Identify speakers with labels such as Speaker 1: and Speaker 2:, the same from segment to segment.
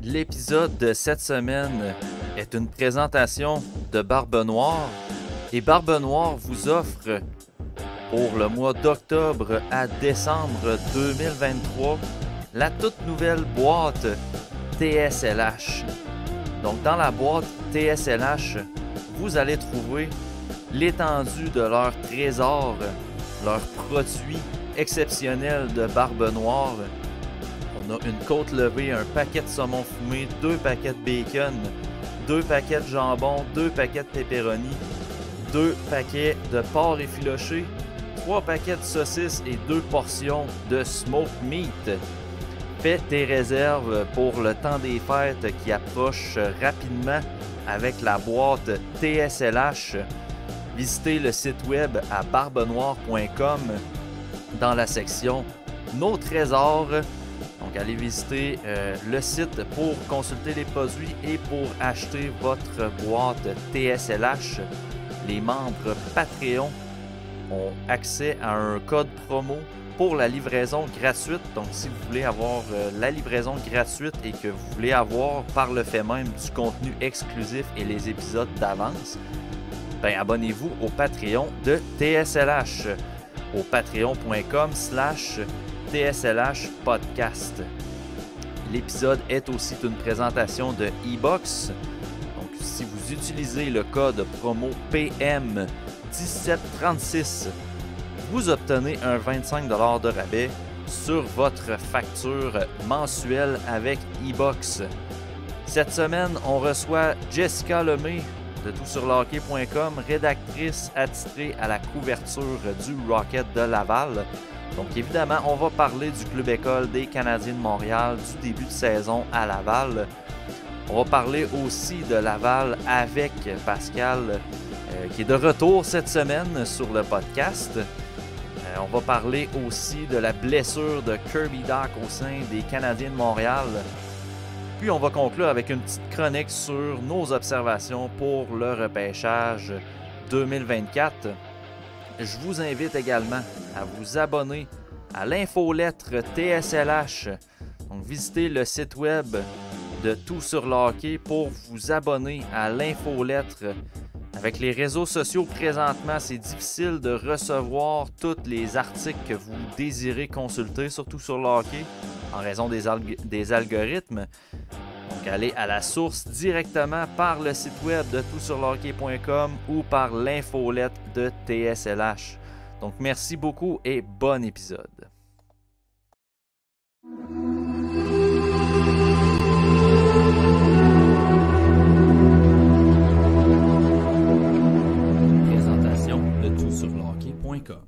Speaker 1: L'épisode de cette semaine est une présentation de Barbe Noire et Barbe Noire vous offre pour le mois d'octobre à décembre 2023 la toute nouvelle boîte TSLH. Donc dans la boîte TSLH, vous allez trouver l'étendue de leur trésor, leurs produits exceptionnels de Barbe Noire. On a une côte levée, un paquet de saumon fumé, 2 paquets de bacon, 2 paquets de jambon, 2 paquets de pepperoni, 2 paquets de porc effiloché, 3 paquets de saucisses et 2 portions de smoked meat. Fais tes réserves pour le temps des fêtes qui approche rapidement avec la boîte TSLH. Visitez le site web à barbenoire.com dans la section Nos trésors. Donc, allez visiter le site pour consulter les produits et pour acheter votre boîte TSLH. Les membres Patreon ont accès à un code promo pour la livraison gratuite. Donc, si vous voulez avoir la livraison gratuite et que vous voulez avoir par le fait même du contenu exclusif et les épisodes d'avance, ben abonnez-vous au Patreon de TSLH au patreon.com/TSLH podcast. L'épisode est aussi une présentation de e-box. Donc, si vous utilisez le code promo PM1736, vous obtenez un 25$ de rabais sur votre facture mensuelle avec e-box. Cette semaine, on reçoit Jessica Lemay de toutsurlehockey.com, rédactrice attitrée à la couverture du Rocket de Laval. Donc évidemment, on va parler du club école des Canadiens de Montréal, du début de saison à Laval. On va parler aussi de Laval avec Pascal, qui est de retour cette semaine sur le podcast. On va parler aussi de la blessure de Kirby Dach au sein des Canadiens de Montréal. Puis on va conclure avec une petite chronique sur nos observations pour le repêchage 2024. Je vous invite également à vous abonner à l'infolettre TSLH. Donc visitez le site web de Tout sur le hockey pour vous abonner à l'infolettre. Avec les réseaux sociaux présentement, c'est difficile de recevoir tous les articles que vous désirez consulter, surtout sur le hockey, en raison des algorithmes. Donc, allez à la source directement par le site web de toutsurlehockey.com ou par l'infolette de TSLH. Donc, merci beaucoup et bon épisode. Présentation de toutsurlehockey.com.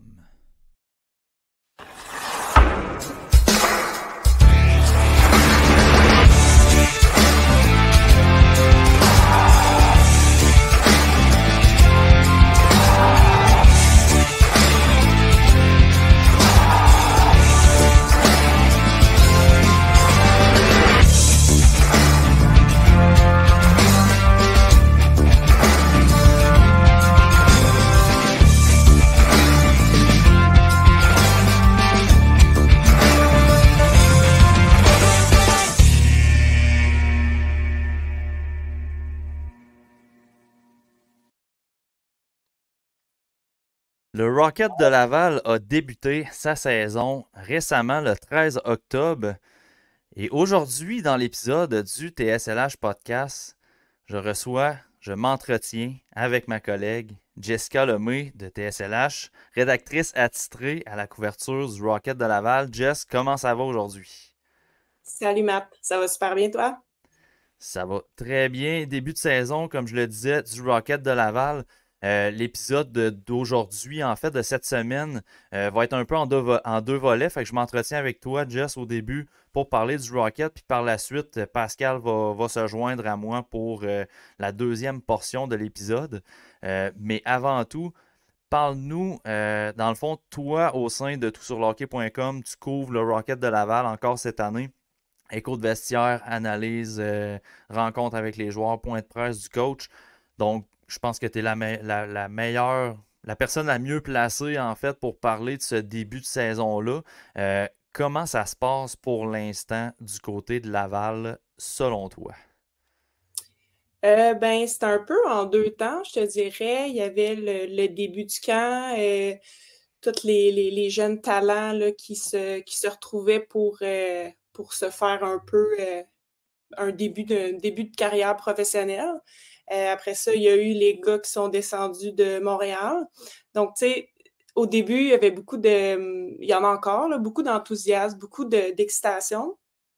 Speaker 1: Le Rocket de Laval a débuté sa saison récemment le 13 octobre et aujourd'hui dans l'épisode du TSLH podcast, je m'entretiens avec ma collègue Jessica Lemay de TSLH, rédactrice attitrée à la couverture du Rocket de Laval. Jess, comment ça va aujourd'hui?
Speaker 2: Salut Matt, ça va super bien toi?
Speaker 1: Ça va très bien. Début de saison, comme je le disais, du Rocket de Laval. L'épisode d'aujourd'hui, en fait, de cette semaine, va être un peu en deux volets. Fait que je m'entretiens avec toi, Jess, au début pour parler du Rocket. Puis par la suite, Pascal va se joindre à moi pour la deuxième portion de l'épisode. Mais avant tout, parle-nous, dans le fond, toi, au sein de toutsurlehockey.com, tu couvres le Rocket de Laval encore cette année. Écho de vestiaire, analyse, rencontre avec les joueurs, point de presse du coach. Donc, je pense que tu es la meilleure, la personne la mieux placée, en fait, pour parler de ce début de saison-là. comment ça se passe pour l'instant du côté de Laval, selon toi?
Speaker 2: Ben, c'est un peu en deux temps, je te dirais. Il y avait le début du camp, tous les jeunes talents là, qui se retrouvaient pour se faire un peu un début de carrière professionnelle. Après ça, il y a eu les gars qui sont descendus de Montréal. Donc, tu sais, au début, il y avait il y en a encore, là, beaucoup d'enthousiasme, d'excitation.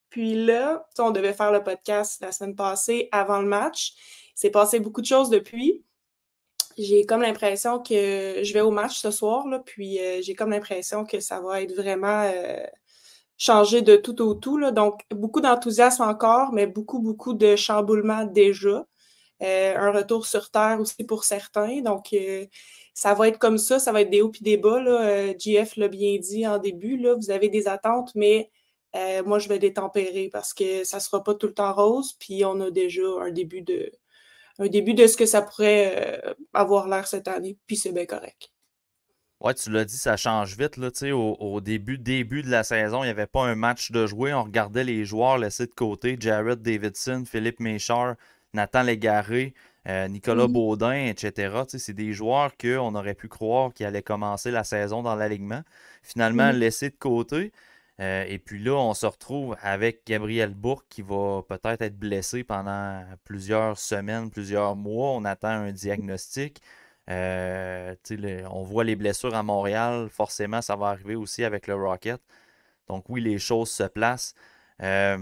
Speaker 2: Puis là, tu sais, on devait faire le podcast la semaine passée avant le match. Il s'est passé beaucoup de choses depuis. J'ai comme l'impression que je vais au match ce soir, là, puis j'ai comme l'impression que ça va être vraiment changé de tout au tout, là. Donc, beaucoup d'enthousiasme encore, mais beaucoup de chamboulement déjà. Un retour sur terre aussi pour certains. Donc, ça va être comme ça va être des hauts puis des bas, là. JF l'a bien dit en début, là, vous avez des attentes, mais moi, je vais détempérer parce que ça sera pas tout le temps rose, puis on a déjà un début de ce que ça pourrait avoir l'air cette année, puis c'est bien correct.
Speaker 1: Ouais, tu l'as dit, ça change vite. Là, tu sais, au début de la saison, il n'y avait pas un match de jouer. On regardait les joueurs laissés de côté. Jared Davidson, Philippe Méchard, Nathan Légaré, Nicolas
Speaker 2: Mhm.
Speaker 1: Baudin, etc. Tu sais, c'est des joueurs qu'on aurait pu croire qui allaient commencer la saison dans l'alignement. Finalement,
Speaker 2: Mhm.
Speaker 1: laissés de côté. Et puis là, on se retrouve avec Gabriel Bourque qui va peut-être être blessé pendant plusieurs semaines, plusieurs mois. On attend un diagnostic. On voit les blessures à Montréal, forcément, ça va arriver aussi avec le Rocket. Donc oui, les choses se placent. Euh,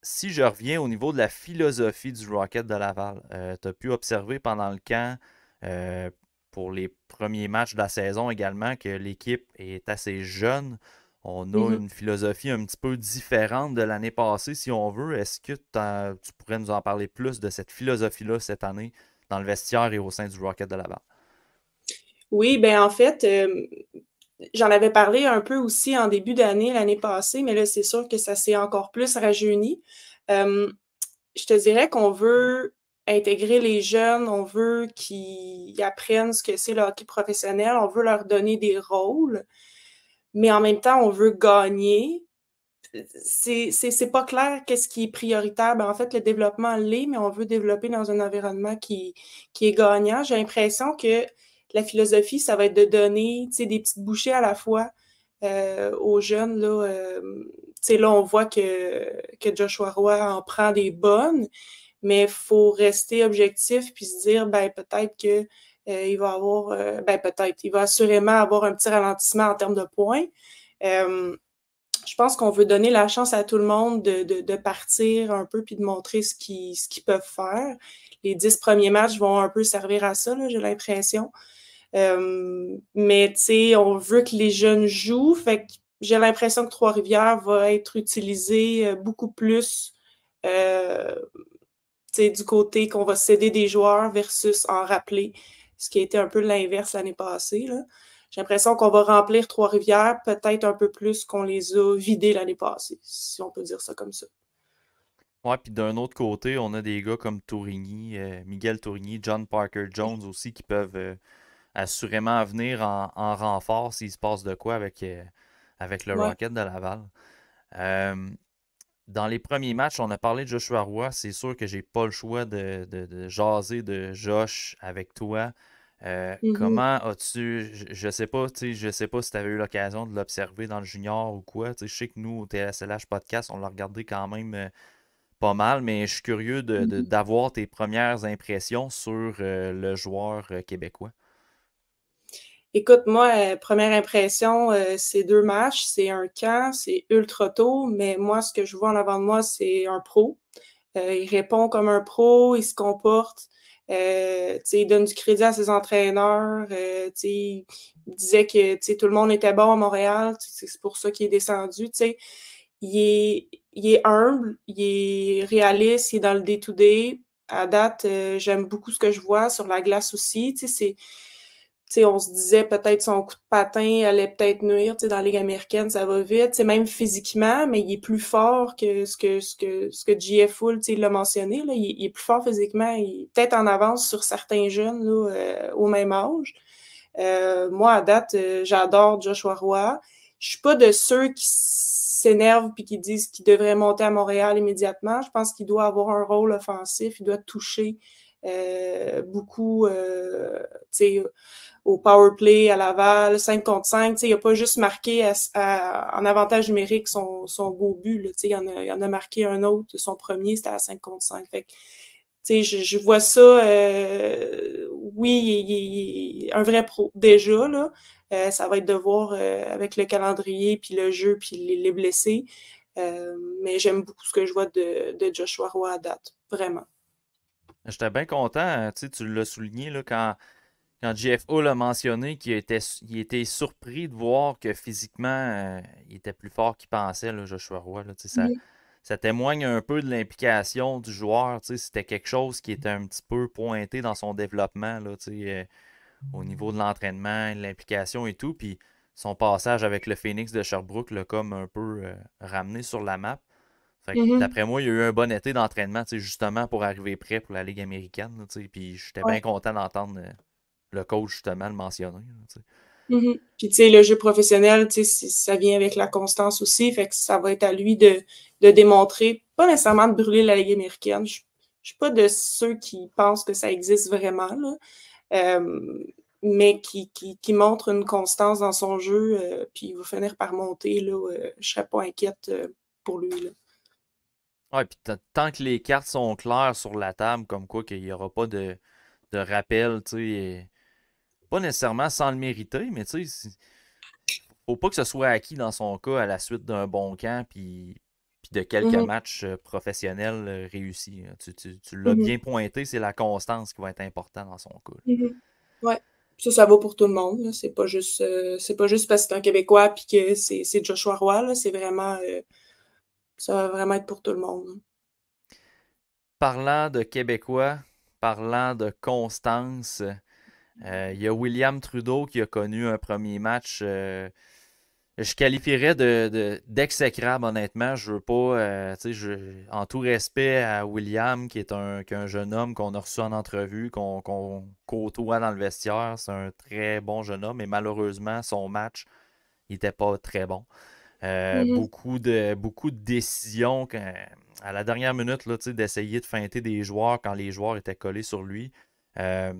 Speaker 1: Si je reviens au niveau de la philosophie du Rocket de Laval, tu as pu observer pendant le camp, euh, pour les premiers matchs de la saison également, que l'équipe est assez jeune. On a
Speaker 2: Mhm.
Speaker 1: une philosophie un petit peu différente de l'année passée, si on veut. Est-ce que tu pourrais nous en parler plus de cette philosophie-là cette année dans le vestiaire et au sein du Rocket de Laval?
Speaker 2: Oui, ben en fait, j'en avais parlé un peu aussi en début d'année, l'année passée, mais là, c'est sûr que ça s'est encore plus rajeuni. Euh, je te dirais qu'on veut intégrer les jeunes, on veut qu'ils apprennent ce que c'est le hockey professionnel, on veut leur donner des rôles, mais en même temps, on veut gagner. C'est pas clair qu'est-ce qui est prioritaire. Ben, en fait, le développement l'est, mais on veut développer dans un environnement qui est gagnant. J'ai l'impression que la philosophie, ça va être de donner, tu sais, des petites bouchées à la fois aux jeunes. Là, tu sais, là, on voit que Joshua Roy en prend des bonnes, mais il faut rester objectif puis se dire, ben, peut-être que il va avoir, ben, peut-être, il va assurément avoir un petit ralentissement en termes de points. Euh, je pense qu'on veut donner la chance à tout le monde de partir un peu puis de montrer ce qu'ils peuvent faire. Les 10 premiers matchs vont un peu servir à ça, là, j'ai l'impression. Mais tu sais, on veut que les jeunes jouent. Fait que j'ai l'impression que Trois-Rivières va être utilisé beaucoup plus euh, tu sais, du côté qu'on va céder des joueurs versus en rappeler, ce qui a été un peu l'inverse l'année passée, là. J'ai l'impression qu'on va remplir Trois-Rivières peut-être un peu plus qu'on les a vidés l'année passée, si on peut dire ça comme ça.
Speaker 1: Ouais, puis d'un autre côté, on a des gars comme Tourigny, Miguel Tourigny, John Parker Jones aussi qui peuvent assurément venir en renfort s'il se passe de quoi avec le
Speaker 2: Ouais.
Speaker 1: Rocket de Laval. Euh, Dans les premiers matchs, on a parlé de Joshua Roy. C'est sûr que j'ai pas le choix de jaser de Josh avec toi.
Speaker 2: Mhm.
Speaker 1: Comment as-tu, je sais pas, tu sais, je sais pas si tu avais eu l'occasion de l'observer dans le junior ou quoi. Tu sais, je sais que nous, au TSLH Podcast, on l'a regardé quand même pas mal, mais je suis curieux
Speaker 2: Mhm.
Speaker 1: d'avoir tes premières impressions sur le joueur québécois.
Speaker 2: Écoute, moi, première impression, c'est deux matchs, c'est un camp, c'est ultra tôt, mais moi, ce que je vois en avant de moi, c'est un pro. Il répond comme un pro, il se comporte, il donne du crédit à ses entraîneurs. Il disait que tout le monde était bon à Montréal, c'est pour ça qu'il est descendu. Il est humble, il est réaliste, il est dans le day-to-day. À date, j'aime beaucoup ce que je vois sur la glace aussi. On se disait peut-être son coup de patin allait peut-être nuire, dans la Ligue américaine, ça va vite, même physiquement, mais il est plus fort que ce que JF Full, l'a mentionné, là, il est plus fort physiquement, il est peut-être en avance sur certains jeunes là, au même âge. Moi, à date, j'adore Joshua Roy. je suis pas de ceux qui s'énervent puis qui disent qu'il devrait monter à Montréal immédiatement. Je pense qu'il doit avoir un rôle offensif, il doit toucher beaucoup, au power play à Laval, 5 contre 5. Il n'a pas juste marqué en avantage numérique son beau but. Là, il en a marqué un autre, son premier, c'était à 5 contre 5. Fait que, je vois ça, oui, il est un vrai pro déjà. Là. Ça va être de voir avec le calendrier, puis le jeu, puis les blessés. Mais j'aime beaucoup ce que je vois de Joshua Roy à date, vraiment.
Speaker 1: J'étais bien content, tu l'as souligné là, quand JFO l'a mentionné, il était surpris de voir que physiquement, il était plus fort qu'il pensait, là, Joshua Roy. Là,
Speaker 2: Mhm.
Speaker 1: ça témoigne un peu de l'implication du joueur. C'était quelque chose qui était un petit peu pointé dans son développement là, au niveau de l'entraînement, de l'implication et tout. Puis son passage avec le Phoenix de Sherbrooke l'a comme un peu ramené sur la map. Fait que,
Speaker 2: Mhm.
Speaker 1: d'après moi, il y a eu un bon été d'entraînement, justement pour arriver prêt pour la Ligue américaine. Là, puis j'étais bien
Speaker 2: Ouais.
Speaker 1: content d'entendre le coach justement le mentionner. Là.
Speaker 2: Mhm. Puis, tu sais, le jeu professionnel, tu sais, ça vient avec la constance aussi. Fait que ça va être à lui de démontrer, pas nécessairement de brûler la Ligue américaine. Je suis pas de ceux qui pensent que ça existe vraiment, là. Mais qui montre une constance dans son jeu, puis il va finir par monter, là. Je serais pas inquiète pour lui, là.
Speaker 1: Ouais, puis tant que les cartes sont claires sur la table, comme quoi qu'il n'y aura pas de rappel, tu sais, pas nécessairement sans le mériter, mais tu sais, faut pas que ce soit acquis dans son cas à la suite d'un bon camp, puis de quelques
Speaker 2: Mhm.
Speaker 1: matchs professionnels réussis. Hein. Tu l'as
Speaker 2: Mhm.
Speaker 1: bien pointé, c'est la constance qui va être importante dans son cas. Là.
Speaker 2: Mhm. Ouais. Ça vaut pour tout le monde, là. C'est pas juste parce que c'est un Québécois puis que c'est Joshua Roy, là. C'est vraiment, ça va vraiment être pour tout le monde, là.
Speaker 1: Parlant de Québécois, parlant de constance, il y a William Trudeau qui a connu un premier match. Je qualifierais d'exécrable, honnêtement. Je veux pas, en tout respect à William, qui est un jeune homme qu'on a reçu en entrevue, qu'on côtoie dans le vestiaire. C'est un très bon jeune homme, mais malheureusement, son match n'était pas très bon.
Speaker 2: Mhm.
Speaker 1: Beaucoup de décisions à la dernière minute là, d'essayer de feinter des joueurs quand les joueurs étaient collés sur lui. Euh,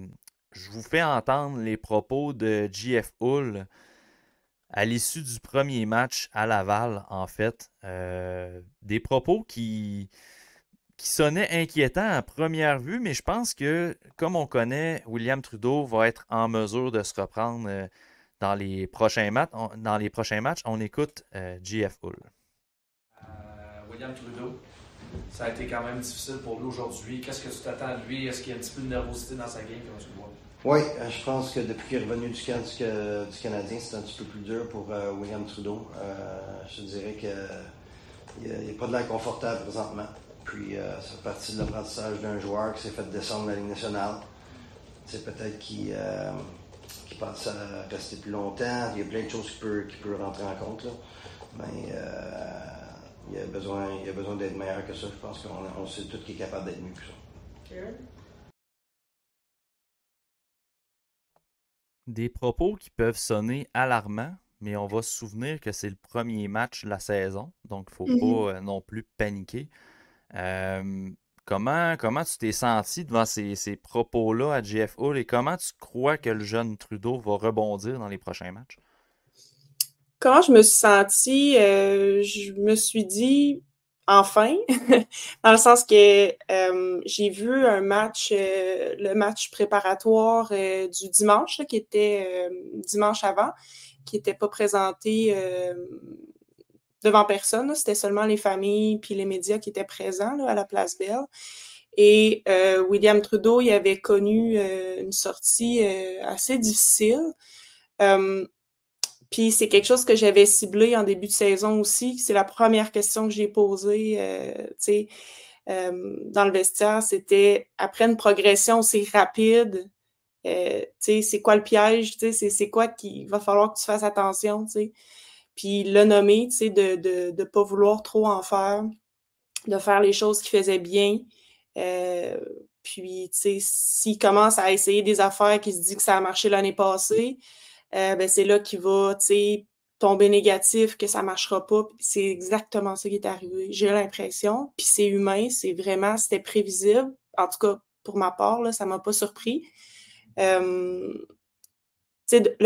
Speaker 1: je vous fais entendre les propos de JF Hull à l'issue du premier match à Laval, en fait. Des propos qui sonnaient inquiétants à première vue, mais je pense que, comme on connaît, William Trudeau va être en mesure de se reprendre dans les prochains matchs. Dans les prochains matchs, on écoute JF Hull.
Speaker 3: William Trudeau, ça a été quand même difficile pour lui aujourd'hui. Qu'est-ce que tu t'attends de lui? Est-ce qu'il y a un petit peu de nervosité dans sa game, comme tu le vois?
Speaker 4: Oui, je pense que depuis qu'il est revenu du Canadien, c'est un petit peu plus dur pour William Trudeau. Je dirais qu'il n'est pas de l'air confortable présentement. Puis ça fait partie de l'apprentissage d'un joueur qui s'est fait descendre de la Ligue nationale. C'est peut-être qu'il pense à rester plus longtemps. Il y a plein de choses qui peut rentrer en compte. Là. Mais il a besoin d'être meilleur que ça. Je pense qu'on sait tout qu'il est capable d'être mieux que ça.
Speaker 2: Okay.
Speaker 1: Des propos qui peuvent sonner alarmants, mais on va se souvenir que c'est le premier match de la saison, donc il ne faut
Speaker 2: Mhm.
Speaker 1: pas non plus paniquer. Euh, comment tu t'es senti devant ces propos-là à JF Hull et comment tu crois que le jeune Trudeau va rebondir dans les prochains matchs?
Speaker 2: Comment je me suis sentie? Je me suis dit, enfin, dans le sens que j'ai vu un match, le match préparatoire du dimanche, là, qui était dimanche avant, qui n'était pas présenté devant personne. C'était seulement les familles puis les médias qui étaient présents là, à la Place Belle. Et William Trudeau, il avait connu une sortie assez difficile. Euh, Puis c'est quelque chose que j'avais ciblé en début de saison aussi. C'est la première question que j'ai posée, dans le vestiaire. C'était après une progression aussi rapide, c'est quoi le piège? C'est quoi qu'il va falloir que tu fasses attention? T'sais? Puis le nommer, de pas vouloir trop en faire, de faire les choses qu'il faisait bien. Euh, puis, s'il commence à essayer des affaires qui se dit que ça a marché l'année passée, ben c'est là qu'il va, tomber négatif, que ça marchera pas. C'est exactement ça qui est arrivé. J'ai l'impression, puis c'est humain, c'était prévisible. En tout cas, pour ma part, là, ça m'a pas surpris. Le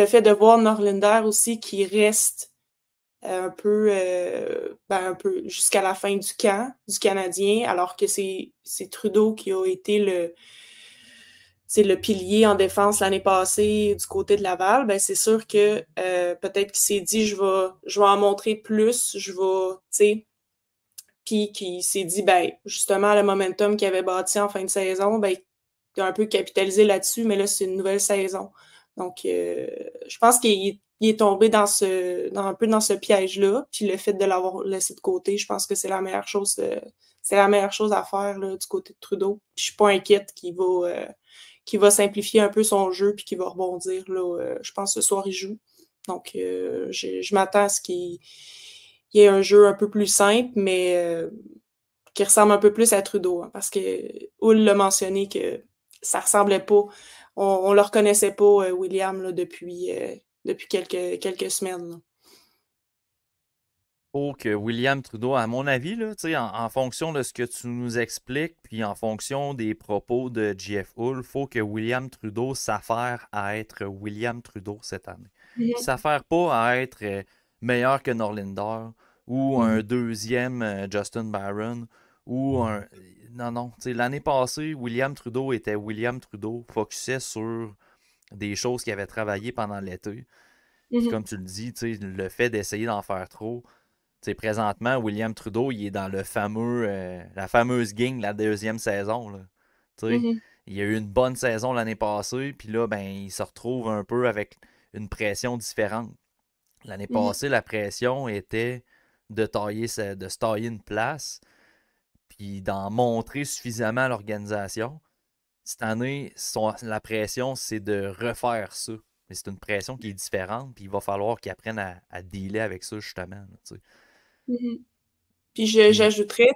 Speaker 2: fait de voir Norlinder aussi qui reste un peu jusqu'à la fin du camp du Canadien, alors que c'est Trudeau qui a été le pilier en défense l'année passée du côté de Laval. Ben c'est sûr que peut-être qu'il s'est dit je vais en montrer plus, puis qu'il s'est dit justement le momentum qu'il avait bâti en fin de saison, il a un peu capitalisé là-dessus, mais là c'est une nouvelle saison. Donc je pense qu'il est tombé un peu dans ce piège-là, puis le fait de l'avoir laissé de côté, je pense que c'est la meilleure chose à faire là, du côté de Trudeau. Puis je suis pas inquiète qu'il va simplifier un peu son jeu puis qu'il va rebondir. Là, je pense que ce soir, il joue. Donc, je m'attends à ce qu'il y ait un jeu un peu plus simple, mais qui ressemble un peu plus à Trudeau. Hein, parce que Hull l'a mentionné que ça ressemblait pas. On le reconnaissait pas, William, là, depuis quelques semaines. Là.
Speaker 1: Faut que William Trudeau, à mon avis, là, en fonction de ce que tu nous expliques, puis en fonction des propos de Jeff Hull, faut que William Trudeau s'affaire à être William Trudeau cette année. Il s'affaire pas à être meilleur que Norlinder ou un deuxième Justin Barron ou un... Non. L'année passée, William Trudeau était William Trudeau, focusait sur des choses qu'il avait travaillé pendant l'été. Puis comme tu le dis, le fait d'essayer d'en faire trop... présentement, William Trudeau, il est dans la fameuse gang de la deuxième saison. Là. Il a eu une bonne saison l'année passée, puis là, il se retrouve un peu avec une pression différente. L'année passée, la pression était de se tailler une place, puis d'en montrer suffisamment à l'organisation. Cette année, la pression, c'est de refaire ça. Mais c'est une pression qui est différente, puis il va falloir qu'il apprenne à dealer avec ça, justement. Là,
Speaker 2: Puis j'ajouterais,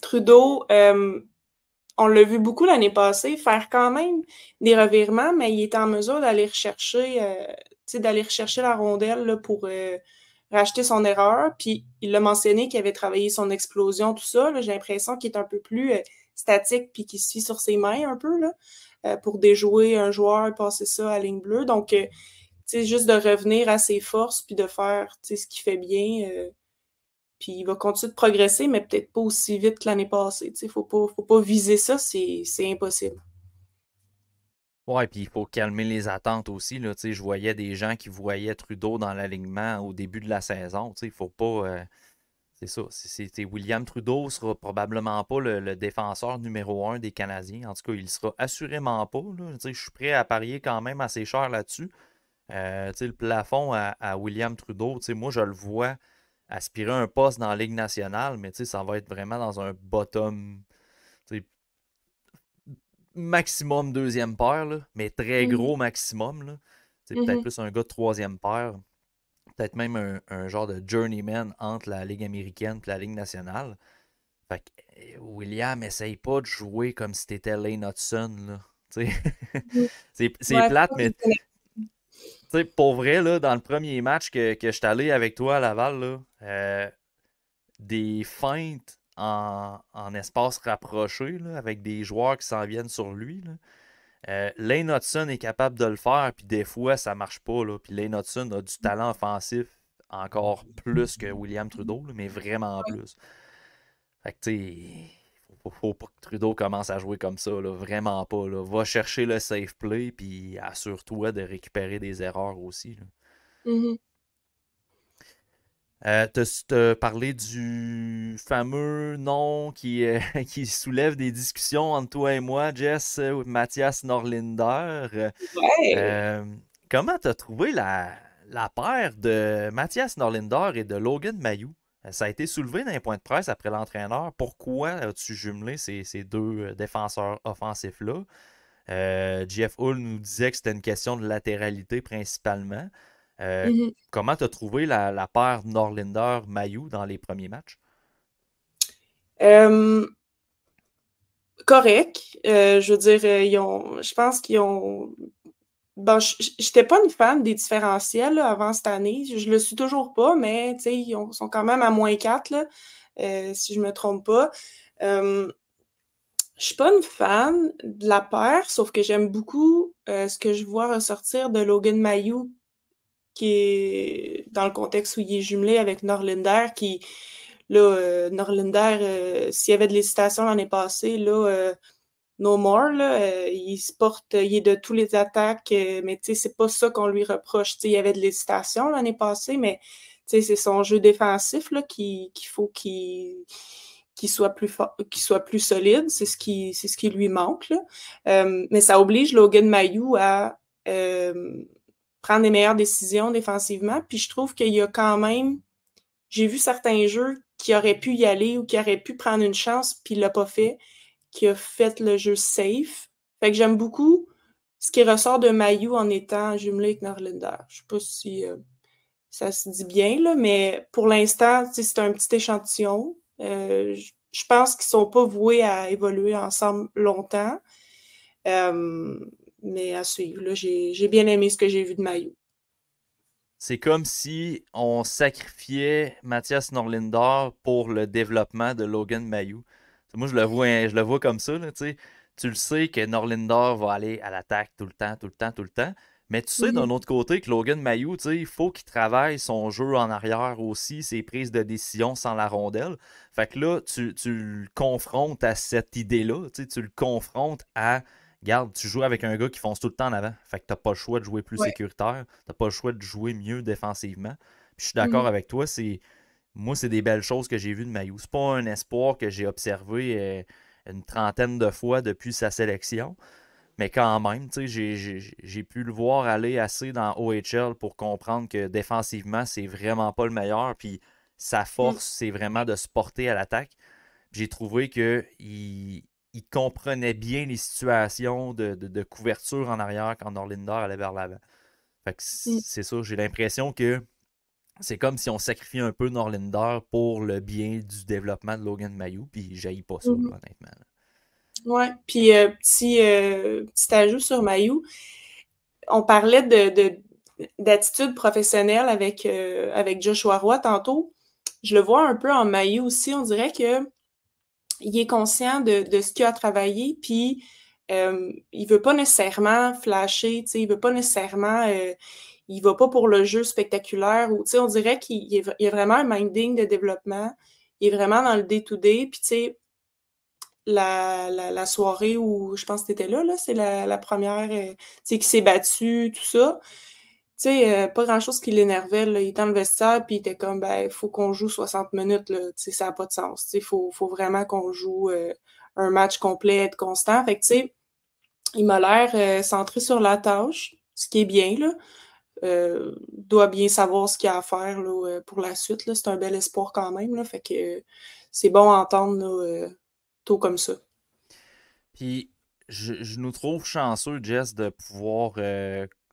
Speaker 2: Trudeau, on l'a vu beaucoup l'année passée, faire quand même des revirements, mais il est en mesure d'aller rechercher la rondelle là, pour racheter son erreur. Puis il l'a mentionné qu'il avait travaillé son explosion, tout ça. J'ai l'impression qu'il est un peu plus statique puis qu'il se fie sur ses mains un peu là, pour déjouer un joueur et passer ça à la ligne bleue. Donc, juste de revenir à ses forces puis de faire ce qu'il fait bien. Puis il va continuer de progresser, mais peut-être pas aussi vite que l'année passée. Il ne faut pas viser ça, c'est impossible.
Speaker 1: Ouais, puis il faut calmer les attentes aussi. Là, je voyais des gens qui voyaient Trudeau dans l'alignement au début de la saison. Il ne faut pas. C'est ça. William Trudeau sera probablement pas le défenseur numéro 1 des Canadiens. En tout cas, il ne sera assurément pas. Je suis prêt à parier quand même assez cher là-dessus. Le plafond à William Trudeau, moi, je le vois aspirer un poste dans la Ligue nationale, mais ça va être vraiment dans un bottom maximum deuxième paire, là, mais très gros maximum. Là. Peut-être plus un gars de troisième paire. Peut-être même un genre de journeyman entre la Ligue américaine et la Ligue nationale. Fait que William, essaye pas de jouer comme si t'étais Lane Hudson. Là. C'est plate, mais pour vrai, là, dans le premier match que je suis allé avec toi à Laval, là, des feintes en espace rapproché, là, avec des joueurs qui s'en viennent sur lui. Là. Lane Hudson est capable de le faire, puis des fois, ça marche pas. Là. Puis Lane Hudson a du talent offensif encore plus que William Trudeau, là, mais vraiment plus. Fait que, tu sais, faut pas que Trudeau commence à jouer comme ça, là, vraiment pas. Là. Va chercher le safe play, puis assure-toi de récupérer des erreurs aussi. Là. T'as parlé du fameux nom qui soulève des discussions entre toi et moi, Jess, Mathias Norlinder.
Speaker 2: Ouais.
Speaker 1: Comment t'as trouvé la paire de Mathias Norlinder et de Logan Mailloux? Ça a été soulevé dans les points de presse après l'entraîneur. Pourquoi as-tu jumelé ces deux défenseurs offensifs-là? Jeff Hull nous disait que c'était une question de latéralité principalement. Comment tu as trouvé la paire Norlinder-Mailloux dans les premiers matchs?
Speaker 2: Correct. Je veux dire, je pense qu'ils ont bon, j'étais pas une fan des différentiels là, avant cette année. Je le suis toujours pas, mais ils sont quand même à -4, là, si je me trompe pas. Je suis pas une fan de la paire, sauf que j'aime beaucoup ce que je vois ressortir de Logan Mailloux, qui est dans le contexte où il est jumelé avec Norlinder, qui, là, Norlinder, s'il y avait de l'hésitation l'année passée, là, no more, là, il se porte, il est de tous les attaques, mais tu sais, c'est pas ça qu'on lui reproche. Tu sais, il y avait de l'hésitation l'année passée, mais tu sais, c'est son jeu défensif là, qu'il faut qu'il soit plus fort, qu'il soit plus solide. C'est ce qui lui manque, là. Mais ça oblige Logan Mailloux à prendre les meilleures décisions défensivement. Puis je trouve qu'il y a quand même. J'ai vu certains jeux qui auraient pu y aller ou qui auraient pu prendre une chance, puis il l'a pas fait, qui a fait le jeu safe. Fait que j'aime beaucoup ce qui ressort de Mailloux en étant jumelé avec Norlinder. Je sais pas si ça se dit bien, là, mais pour l'instant, c'est un petit échantillon. Je pense qu'ils sont pas voués à évoluer ensemble longtemps. Mais à suivre. Là, j'ai bien aimé ce que j'ai vu de Mailloux.
Speaker 1: C'est comme si on sacrifiait Mathias Norlinder pour le développement de Logan Mailloux. Moi, je le vois comme ça, là, tu sais. Tu le sais que Norlinder va aller à l'attaque tout le temps, tout le temps, tout le temps. Mais tu sais, d'un autre côté, que Logan Mailloux, tu sais, il faut qu'il travaille son jeu en arrière aussi, ses prises de décision sans la rondelle. Fait que là, tu le confrontes à cette idée-là. Tu sais, tu le confrontes à regarde, tu joues avec un gars qui fonce tout le temps en avant. Fait que t'as pas le choix de jouer plus
Speaker 2: Ouais.
Speaker 1: sécuritaire. T'as pas le choix de jouer mieux défensivement. Puis je suis d'accord
Speaker 2: Mhm.
Speaker 1: avec toi. Moi, c'est des belles choses que j'ai vues de Mailloux. C'est pas un espoir que j'ai observé une trentaine de fois depuis sa sélection. Mais quand même, tu sais, j'ai pu le voir aller assez dans OHL pour comprendre que défensivement, c'est vraiment pas le meilleur. Puis sa
Speaker 2: Mhm.
Speaker 1: force, c'est vraiment de se porter à l'attaque. J'ai trouvé qu'il comprenait bien les situations de couverture en arrière quand Norlinder allait vers l'avant. Fait que
Speaker 2: Mhm.
Speaker 1: c'est ça, j'ai l'impression que c'est comme si on sacrifiait un peu Norlinder pour le bien du développement de Logan Mailloux, puis j'haïs pas ça, là,
Speaker 2: Mhm.
Speaker 1: honnêtement. Là.
Speaker 2: Ouais. Puis, petit ajout sur Mailloux. On parlait d'attitude professionnelle avec Joshua Roy tantôt. Je le vois un peu en Mailloux aussi. On dirait que il est conscient de ce qu'il a travaillé, puis il veut pas nécessairement flasher, tu sais, il veut pas nécessairement, il va pas pour le jeu spectaculaire, ou tu sais, on dirait qu'il y a vraiment un minding de développement, il est vraiment dans le day-to-day, puis tu sais, la soirée où, je pense que t'étais là, c'est la première, tu sais, qui s'est battu, tout ça, tu sais, pas grand-chose qui l'énervait, là. Il était dans le vestiaire, puis il était comme, ben, faut qu'on joue 60 minutes, là. Tu sais, ça n'a pas de sens. Tu sais, faut vraiment qu'on joue un match complet, être constant. Fait que, tu sais, il m'a l'air centré sur la tâche, ce qui est bien, là. Doit bien savoir ce qu'il a à faire, là, pour la suite, là. C'est un bel espoir quand même, là. Fait que c'est bon à entendre, là, tôt comme ça.
Speaker 1: Puis je nous trouve chanceux, Jess, de pouvoir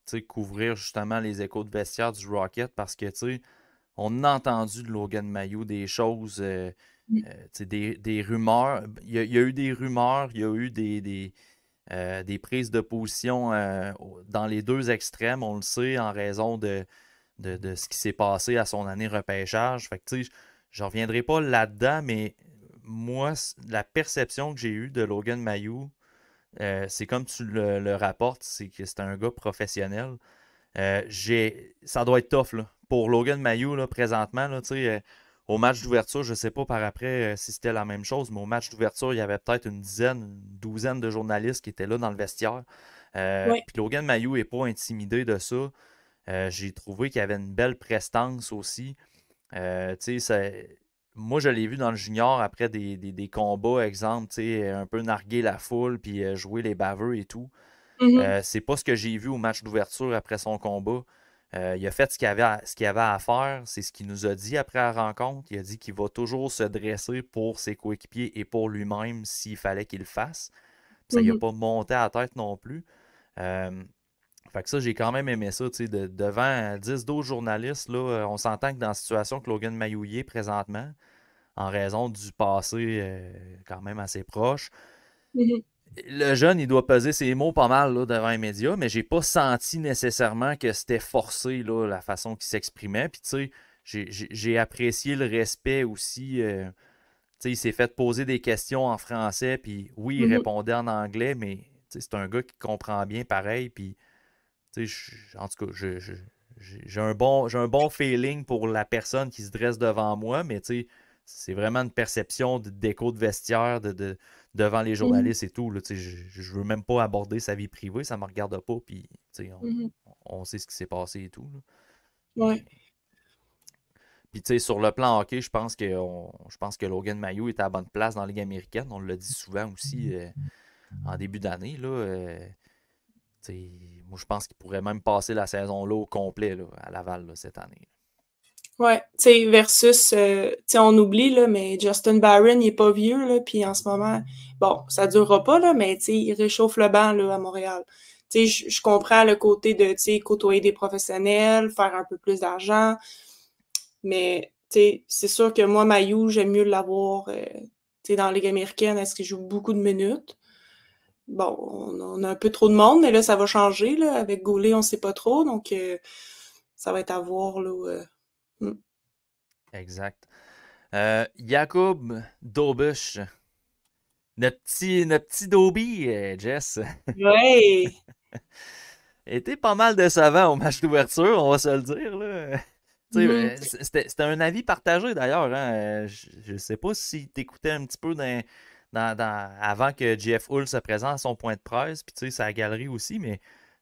Speaker 1: tu sais, couvrir justement les échos de vestiaire du Rocket parce que, tu sais, on a entendu de Logan Mailloux des choses, tu sais, des rumeurs. Il y a eu des rumeurs, il y a eu des prises de position dans les deux extrêmes, on le sait, en raison de ce qui s'est passé à son année repêchage. Fait que, tu sais, je ne reviendrai pas là-dedans, mais moi, la perception que j'ai eue de Logan Mailloux, c'est comme tu le rapportes, c'est que c'est un gars professionnel. Ça doit être tough là. Pour Logan Mailloux, là, présentement, là, au match d'ouverture, je ne sais pas par après si c'était la même chose, mais au match d'ouverture, il y avait peut-être une dizaine, une douzaine de journalistes qui étaient là dans le vestiaire.
Speaker 2: Ouais.
Speaker 1: Puis Logan Mailloux n'est pas intimidé de ça. J'ai trouvé qu'il y avait une belle prestance aussi. Moi, je l'ai vu dans le junior après des combats, exemple, un peu narguer la foule puis jouer les baveux et tout.
Speaker 2: Mhm.
Speaker 1: C'est pas ce que j'ai vu au match d'ouverture après son combat. Il a fait ce qu'il avait à faire. C'est ce qu'il nous a dit après la rencontre. Il a dit qu'il va toujours se dresser pour ses coéquipiers et pour lui-même s'il fallait qu'il le fasse. Puis ça, il a
Speaker 2: Mhm.
Speaker 1: pas monté à la tête non plus. Euh, Fait que ça, j'ai quand même aimé ça, tu sais, devant 10 12 journalistes, là, on s'entend que dans la situation que Logan Mailloux est présentement, en raison du passé quand même assez proche,
Speaker 2: Mhm.
Speaker 1: le jeune, il doit peser ses mots pas mal là, devant les médias, mais j'ai pas senti nécessairement que c'était forcé là, la façon qu'il s'exprimait. Puis tu sais, j'ai apprécié le respect aussi. Tu sais, il s'est fait poser des questions en français, puis oui, il
Speaker 2: Mhm.
Speaker 1: répondait en anglais, mais tu sais, c'est un gars qui comprend bien pareil. Puis tu sais, en tout cas, j'ai un bon feeling pour la personne qui se dresse devant moi, mais tu sais, c'est vraiment une perception d'écho de vestiaire devant les
Speaker 2: Mhm.
Speaker 1: journalistes et tout. Là, tu sais, je veux même pas aborder sa vie privée, ça me regarde pas, puis tu sais,
Speaker 2: Mhm.
Speaker 1: on sait ce qui s'est passé et tout. Là.
Speaker 2: Ouais.
Speaker 1: Mais, puis tu sais, sur le plan hockey, je pense que Logan Mailloux est à la bonne place dans la Ligue américaine. On l'a dit souvent aussi en début d'année. Là, t'sais, moi, je pense qu'il pourrait même passer la saison là au complet là, à Laval là, cette année.
Speaker 2: Ouais, tu sais, versus, tu sais, on oublie, là, mais Justin Barron, il est pas vieux, là, puis en ce moment, bon, ça durera pas, là, mais tu sais, il réchauffe le banc, là, à Montréal. Tu sais, je comprends le côté de, tu sais, côtoyer des professionnels, faire un peu plus d'argent, mais, tu sais, c'est sûr que moi, Mailloux, j'aime mieux l'avoir, tu sais, dans la Ligue américaine, est-ce qu'il joue beaucoup de minutes? Bon, on a un peu trop de monde, mais là, ça va changer, là, avec Goulet, on sait pas trop, donc ça va être à voir, là, mm.
Speaker 1: Exact. Jakub Dobush, notre petit Dobie, Jess,
Speaker 2: Ouais!
Speaker 1: était pas mal décevant au match d'ouverture, on va se le dire. Là. Tu sais,
Speaker 2: Mhm.
Speaker 1: c'était un avis partagé d'ailleurs. Hein. Je sais pas si t'écoutais un petit peu avant que Jeff Hull se présente à son point de presse, puis tu sais, sa galerie aussi, mais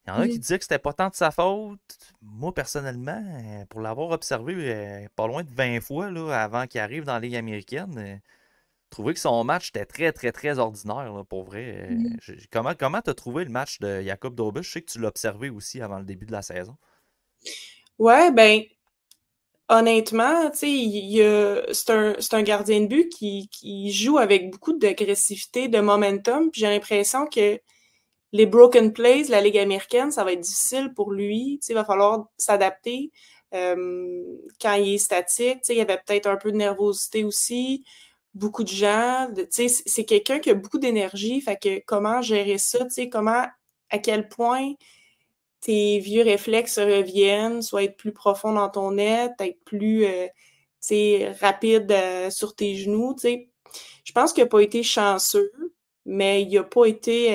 Speaker 1: il y en a qui
Speaker 2: Mhm.
Speaker 1: disaient que c'était pas tant de sa faute. Moi, personnellement, pour l'avoir observé pas loin de 20 fois là, avant qu'il arrive dans la Ligue américaine, je trouvais que son match était très, très, très ordinaire, là, pour vrai.
Speaker 2: Mhm.
Speaker 1: Comment t'as trouvé le match de Jacob Dobus? Je sais que tu l'as observé aussi avant le début de la saison.
Speaker 2: Ouais, ben, honnêtement, tu sais, c'est un gardien de but qui joue avec beaucoup d'agressivité, de momentum, puis j'ai l'impression que les broken plays, la Ligue américaine, ça va être difficile pour lui. Tu sais, il va falloir s'adapter. Quand il est statique, tu sais, il y avait peut-être un peu de nervosité aussi. Beaucoup de gens, tu sais, c'est quelqu'un qui a beaucoup d'énergie. Fait que comment gérer ça, tu sais, à quel point tes vieux réflexes reviennent, soit être plus profond dans ton net, être plus, tu sais, rapide sur tes genoux, tu sais. Je pense qu'il n'a pas été chanceux, mais il n'a pas été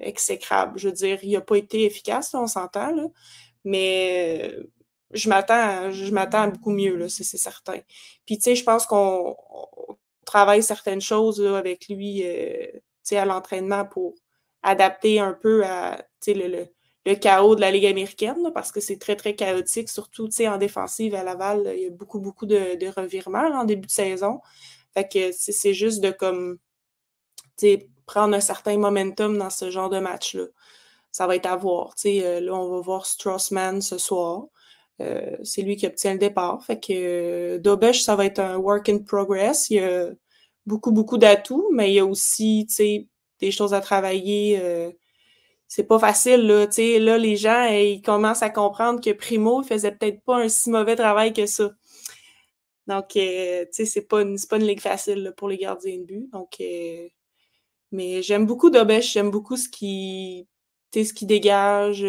Speaker 2: exécrable. Je veux dire, il n'a pas été efficace, là, on s'entend, là. Mais je m'attends à beaucoup mieux, là, c'est certain. Puis, tu sais, je pense qu'on travaille certaines choses là, avec lui, tu sais, à l'entraînement pour adapter un peu à, tu sais, le chaos de la Ligue américaine, là, parce que c'est très, très chaotique, surtout, tu sais, en défensive à Laval, là, il y a beaucoup, beaucoup de revirements là, en début de saison. Fait que c'est juste de comme, tu sais, prendre un certain momentum dans ce genre de match-là. Ça va être à voir. Tu sais, là, on va voir Straussman ce soir. C'est lui qui obtient le départ. Fait que Dobesch, ça va être un work in progress. Il y a beaucoup, beaucoup d'atouts, mais il y a aussi, tu sais, des choses à travailler. C'est pas facile, là. Tu sais, là, les gens, ils commencent à comprendre que Primo, il faisait peut-être pas un si mauvais travail que ça. Donc, tu sais, c'est pas une ligue facile là, pour les gardiens de but. Donc, mais j'aime beaucoup Dobesch, j'aime beaucoup tu sais, ce qu'il dégage,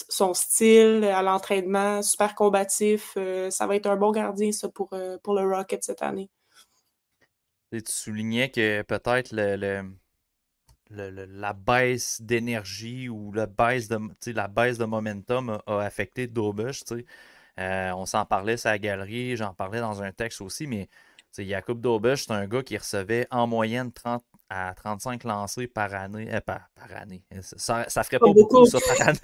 Speaker 2: son style à l'entraînement, super combatif. Ça va être un bon gardien, ça, pour le Rocket cette année.
Speaker 1: Tu soulignais que peut-être la baisse d'énergie ou la baisse de momentum a affecté Dobush. On s'en parlait sur la galerie, j'en parlais dans un texte aussi, mais Jakub Dobush, c'est un gars qui recevait en moyenne 30 à 35 lancés par année. Par année. Ça ferait
Speaker 2: Pas
Speaker 1: pas beaucoup,
Speaker 2: beaucoup.
Speaker 1: ça, par année.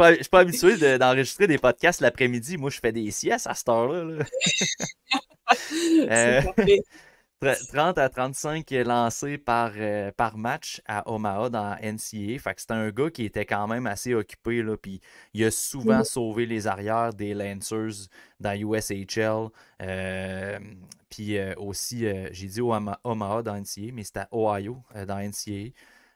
Speaker 1: Je suis pas habitué d'enregistrer des podcasts l'après-midi. Moi, je fais des siestes à cette heure-là. Là.
Speaker 2: C'est
Speaker 1: Euh,
Speaker 2: parfait.
Speaker 1: 30 à 35 lancés par match à Omaha dans NCAA. Fait que c'était un gars qui était quand même assez occupé. Là, puis il a souvent
Speaker 2: Mhm.
Speaker 1: sauvé les arrières des Lancers dans USHL. Puis aussi, j'ai dit Omaha dans NCAA, mais c'était à Ohio dans NCAA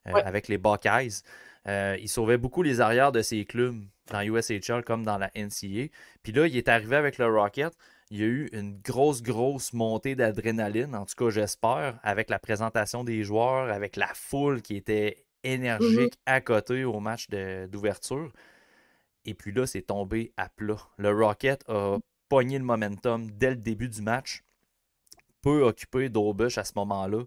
Speaker 2: Ouais.
Speaker 1: avec les Buckeyes. Il sauvait beaucoup les arrières de ses clubs dans USHL comme dans la NCAA. Puis là, il est arrivé avec le Rocket. il y a eu une grosse montée d'adrénaline, en tout cas j'espère, avec la présentation des joueurs, avec la foule qui était énergique à côté au match d'ouverture. Et puis là, c'est tombé à plat. Le Rocket a pogné le momentum dès le début du match, peu occupé d'Aubush à ce moment-là.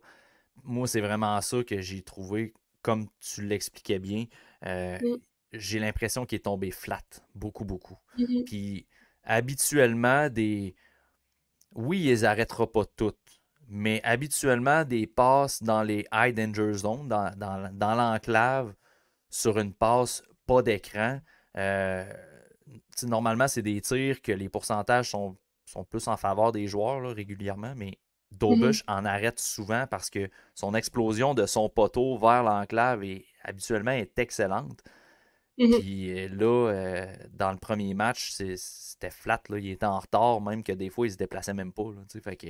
Speaker 1: Moi, c'est vraiment ça que j'ai trouvé, comme tu l'expliquais bien. Euh, j'ai l'impression qu'il est tombé flat, beaucoup. Puis habituellement, oui, il les arrêtera pas toutes, mais habituellement, des passes dans les high danger zones, dans l'enclave, sur une passe pas d'écran, normalement, c'est des tirs que les pourcentages sont plus en faveur des joueurs là, régulièrement, mais Dobush en arrête souvent parce que son explosion de son poteau vers l'enclave habituellement est excellente. Puis là, dans le premier match, c'était flat. Là. Il était en retard, même que des fois, il se déplaçait même pas. Là, fait que,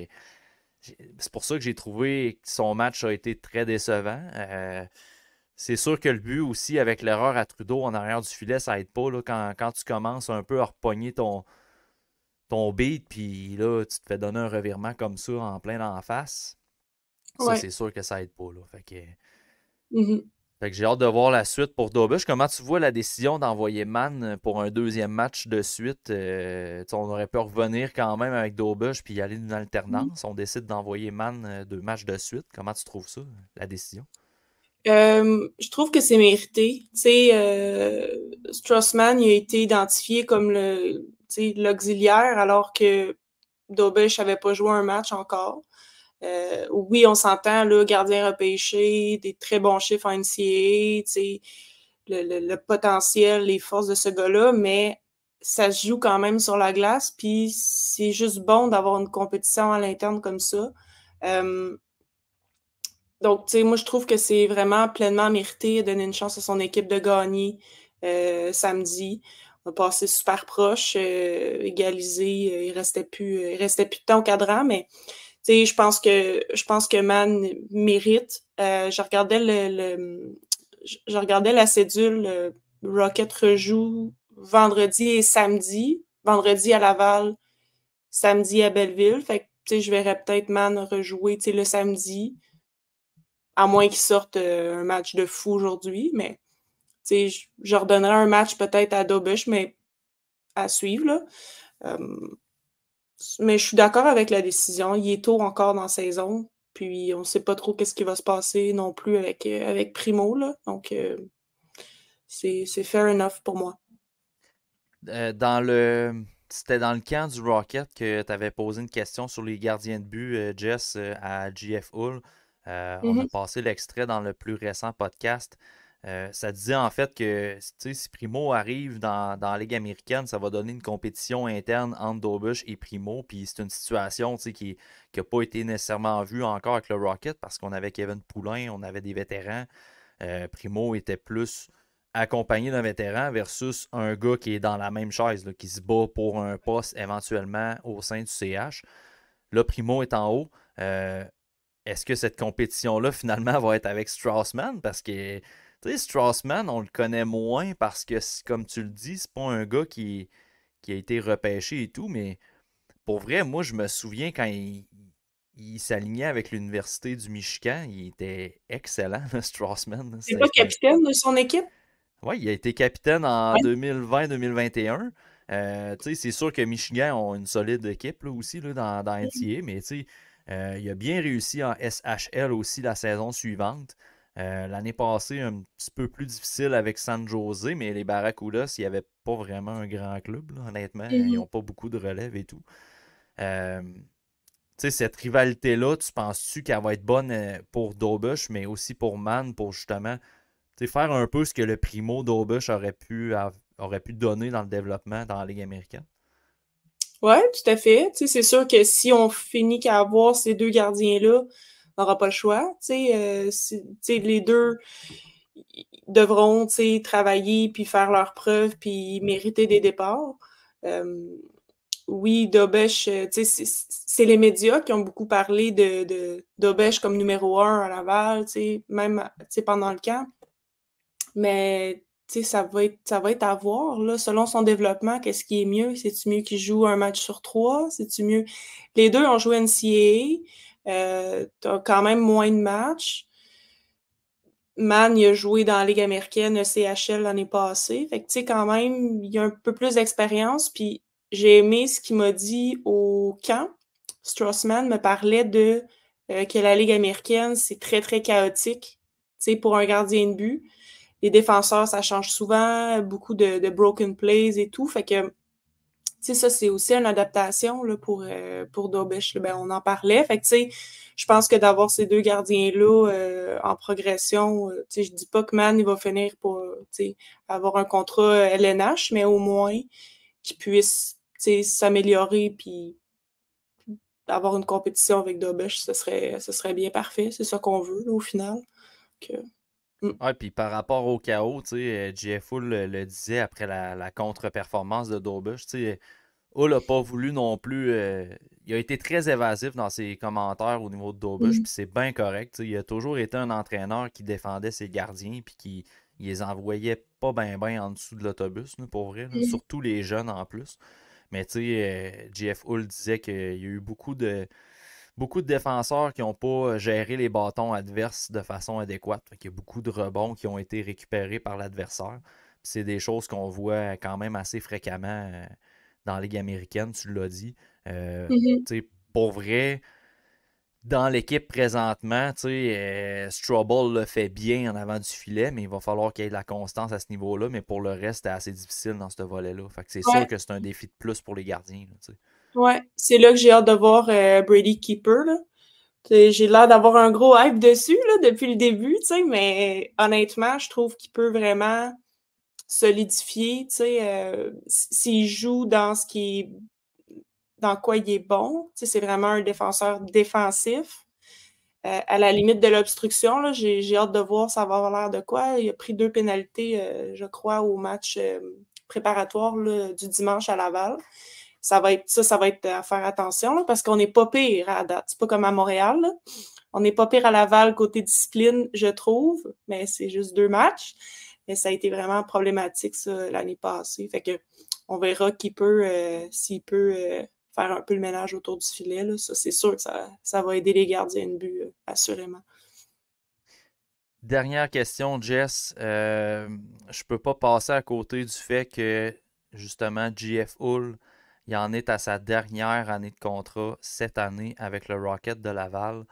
Speaker 1: c'est pour ça que j'ai trouvé que son match a été très décevant. C'est sûr que le but aussi, avec l'erreur à Trudeau en arrière du filet, ça aide pas. Là, quand tu commences un peu à repogner ton beat, puis là, tu te fais donner un revirement comme ça en plein en face. Ça, c'est sûr que ça aide pas. Là. Fait que j'ai hâte de voir la suite pour Dobush. Comment tu vois la décision d'envoyer Mann pour un deuxième match de suite? On aurait pu revenir quand même avec Dobush puis y aller d'une alternance. On décide d'envoyer Mann 2 matchs de suite. Comment tu trouves ça, la décision?
Speaker 2: Je trouve que c'est mérité. Straussman il a été identifié comme l'auxiliaire alors que Dobush n'avait pas joué un match encore. Oui, on s'entend, là, gardien repêché, des très bons chiffres en NCAA, le potentiel, les forces de ce gars-là, mais ça se joue quand même sur la glace, puis c'est juste bon d'avoir une compétition à l'interne comme ça. Donc, tu sais, moi, je trouve que c'est vraiment pleinement mérité de donner une chance à son équipe de gagner samedi. On a passé super proche, égalisé, il restait plus de temps au cadran, mais tu sais, je pense que Mann mérite. Je regardais la cédule. Rocket rejoue vendredi et samedi. Vendredi à Laval, samedi à Belleville. Fait que, tu sais, je verrais peut-être Mann rejouer, tu sais, le samedi. À moins qu'il sorte un match de fou aujourd'hui, mais tu sais, je redonnerais un match peut-être à Dobush, mais à suivre, là. Mais je suis d'accord avec la décision. Il est tôt encore dans la saison, puis on ne sait pas trop qu'est-ce qui va se passer non plus avec Primo, là. Donc, c'est fair enough pour moi.
Speaker 1: C'était dans le camp du Rocket que tu avais posé une question sur les gardiens de but, Jess, à GF Hull. On a passé l'extrait dans le plus récent podcast. Ça disait en fait que si Primo arrive dans la Ligue américaine, ça va donner une compétition interne entre Dobush et Primo. Puis c'est une situation qui n'a pas été nécessairement vue encore avec le Rocket parce qu'on avait Kevin Poulin, on avait des vétérans. Primo était plus accompagné d'un vétéran versus un gars qui est dans la même chaise, là, qui se bat pour un poste éventuellement au sein du CH. Là, Primo est en haut. Est-ce que cette compétition-là, finalement, va être avec Straussman? Parce que, tu sais, Straussman, on le connaît moins parce que, comme tu le dis, c'est pas un gars qui a été repêché et tout, mais pour vrai, moi, je me souviens quand il s'alignait avec l'Université du Michigan, il était excellent, Straussman.
Speaker 2: C'est pas capitaine de son équipe?
Speaker 1: Oui, il a été capitaine en 2020-2021. C'est sûr que Michigan ont une solide équipe là, aussi là, dans NCAA, mais il a bien réussi en SHL aussi la saison suivante. L'année passée, un petit peu plus difficile avec San Jose, mais les Barracudas, il n'y avait pas vraiment un grand club, là, honnêtement. Ils n'ont pas beaucoup de relève et tout. Cette rivalité-là, tu penses-tu qu'elle va être bonne pour Dobush, mais aussi pour Mann, pour justement faire un peu ce que le Primo Dobush aurait pu donner dans le développement dans la Ligue américaine?
Speaker 2: Oui, tout à fait. C'est sûr que si on finit qu'à avoir ces deux gardiens-là, on n'aura pas le choix. Les deux devront travailler puis faire leurs preuves puis mériter des départs. Oui, Dobush, c'est les médias qui ont beaucoup parlé de Dobush comme numéro 1 à Laval, même pendant le camp. Mais ça va être à voir, là, selon son développement, qu'est-ce qui est mieux? C'est-tu mieux qu'il joue un match sur 3? C'est-tu mieux? Les deux ont joué NCAA. T'as quand même moins de matchs. Man, il a joué dans la Ligue américaine, ECHL l'année passée. Fait que, tu sais, quand même, il a un peu plus d'expérience. Puis j'ai aimé ce qu'il m'a dit au camp. Strassman me parlait de que la Ligue américaine, c'est très, très chaotique, tu sais, pour un gardien de but. Les défenseurs, ça change souvent, beaucoup de broken plays et tout. Fait que, tu sais, ça, c'est aussi une adaptation là, pour Dobish. Ben, on en parlait. Fait que, tu sais, je pense que d'avoir ces deux gardiens-là en progression, tu sais, je dis pas que Man, il va finir pour, tu sais, avoir un contrat LNH, mais au moins qu'il puisse, tu sais, s'améliorer puis avoir une compétition avec Dobish, ce serait bien parfait. C'est ça qu'on veut, là, au final. Que,
Speaker 1: Ouais, puis par rapport au chaos, tu sais, JF Hull le disait après la contre-performance de Dobush, tu sais, Hull n'a pas voulu non plus. Il a été très évasif dans ses commentaires au niveau de Dobush, puis c'est bien correct. Tu sais, il a toujours été un entraîneur qui défendait ses gardiens, puis qui il les envoyait pas bien en dessous de l'autobus, là, pour vrai, là, surtout les jeunes en plus. Mais tu sais, JF Hull disait qu'il y a eu beaucoup de défenseurs qui n'ont pas géré les bâtons adverses de façon adéquate. Il y a beaucoup de rebonds qui ont été récupérés par l'adversaire. C'est des choses qu'on voit quand même assez fréquemment dans la Ligue américaine, tu l'as dit. Pour vrai, dans l'équipe présentement, Strobel le fait bien en avant du filet, mais il va falloir qu'il y ait de la constance à ce niveau-là. Mais pour le reste, c'est assez difficile dans ce volet-là. Fait que c'est sûr que c'est un défi de plus pour les gardiens.
Speaker 2: Ouais, c'est là que j'ai hâte de voir Brady Keeper. Là. J'ai l'air d'avoir un gros hype dessus là, depuis le début, mais honnêtement, je trouve qu'il peut vraiment solidifier, s'il joue dans ce qui est dans quoi il est bon. C'est vraiment un défenseur défensif. À la limite de l'obstruction, j'ai hâte de voir ça va avoir l'air de quoi. Il a pris 2 pénalités, je crois, au match préparatoire là, du dimanche à Laval. Ça va être à faire attention là, parce qu'on n'est pas pire à date. C'est pas comme à Montréal. Là. On n'est pas pire à Laval côté discipline, je trouve, mais c'est juste 2 matchs. Mais ça a été vraiment problématique, ça, l'année passée. Fait que on verra s'il peut faire un peu le ménage autour du filet. Là. Ça, c'est sûr que ça va aider les gardiens de but, assurément.
Speaker 1: Dernière question, Jess. Je peux pas passer à côté du fait que, justement, JF Hull, il en est à sa dernière année de contrat cette année avec le Rocket de Laval.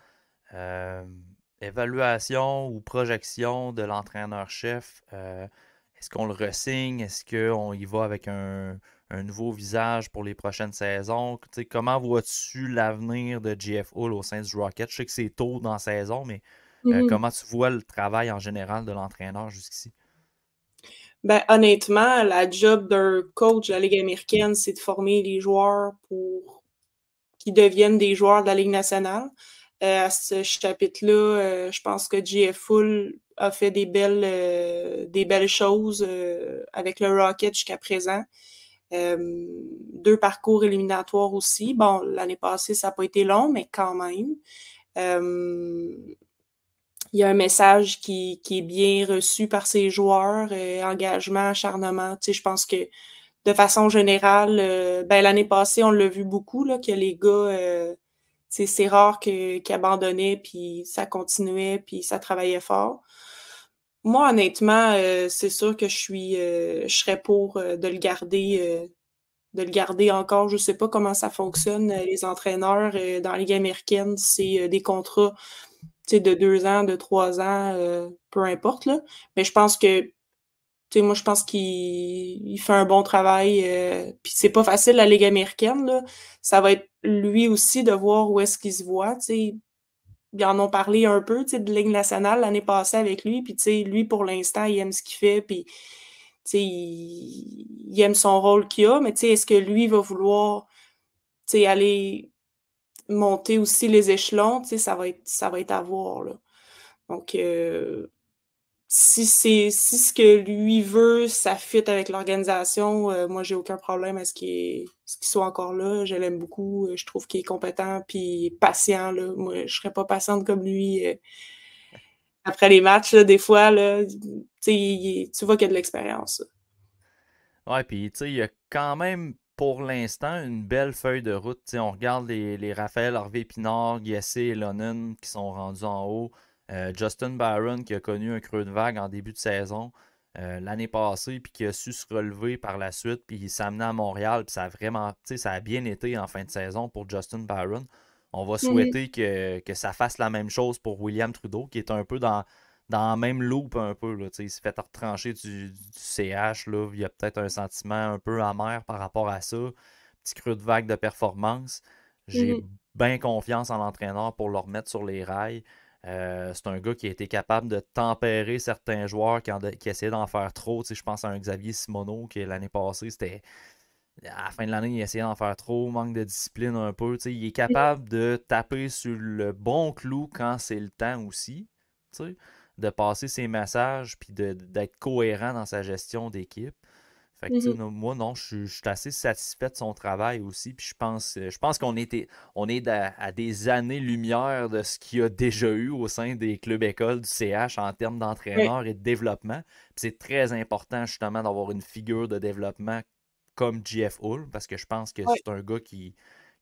Speaker 1: Évaluation ou projection de l'entraîneur-chef, est-ce qu'on le re-signe? Est-ce qu'on y va avec un nouveau visage pour les prochaines saisons? T'sais, comment vois-tu l'avenir de JF Hull au sein du Rocket? Je sais que c'est tôt dans la saison, mais comment tu vois le travail en général de l'entraîneur jusqu'ici?
Speaker 2: Ben, honnêtement, la job d'un coach de la Ligue américaine, c'est de former les joueurs pour qu'ils deviennent des joueurs de la Ligue nationale. À ce chapitre-là, je pense que JF Hull a fait des belles choses avec le Rocket jusqu'à présent. 2 parcours éliminatoires aussi. Bon, l'année passée, ça n'a pas été long, mais quand même. Il y a un message qui est bien reçu par ses joueurs, engagement, acharnement. Tu sais, je pense que de façon générale, l'année passée, on l'a vu beaucoup, là, que les gars, c'est rare qu'ils abandonnaient, puis ça continuait, puis ça travaillait fort. Moi, honnêtement, c'est sûr que je serais pour de le garder encore. Je sais pas comment ça fonctionne, les entraîneurs dans la Ligue américaine, c'est des contrats de 2 ans, de 3 ans, peu importe. Là. Mais je pense que moi, je pense qu'il fait un bon travail. Puis c'est pas facile, la Ligue américaine. Là. Ça va être lui aussi de voir où est-ce qu'il se voit. T'sais. Ils en ont parlé un peu de Ligue nationale l'année passée avec lui. Puis lui, pour l'instant, il aime ce qu'il fait. Puis il aime son rôle qu'il a. Mais est-ce que lui va vouloir aller monter aussi les échelons? Ça va être à voir. Là. Donc, si ce que lui veut, ça fit avec l'organisation, moi, j'ai aucun problème à ce qu'il soit encore là. Je l'aime beaucoup. Je trouve qu'il est compétent puis patient. Là. Moi, je serais pas patiente comme lui après les matchs. Là, des fois, là, tu vois qu'il y a de l'expérience.
Speaker 1: Ouais, puis tu sais, il y a quand même pour l'instant une belle feuille de route. Tu sais, on regarde les Raphaël Harvey-Pinard, Guessé et Lonen qui sont rendus en haut. Justin Barron qui a connu un creux de vague en début de saison l'année passée, puis qui a su se relever par la suite, puis il s'est amené à Montréal, puis ça a vraiment, tu sais, ça a bien été en fin de saison pour Justin Barron. On va souhaiter que ça fasse la même chose pour William Trudeau, qui est un peu dans la même loop un peu. Là, il s'est fait retrancher du CH. Là, il y a peut-être un sentiment un peu amer par rapport à ça. Petit creux de vague de performance. J'ai bien confiance en l'entraîneur pour le remettre sur les rails. C'est un gars qui a été capable de tempérer certains joueurs qui essayaient d'en faire trop. Je pense à un Xavier Simoneau qui l'année passée, c'était à la fin de l'année, il essayait d'en faire trop, manque de discipline un peu. Il est capable de taper sur le bon clou quand c'est le temps aussi. De passer ses messages puis d'être cohérent dans sa gestion d'équipe. Fait que, moi, non, je suis assez satisfait de son travail aussi. Puis je pense qu'on est à des années-lumière de ce qu'il y a déjà eu au sein des clubs écoles du CH en termes d'entraîneur et de développement. Puis c'est très important, justement, d'avoir une figure de développement comme JF Hull, parce que je pense que c'est un gars qui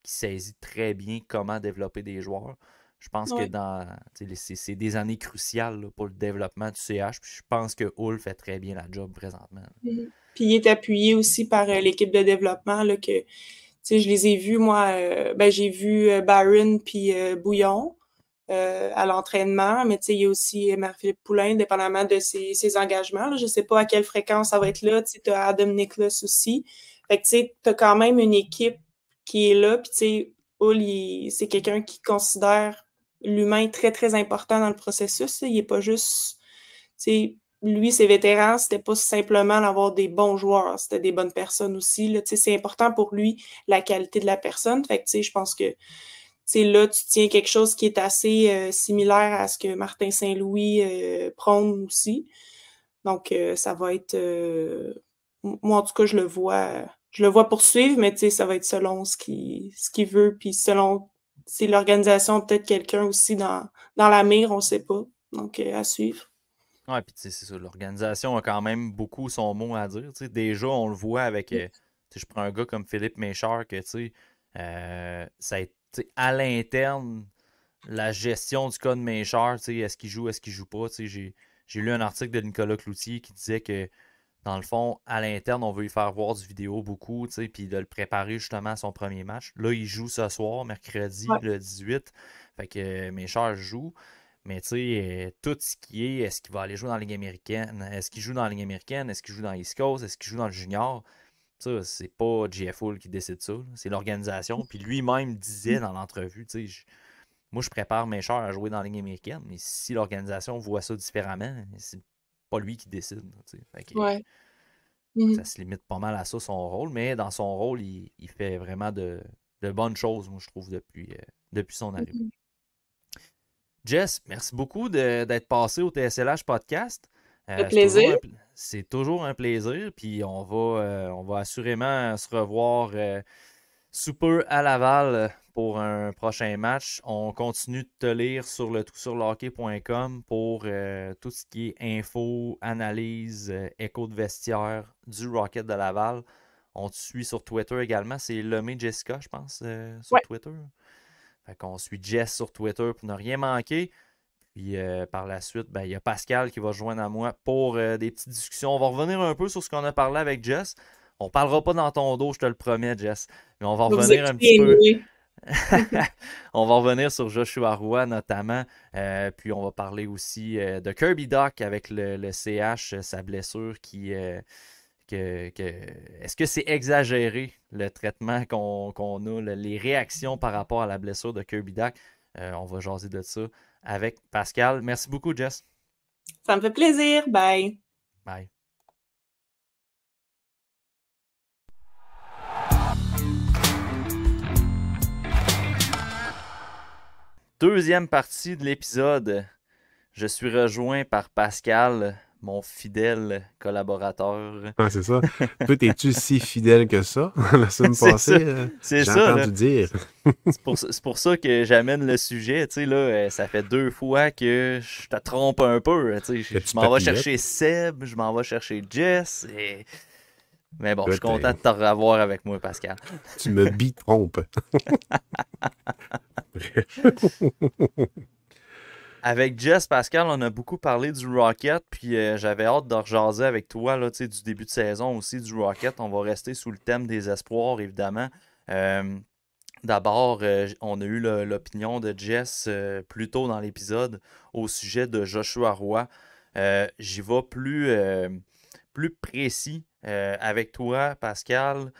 Speaker 1: saisit très bien comment développer des joueurs. Je pense que c'est des années cruciales là, pour le développement du CH. Puis je pense que Hull fait très bien la job présentement.
Speaker 2: Puis il est appuyé aussi par l'équipe de développement là, que je les ai vus, moi, j'ai vu Barron puis Bouillon à l'entraînement, mais il y a aussi Marie-Philippe Poulain, dépendamment de ses engagements. Là. Je ne sais pas à quelle fréquence ça va être là. Tu as Adam Nicholas aussi. Fait que tu as quand même une équipe qui est là. Puis Hull, c'est quelqu'un qui considère l'humain très, très important dans le processus. Là. Il n'est pas juste... Lui, ses vétérans, c'était pas simplement d'avoir des bons joueurs, c'était des bonnes personnes aussi. Là. C'est important pour lui, la qualité de la personne. Fait que je pense que là, tu tiens quelque chose qui est assez similaire à ce que Martin Saint-Louis prône aussi. Donc, ça va être... moi, en tout cas, je le vois poursuivre, mais ça va être selon ce qu'il veut, puis selon l'organisation, peut-être quelqu'un aussi dans la mire, on ne sait pas. Donc, à suivre.
Speaker 1: Ouais, puis c'est ça, l'organisation a quand même beaucoup son mot à dire. Déjà, on le voit avec... je prends un gars comme Philippe Méchard, que ça a été à l'interne, la gestion du cas de Méchard, est-ce qu'il joue pas? J'ai lu un article de Nicolas Cloutier qui disait que, dans le fond, à l'interne, on veut lui faire voir du vidéo beaucoup, puis de le préparer justement à son premier match. Là, il joue ce soir, mercredi, le 18. Fait que Méchard joue. Mais tout ce qui est-ce qu'il va aller jouer dans la Ligue américaine? Est-ce qu'il joue dans la Ligue américaine? Est-ce qu'il joue dans l'East Coast? Est-ce qu'il joue dans le junior? Ça, c'est pas JF Hull qui décide ça. C'est l'organisation. Puis lui-même disait dans l'entrevue, moi, je prépare mes chars à jouer dans la Ligue américaine, mais si l'organisation voit ça différemment, c'est pas lui qui décide. Fait que, ça se limite pas mal à ça, son rôle. Mais dans son rôle, il fait vraiment de bonnes choses, moi, je trouve, depuis son arrivée. Jess, merci beaucoup d'être passé au TSLH Podcast.
Speaker 2: Plaisir.
Speaker 1: C'est toujours un plaisir. Puis on va assurément se revoir sous peu à Laval pour un prochain match. On continue de te lire sur le toutsurlehockey.com pour tout ce qui est info, analyse, écho de vestiaire du Rocket de Laval. On te suit sur Twitter également. C'est Lemay Jessica, je pense, sur Twitter. Fait qu'on suit Jess sur Twitter pour ne rien manquer. Puis par la suite, il y a Pascal qui va se joindre à moi pour des petites discussions. On va revenir un peu sur ce qu'on a parlé avec Jess. On parlera pas dans ton dos, je te le promets, Jess. Mais on va revenir un petit peu. On va revenir sur Joshua Roy notamment. Puis on va parler aussi de Kirby Dach avec le CH, sa blessure qui... Est-ce que c'est exagéré le traitement qu'on a, les réactions par rapport à la blessure de Kirby Dach? On va jaser de ça avec Pascal. Merci beaucoup, Jess.
Speaker 2: Ça me fait plaisir. Bye.
Speaker 1: Bye. Deuxième partie de l'épisode. Je suis rejoint par Pascal, mon fidèle collaborateur.
Speaker 5: Ah, c'est ça. Toi, es-tu si fidèle que ça? La semaine passée,
Speaker 1: C'est
Speaker 5: j'ai
Speaker 1: ça, là.
Speaker 5: entendu dire.
Speaker 1: C'est pour ça que j'amène le sujet. Tu sais, là, ça fait 2 fois que je te trompe un peu. Tu sais,
Speaker 5: Que
Speaker 1: je
Speaker 5: tu
Speaker 1: m'en vais
Speaker 5: papillotes.
Speaker 1: chercher Seb, je m'en vais chercher Jess. Mais bon, je suis
Speaker 5: Écoute,
Speaker 1: content de te revoir avec moi, Pascal.
Speaker 5: Tu me bitrompes.
Speaker 1: Avec Jess, Pascal, on a beaucoup parlé du Rocket, puis j'avais hâte de rejaser avec toi là, tu sais, du début de saison aussi du Rocket. On va rester sous le thème des espoirs, évidemment. D'abord, on a eu l'opinion de Jess plus tôt dans l'épisode au sujet de Joshua Roy. J'y vais plus précis avec toi, Pascal.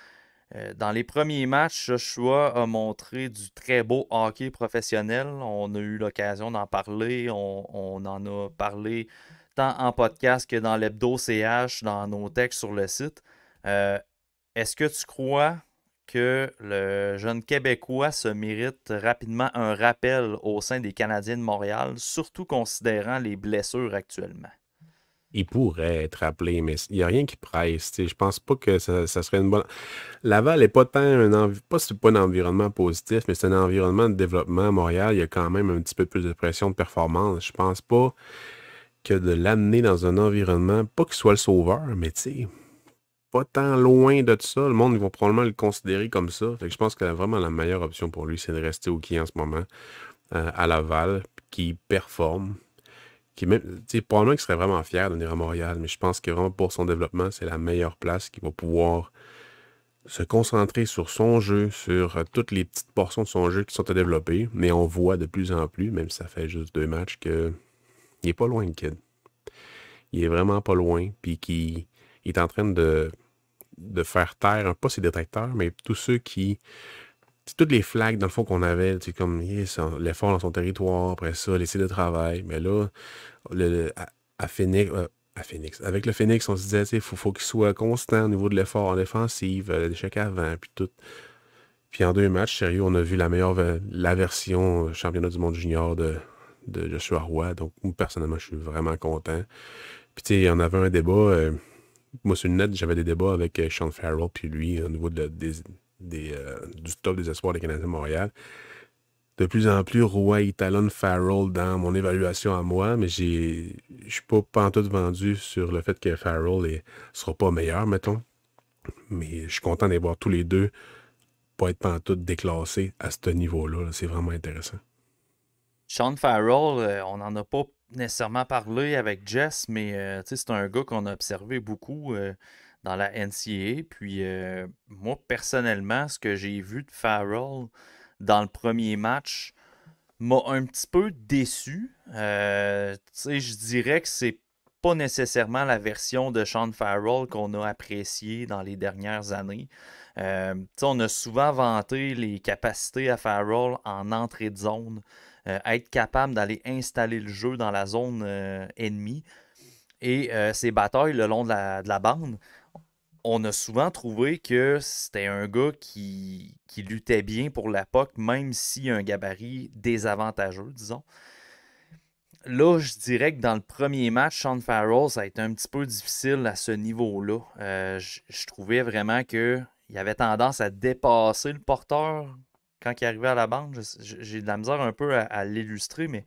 Speaker 1: Dans les premiers matchs, Joshua a montré du très beau hockey professionnel. On a eu l'occasion d'en parler. On en a parlé tant en podcast que dans l'hebdo CH, dans nos textes sur le site. Est-ce que tu crois que le jeune Québécois se mérite rapidement un rappel au sein des Canadiens de Montréal, surtout considérant les blessures actuellement?
Speaker 5: Il pourrait être appelé, mais il n'y a rien qui presse. Je pense pas que ça serait une bonne. Laval n'est pas tant c'est pas un environnement positif, mais c'est un environnement de développement. À Montréal, il y a quand même un petit peu plus de pression de performance. Je pense pas que de l'amener dans un environnement, pas qu'il soit le sauveur, mais tu sais, pas tant loin de ça. Le monde, ils vont probablement le considérer comme ça. Fait que je pense que vraiment la meilleure option pour lui, c'est de rester au quai en ce moment, à Laval, qui performe. Probablement qu'il serait vraiment fier de venir à Montréal, mais je pense que vraiment pour son développement, c'est la meilleure place qu'il va pouvoir se concentrer sur son jeu, sur toutes les petites portions de son jeu qui sont à développer. Mais on voit de plus en plus, même si ça fait juste 2 matchs, qu'il est pas loin, le kid. Il est vraiment pas loin, puis qu'il est en train de faire taire, pas ses détracteurs, mais tous ceux qui... toutes les flags, dans le fond, qu'on avait, comme l'effort dans son territoire, après ça, l'essai de travail. Mais là, à Phoenix, avec le Phoenix, on se disait, il faut qu'il soit constant au niveau de l'effort en défensive, l'échec avant, puis tout. Puis en 2 matchs, sérieux, on a vu la version championnat du monde junior de Joshua Roy. Donc, moi, personnellement, je suis vraiment content. Puis, tu sais, on avait un débat. Moi, sur le net, j'avais des débats avec Sean Farrell, puis lui, au niveau du top des espoirs des Canadiens de Montréal. De plus en plus, Roy étalonne Farrell dans mon évaluation à moi, mais je suis pas pantoute vendu sur le fait que Farrell ne sera pas meilleur, mettons. Mais je suis content d'y voir tous les deux pas être pantoute déclassés à ce niveau-là. Là. C'est vraiment intéressant.
Speaker 1: Sean Farrell, on n'en a pas nécessairement parlé avec Jess, mais c'est un gars qu'on a observé beaucoup dans la NCAA. Puis moi, personnellement, ce que j'ai vu de Farrell dans le premier match m'a un petit peu déçu. Je dirais que c'est pas nécessairement la version de Sean Farrell qu'on a appréciée dans les dernières années. On a souvent vanté les capacités à Farrell en entrée de zone, être capable d'aller installer le jeu dans la zone ennemie et ses batailles le long de la bande. On a souvent trouvé que c'était un gars qui luttait bien pour la POC, même s'il a un gabarit désavantageux, disons. Là, je dirais que dans le premier match, Sean Farrell, ça a été un petit peu difficile à ce niveau-là. Je trouvais vraiment qu'il avait tendance à dépasser le porteur quand il arrivait à la bande. J'ai de la misère un peu à l'illustrer, mais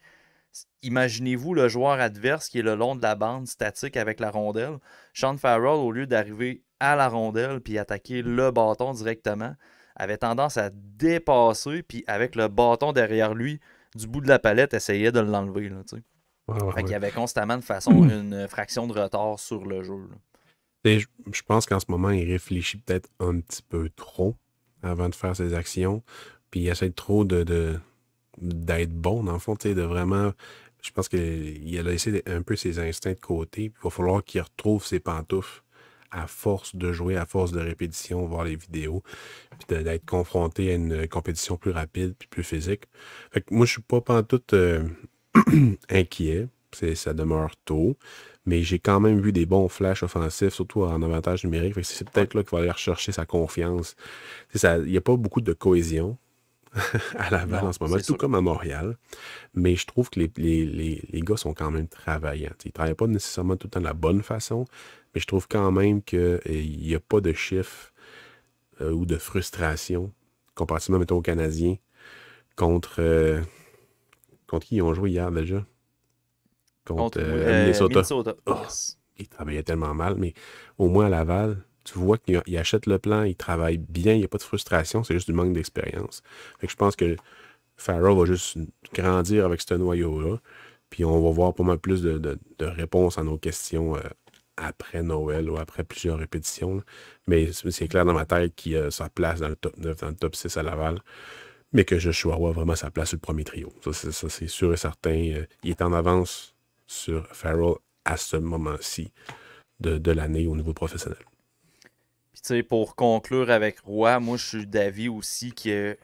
Speaker 1: imaginez-vous le joueur adverse qui est le long de la bande statique avec la rondelle. Sean Farrell, au lieu d'arriver à la rondelle puis attaquer le bâton directement, avait tendance à dépasser puis avec le bâton derrière lui, du bout de la palette, essayait de l'enlever. Là, fait qu'il y avait constamment de façon une fraction de retard sur le jeu.
Speaker 5: Je pense qu'en ce moment, il réfléchit peut-être un petit peu trop avant de faire ses actions. Puis il essaie trop d'être bon, dans le fond, de vraiment... Je pense qu'il a laissé un peu ses instincts de côté. Puis il va falloir qu'il retrouve ses pantoufles à force de jouer, à force de répétition, voir les vidéos, puis d'être confronté à une compétition plus rapide puis plus physique. Fait que moi, je suis pas pantoute inquiet. Ça demeure tôt. Mais j'ai quand même vu des bons flashs offensifs, surtout en avantage numérique. Fait que c'est peut-être là qu'il va aller rechercher sa confiance. Il n'y a pas beaucoup de cohésion à Laval
Speaker 1: Non,
Speaker 5: en ce moment,
Speaker 1: c'est
Speaker 5: tout
Speaker 1: sûr.
Speaker 5: comme à Montréal. Mais je trouve que les gars sont quand même travaillants. T'sais, ils ne travaillent pas nécessairement tout le temps de la bonne façon, mais je trouve quand même qu'il n'y a pas de chiffre ou de frustration, comparativement, mettons, aux Canadiens, contre, contre qui ils ont joué hier déjà? Contre
Speaker 1: Contre
Speaker 5: Minnesota.
Speaker 1: Minnesota.
Speaker 5: Oh,
Speaker 1: Yes.
Speaker 5: ils travaillaient tellement mal, mais au moins à Laval, tu vois qu'ils achètent le plan, ils travaillent bien, il n'y a pas de frustration, c'est juste du manque d'expérience. Fait que je pense que Farrell va juste grandir avec ce noyau-là, puis on va voir pas mal plus de réponses à nos questions après Noël ou après plusieurs répétitions. Là. Mais c'est clair dans ma tête qu'il a sa place dans le top 9, dans le top 6 à Laval, mais que Joshua Roy a vraiment sa place sur le premier trio. Ça, c'est sûr et certain. Il est en avance sur Farrell à ce moment-ci de l'année au niveau professionnel.
Speaker 1: Puis, tu sais, pour conclure avec Roy, moi, je suis d'avis aussi qu'il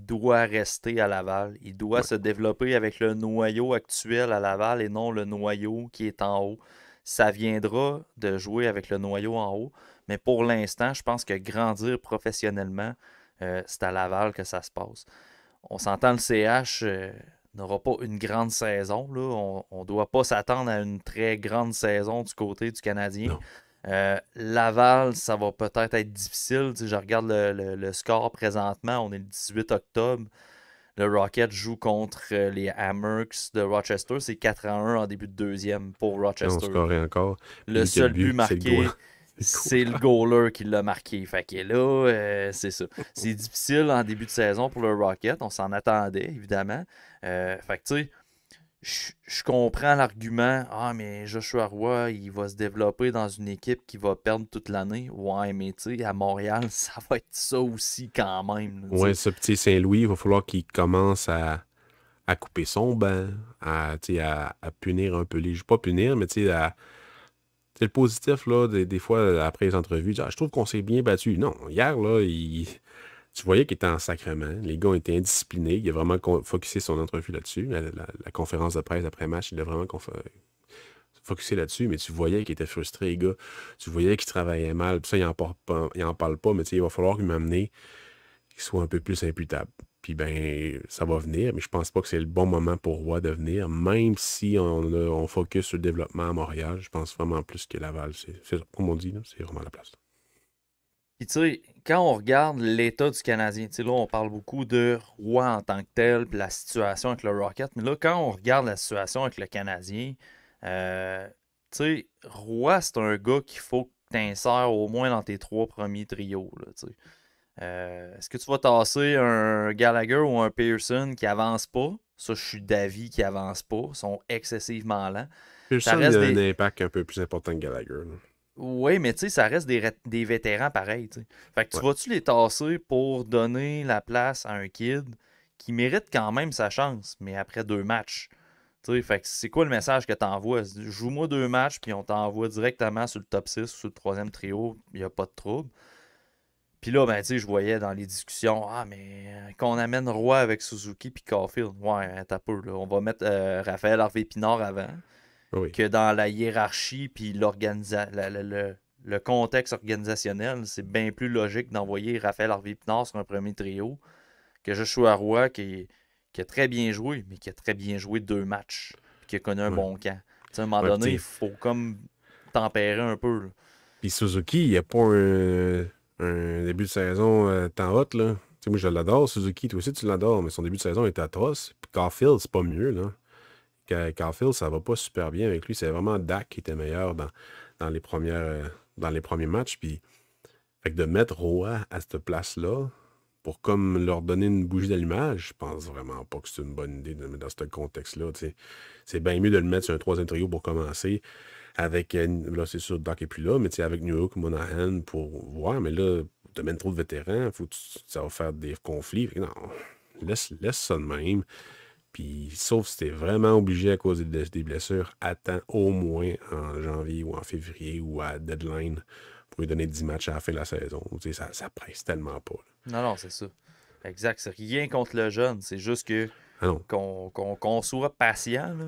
Speaker 1: doit rester à Laval. Il doit se développer avec le noyau actuel à Laval et non le noyau qui est en haut. Ça viendra de jouer avec le noyau en haut, mais pour l'instant, je pense que grandir professionnellement, c'est à Laval que ça se passe. On s'entend, le CH n'aura pas une grande saison. Là. On ne doit pas s'attendre à une très grande saison du côté du Canadien.
Speaker 5: Non.
Speaker 1: Laval, ça va peut-être être difficile. Tu sais, je regarde le score présentement. On est le 18 octobre. Le Rocket joue contre les Hammers de Rochester. C'est 4-1 en début de deuxième pour
Speaker 5: On
Speaker 1: Rochester.
Speaker 5: scorait encore.
Speaker 1: Le
Speaker 5: Lui qui a
Speaker 1: seul but
Speaker 5: c'est le
Speaker 1: marqué,
Speaker 5: goal.
Speaker 1: c'est le goaler qui l'a marqué. Fait que là, c'est ça. C'est difficile en début de saison pour le Rocket. On s'en attendait, évidemment. Fait que tu sais, je comprends l'argument. Ah, mais Joshua Roy, il va se développer dans une équipe qui va perdre toute l'année. Ouais, mais tu sais, à Montréal, ça va être ça aussi quand même. Là, tu
Speaker 5: Ouais,
Speaker 1: sais.
Speaker 5: ce petit Saint-Louis, il va falloir qu'il commence à couper son banc, à punir un peu les jeux. Pas punir, mais tu sais, le positif, là, des fois, après les entrevues, je trouve qu'on s'est bien battu. Non, hier, là, tu voyais qu'il était en sacrement. Les gars ont été indisciplinés. Il a vraiment focusé son entrevue là-dessus. La conférence de presse après-match, il a vraiment focusé là-dessus, mais tu voyais qu'il était frustré, les gars. Tu voyais qu'il travaillait mal. Puis ça, il en parle pas, mais tu sais, il va falloir lui m'amener qu'il soit un peu plus imputable. Puis ben, ça va venir, mais je pense pas que c'est le bon moment pour Roy de venir, même si on focus sur le développement à Montréal. Je pense vraiment plus que Laval. C'est comme on dit, là, c'est vraiment la place.
Speaker 1: Puis tu sais, quand on regarde l'état du Canadien, tu sais, là, on parle beaucoup de Roy en tant que tel, puis la situation avec le Rocket, mais là, quand on regarde la situation avec le Canadien, tu sais, Roy, c'est un gars qu'il faut que tu insères au moins dans tes 3 premiers trios, là, tu sais. Est-ce que tu vas tasser un Gallagher ou un Pearson qui avance pas? Ça, je suis d'avis qui avance pas, sont excessivement lents. Ça
Speaker 5: Pearson
Speaker 1: reste
Speaker 5: a un
Speaker 1: des...
Speaker 5: impact un peu plus important que Gallagher. Là.
Speaker 1: Oui, mais tu sais, ça reste des vétérans pareils, tu sais. Fait que tu
Speaker 5: Ouais.
Speaker 1: vas-tu les tasser pour donner la place à un kid qui mérite quand même sa chance, mais après 2 matchs? Tu sais, fait que c'est quoi le message que tu envoies? Joue-moi 2 matchs, puis on t'envoie directement sur le top 6 ou sur le 3e trio, il n'y a pas de trouble. Puis là, ben, tu sais, je voyais dans les discussions, ah, mais qu'on amène Roy avec Suzuki puis Caulfield. Ouais, t'as peu, là. On va mettre Raphaël Harvey-Pinard avant.
Speaker 5: Oui.
Speaker 1: Que dans la hiérarchie puis le contexte organisationnel, c'est bien plus logique d'envoyer Raphaël Harvey-Pinard sur un premier trio que Joshua Roy qui a très bien joué, mais qui a très bien joué 2 matchs puis qui a connu un
Speaker 5: Ouais.
Speaker 1: bon camp. Tu sais, à un moment
Speaker 5: Ouais,
Speaker 1: donné,
Speaker 5: puis
Speaker 1: il faut comme tempérer un peu, là.
Speaker 5: Puis Suzuki, il n'y a pas un début de saison tant hot, là. Tu sais, moi, je l'adore, Suzuki. Toi aussi, tu l'adores, mais son début de saison est atroce. Puis Caulfield, c'est pas mieux, là. Caulfield, ça va pas super bien avec lui. C'est vraiment Dak qui était meilleur dans les premiers matchs. Puis, fait que de mettre Roy à cette place-là, pour comme leur donner une bougie d'allumage, je pense vraiment pas que c'est une bonne idée de le mettre dans ce contexte-là. Tu sais. C'est bien mieux de le mettre sur un 3e trio pour commencer. Avec, là, c'est sûr, Doc est plus là, mais tu sais, avec New York, Monahan pour voir. Mais là, tu mènes trop de vétérans, ça va faire des conflits. Fait que non, laisse ça de même. Puis, sauf si t'es vraiment obligé à cause des blessures, attends au moins en janvier ou en février ou à deadline pour lui donner 10 matchs à la fin de la saison. Tu sais, ça presse tellement pas. Là.
Speaker 1: Non, c'est ça. Exact. C'est rien contre le jeune. C'est juste que
Speaker 5: Ah non.
Speaker 1: qu'on soit patient, là.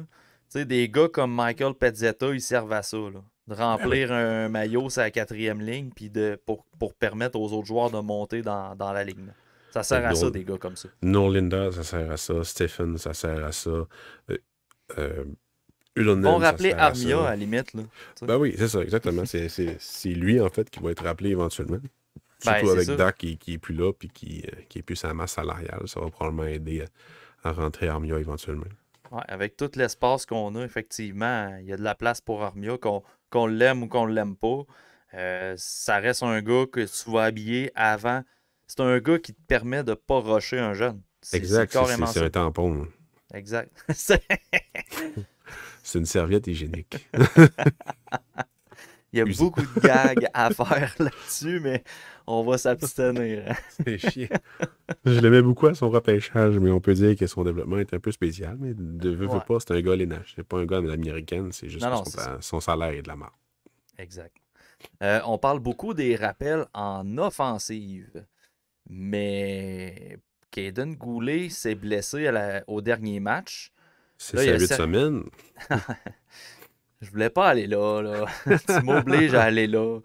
Speaker 1: Tu sais, des gars comme Michael Pezzetta, ils servent à ça, là. De remplir un maillot sur la 4e ligne puis pour permettre aux autres joueurs de monter dans la ligne. Ça sert à ça,
Speaker 5: Nolan-
Speaker 1: des gars comme ça.
Speaker 5: Norlinda, ça sert à ça. Stephen, ça sert à ça.
Speaker 1: Ils
Speaker 5: Ulonen,
Speaker 1: vont
Speaker 5: ça
Speaker 1: rappeler
Speaker 5: sert à
Speaker 1: Armia, à
Speaker 5: ça.
Speaker 1: la limite. Là.
Speaker 5: Ben oui, c'est ça, exactement. C'est lui, en fait, qui va être rappelé éventuellement.
Speaker 1: Ben,
Speaker 5: Surtout
Speaker 1: c'est
Speaker 5: avec
Speaker 1: ça.
Speaker 5: Dak qui est plus là, puis qui est plus sa masse salariale. Ça va probablement aider à rentrer Armia éventuellement.
Speaker 1: Ouais, avec tout l'espace qu'on a, effectivement, il y a de la place pour Armia, qu'on l'aime ou qu'on l'aime pas. Ça reste un gars que tu vas habiller avant. C'est un gars qui te permet de pas rusher un jeune. C'est
Speaker 5: Exact,
Speaker 1: carrément
Speaker 5: c'est
Speaker 1: ça.
Speaker 5: un tampon.
Speaker 1: Exact.
Speaker 5: C'est une serviette hygiénique.
Speaker 1: Il y a
Speaker 5: Usé.
Speaker 1: beaucoup de gags à faire là-dessus, mais on va s'abstenir.
Speaker 5: C'est chiant. Je l'aimais beaucoup à son repêchage, mais on peut dire que son développement est un peu spécial. Mais veut
Speaker 1: Ouais.
Speaker 5: pas, c'est un gars LNH. C'est pas un gars de l'américaine, c'est juste
Speaker 1: Non,
Speaker 5: que
Speaker 1: c'est ça.
Speaker 5: son salaire est de la marde.
Speaker 1: Exact. On parle beaucoup des rappels en offensive, mais Caden Goulet s'est blessé au dernier match.
Speaker 5: C'est
Speaker 1: Là, il y
Speaker 5: sa
Speaker 1: a
Speaker 5: 8
Speaker 1: cer-
Speaker 5: semaines.
Speaker 1: Je voulais pas aller là. Tu m'obliges à aller là.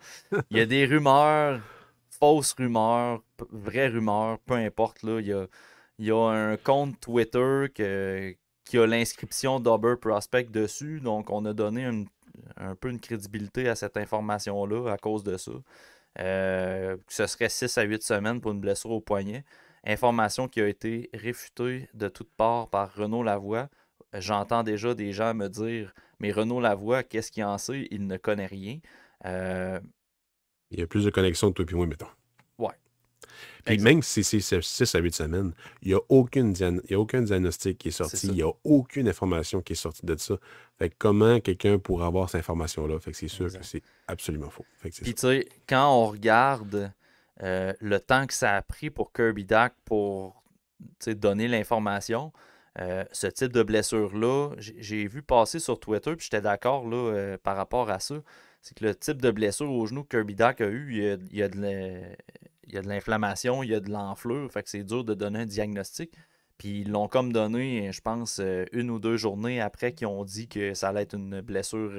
Speaker 1: Il y a des rumeurs, fausses rumeurs, vraies rumeurs, peu importe. Là. Il y a un compte Twitter qui a l'inscription d'Uber Prospect dessus, donc on a donné un peu une crédibilité à cette information-là à cause de ça. Ce serait 6 à 8 semaines pour une blessure au poignet. Information qui a été réfutée de toutes parts par Renaud Lavoie. J'entends déjà des gens me dire « Mais Renaud Lavoie, qu'est-ce qu'il en sait? Il ne connaît rien. »
Speaker 5: Il y a plus de connexion de toi et moi, mettons.
Speaker 1: Ouais.
Speaker 5: Puis
Speaker 1: Exact.
Speaker 5: même si c'est 6 à 8 semaines, il n'y a aucun diagnostic qui est sorti.
Speaker 1: C'est ça.
Speaker 5: Il n'y a aucune information qui est sortie de ça. Fait que comment quelqu'un pourrait avoir cette information-là? Fait que c'est sûr
Speaker 1: Exact.
Speaker 5: que c'est absolument faux. Fait que c'est
Speaker 1: Puis
Speaker 5: ça.
Speaker 1: tu sais, quand on regarde le temps que ça a pris pour Kirby Dak pour donner l'information, ce type de blessure-là, j'ai vu passer sur Twitter, puis j'étais d'accord là, par rapport à ça. C'est que le type de blessure au genou que Kirby Dak a eu, il y a de l'inflammation, il y a de l'enflure, fait que c'est dur de donner un diagnostic. Puis ils l'ont comme donné, je pense, 1 ou 2 journées après qu'ils ont dit que ça allait être une blessure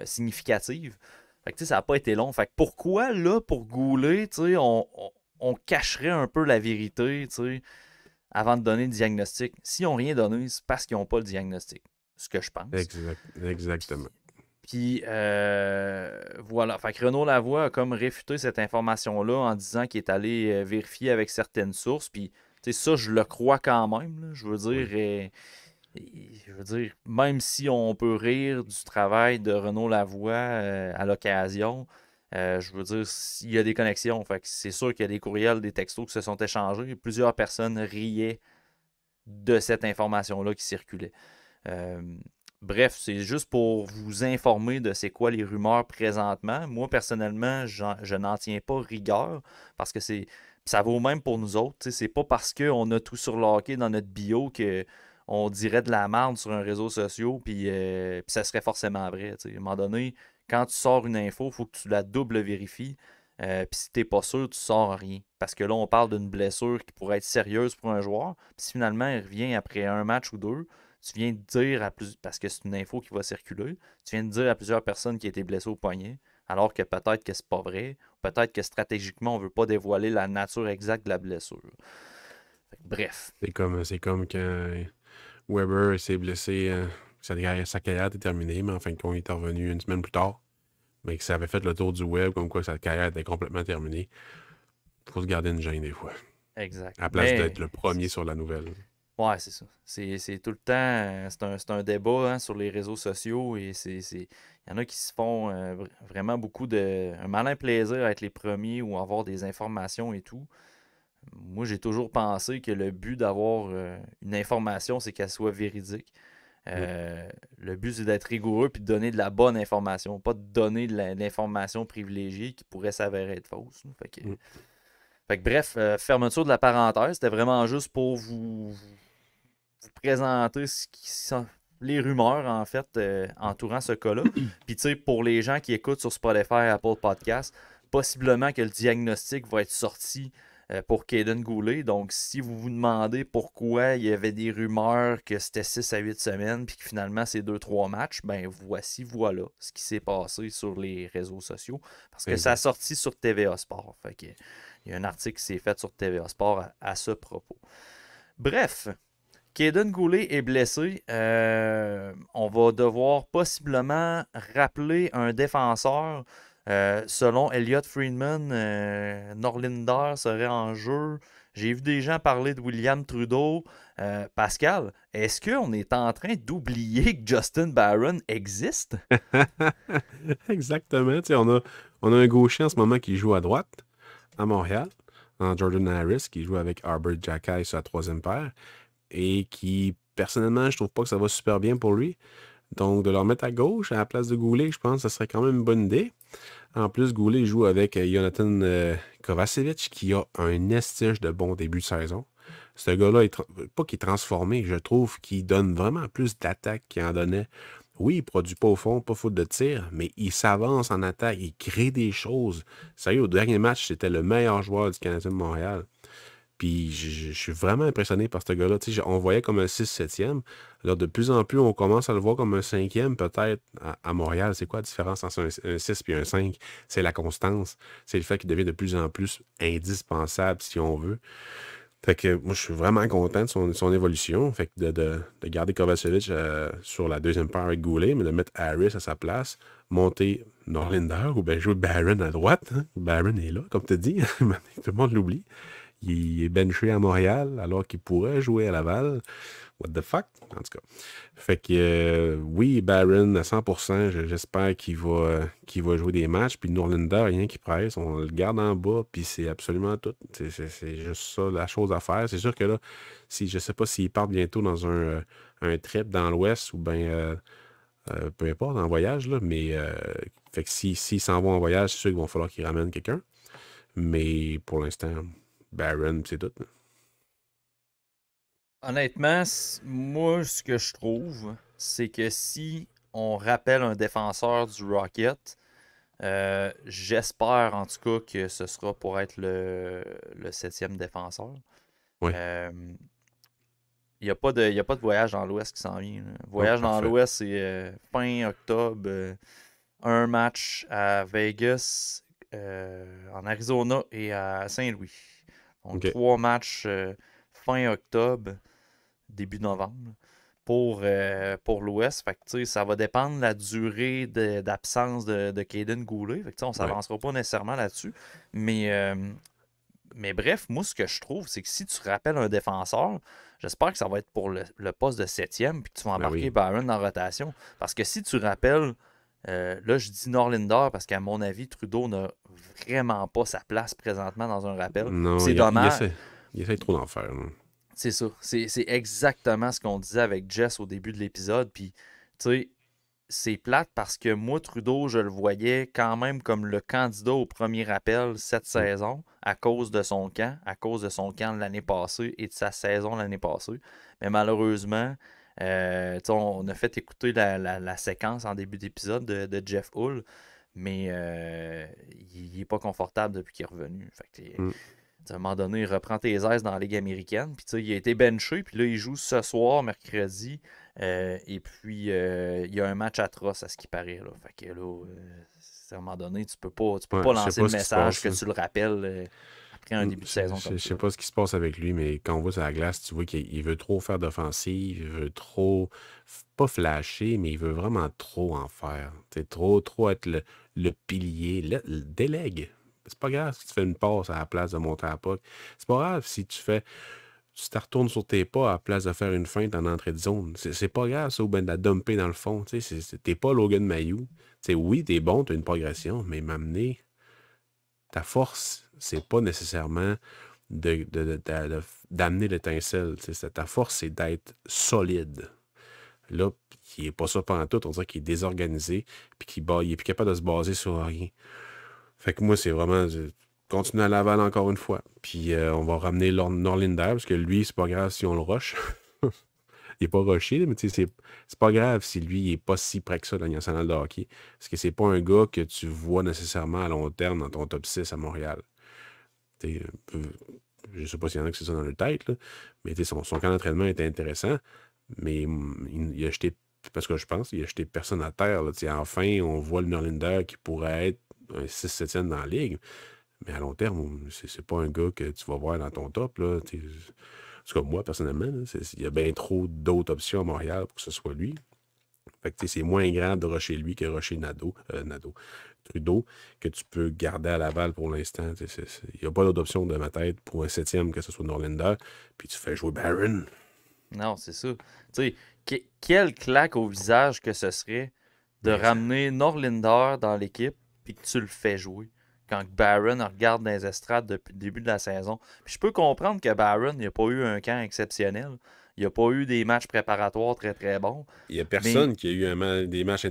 Speaker 1: significative. Fait que, tu sais, ça n'a pas été long. Fait que pourquoi, là, pour Goulet, tu sais, on cacherait un peu la vérité, tu sais, avant de donner le diagnostic? S'ils n'ont rien donné, c'est parce qu'ils n'ont pas le diagnostic. Ce que je pense.
Speaker 5: Exactement.
Speaker 1: Puis, voilà. Fait que Renaud Lavoie a comme réfuté cette information-là en disant qu'il est allé vérifier avec certaines sources. Puis, tu sais, ça, je le crois quand même, là. Je veux dire, même si on peut rire du travail de Renaud Lavoie à l'occasion, je veux dire, il y a des connexions. Fait que c'est sûr qu'il y a des courriels, des textos qui se sont échangés. Plusieurs personnes riaient de cette information-là qui circulait. Bref, c'est juste pour vous informer de c'est quoi les rumeurs présentement. Moi, personnellement, je n'en tiens pas rigueur parce que ça vaut même pour nous autres. T'sais, c'est pas parce qu'on a tout sur le hockey dans notre bio qu'on dirait de la merde sur un réseau social puis ça serait forcément vrai. T'sais. À un moment donné, quand tu sors une info, il faut que tu la double vérifies. Puis si t'es pas sûr, tu sors rien. Parce que là, on parle d'une blessure qui pourrait être sérieuse pour un joueur. Puis finalement, il revient après un match ou deux. Tu viens de dire parce que c'est une info qui va circuler, tu viens de dire à plusieurs personnes qui étaient blessées au poignet, alors que peut-être que c'est pas vrai, peut-être que stratégiquement, on veut pas dévoiler la nature exacte de la blessure. Bref.
Speaker 5: C'est comme quand Weber s'est blessé, sa carrière était terminée, mais en fin de compte, il est revenu une semaine plus tard. Mais que ça avait fait le tour du web, comme quoi sa carrière était complètement terminée. Il faut se garder une gêne des fois.
Speaker 1: Exact.
Speaker 5: À la place d'être le premier sur la nouvelle.
Speaker 1: Ouais, c'est ça. C'est tout le temps, c'est un débat sur les réseaux sociaux et il y en a qui se font vraiment un malin plaisir à être les premiers ou à avoir des informations et tout. Moi, j'ai toujours pensé que le but d'avoir une information, c'est qu'elle soit véridique. Le but, c'est d'être rigoureux et de donner de la bonne information, pas de donner de l'information privilégiée qui pourrait s'avérer être fausse. Fait que bref, fermeture de la parenthèse, c'était vraiment juste pour vous présenter ce qui sont les rumeurs, en fait, entourant ce cas-là. Puis, tu sais, pour les gens qui écoutent sur Spotify, Apple Podcast, possiblement que le diagnostic va être sorti pour Caden Goulet. Donc, si vous vous demandez pourquoi il y avait des rumeurs que c'était 6 à 8 semaines, puis que finalement c'est 2-3 matchs, ben voilà ce qui s'est passé sur les réseaux sociaux. Parce que ça a sorti sur TVA Sport. Fait que, il y a un article qui s'est fait sur TVA Sport à ce propos. Bref, Caden Goulet est blessé. On va devoir possiblement rappeler un défenseur. Selon Elliot Friedman, Norlinder serait en jeu. J'ai vu des gens parler de William Trudeau. Pascal, est-ce qu'on est en train d'oublier que Justin Barron existe?
Speaker 5: Exactement. On a un gaucher en ce moment qui joue à droite, à Montréal, en Jordan Harris, qui joue avec Arbor Jackay sur la troisième paire, et qui, personnellement, je trouve pas que ça va super bien pour lui. Donc, de le remettre à gauche, à la place de Goulet, je pense que ça serait quand même une bonne idée. En plus, Goulet joue avec Jonathan Kovacevic, qui a un estige de bon début de saison. Ce gars-là, pas qu'il est transformé, je trouve qu'il donne vraiment plus d'attaque qu'il en donnait. Oui, il ne produit pas au fond, pas faute de tir, mais il s'avance en attaque, il crée des choses. Sérieux, au dernier match, c'était le meilleur joueur du Canadien de Montréal. Puis je suis vraiment impressionné par ce gars-là. On voyait comme un 6-7e. Alors, de plus en plus, on commence à le voir comme un 5e, peut-être, à Montréal. C'est quoi la différence entre un 6 et un 5? C'est la constance. C'est le fait qu'il devient de plus en plus indispensable, si on veut. Fait que moi, je suis vraiment content de son évolution. Fait que de garder Kovacevic sur la deuxième paire avec Goulet, mais de mettre Harris à sa place, monter Norlinder ou bien jouer Barron à droite. Hein? Barron est là, comme tu dis. Tout le monde l'oublie. Il est benché à Montréal alors qu'il pourrait jouer à Laval. What the fuck? En tout cas. Fait que oui, Barron à 100%, j'espère qu'il va jouer des matchs. Puis Norlinder, rien qui presse. On le garde en bas, puis c'est absolument tout. C'est juste ça la chose à faire. C'est sûr que là, je sais pas s'il part bientôt dans un trip dans l'Ouest ou bien peu importe, en voyage, là, mais fait que s'ils s'en vont en voyage, c'est sûr qu'il va falloir qu'ils ramènent quelqu'un. Mais pour l'instant, Barron, c'est tout.
Speaker 1: Honnêtement, moi, ce que je trouve, c'est que si on rappelle un défenseur du Rocket, j'espère en tout cas que ce sera pour être le 7e défenseur.
Speaker 5: Oui.
Speaker 1: Il n'y a pas de voyage dans l'Ouest qui s'en vient. Voyage dans l'Ouest, c'est fin octobre. Un match à Vegas, en Arizona et à Saint-Louis. Donc, 3 matchs fin octobre, début novembre pour l'Ouest. Fait que, ça va dépendre de la durée d'absence de Caden Goulet. Fait que, on ne s'avancera pas nécessairement là-dessus. Mais bref, moi, ce que je trouve, c'est que si tu rappelles un défenseur, j'espère que ça va être pour le poste de 7e puis que tu vas embarquer Barron en rotation. Parce que si tu rappelles, là, je dis Norlinder parce qu'à mon avis, Trudeau n'a vraiment pas sa place présentement dans un rappel.
Speaker 5: Non,
Speaker 1: c'est dommage.
Speaker 5: Il essaie trop d'en faire.
Speaker 1: C'est ça. C'est exactement ce qu'on disait avec Jess au début de l'épisode. Puis, tu sais, c'est plate parce que moi, Trudeau, je le voyais quand même comme le candidat au premier rappel cette saison à cause de son camp de l'année passée et de sa saison l'année passée. Mais malheureusement, on a fait écouter la séquence en début d'épisode de Jeff Hull, mais il n'est pas confortable depuis qu'il est revenu. Fait que, à un moment donné, il reprend tes aises dans la Ligue américaine. Puis il a été benché, puis là, il joue ce soir, mercredi. Et puis, il y a un match atroce à ce qui paraît. Là. Fait que là, à un moment donné, tu peux pas lancer le message que tu le rappelles après un début de saison comme ça.
Speaker 5: Je sais pas ce qui se passe avec lui, mais quand on voit sur la glace, tu vois qu'il veut trop faire d'offensive, il veut trop, pas flasher, mais il veut vraiment trop en faire. Trop être le pilier, le délègue. C'est pas grave si tu fais une passe à la place de monter à la puck. C'est pas grave si tu te retournes sur tes pas à la place de faire une feinte en entrée de zone. C'est pas grave ça, ou bien de la dumper dans le fond. T'es pas Logan Mayou. Oui, t'es bon, t'as une progression, mais m'amener ta force, c'est pas nécessairement d'amener l'étincelle. Ta force, c'est d'être solide. Là, il n'est pas ça pendant tout. On dirait qu'il est désorganisé puis qu'il est plus capable de se baser sur rien. Fait que moi, c'est vraiment continuer à Laval encore une fois. Puis on va ramener Norlinder, parce que lui, c'est pas grave si on le rush. Il n'est pas rushé, mais c'est pas grave si lui, il n'est pas si près que ça dans la nationale de hockey. Parce que c'est pas un gars que tu vois nécessairement à long terme dans ton top 6 à Montréal. je ne sais pas s'il y en a qui c'est ça dans leur tête, là, mais son camp d'entraînement était intéressant, mais il a jeté, parce que je pense, il a jeté personne à terre. Là, enfin, on voit le Norlinder qui pourrait être un 6-7e dans la ligue, mais à long terme, c'est pas un gars que tu vas voir dans ton top. Là, en tout cas, moi, personnellement, il y a bien trop d'autres options à Montréal pour que ce soit lui. Fait que c'est moins grave de rusher lui que rusher Trudeau, que tu peux garder à Laval pour l'instant. Il n'y a pas d'autre option de ma tête pour un 7e que ce soit Norlinder. Puis tu fais jouer Barron.
Speaker 1: Non, c'est ça. Tu sais, quelle claque au visage que ce serait de ramener Norlinder dans l'équipe puis que tu le fais jouer. Quand Barron regarde dans les estrades depuis le début de la saison. Puis je peux comprendre que Barron n'a pas eu un camp exceptionnel. Il n'a pas eu des matchs préparatoires très très bons.
Speaker 5: Il n'y a personne qui a eu des matchs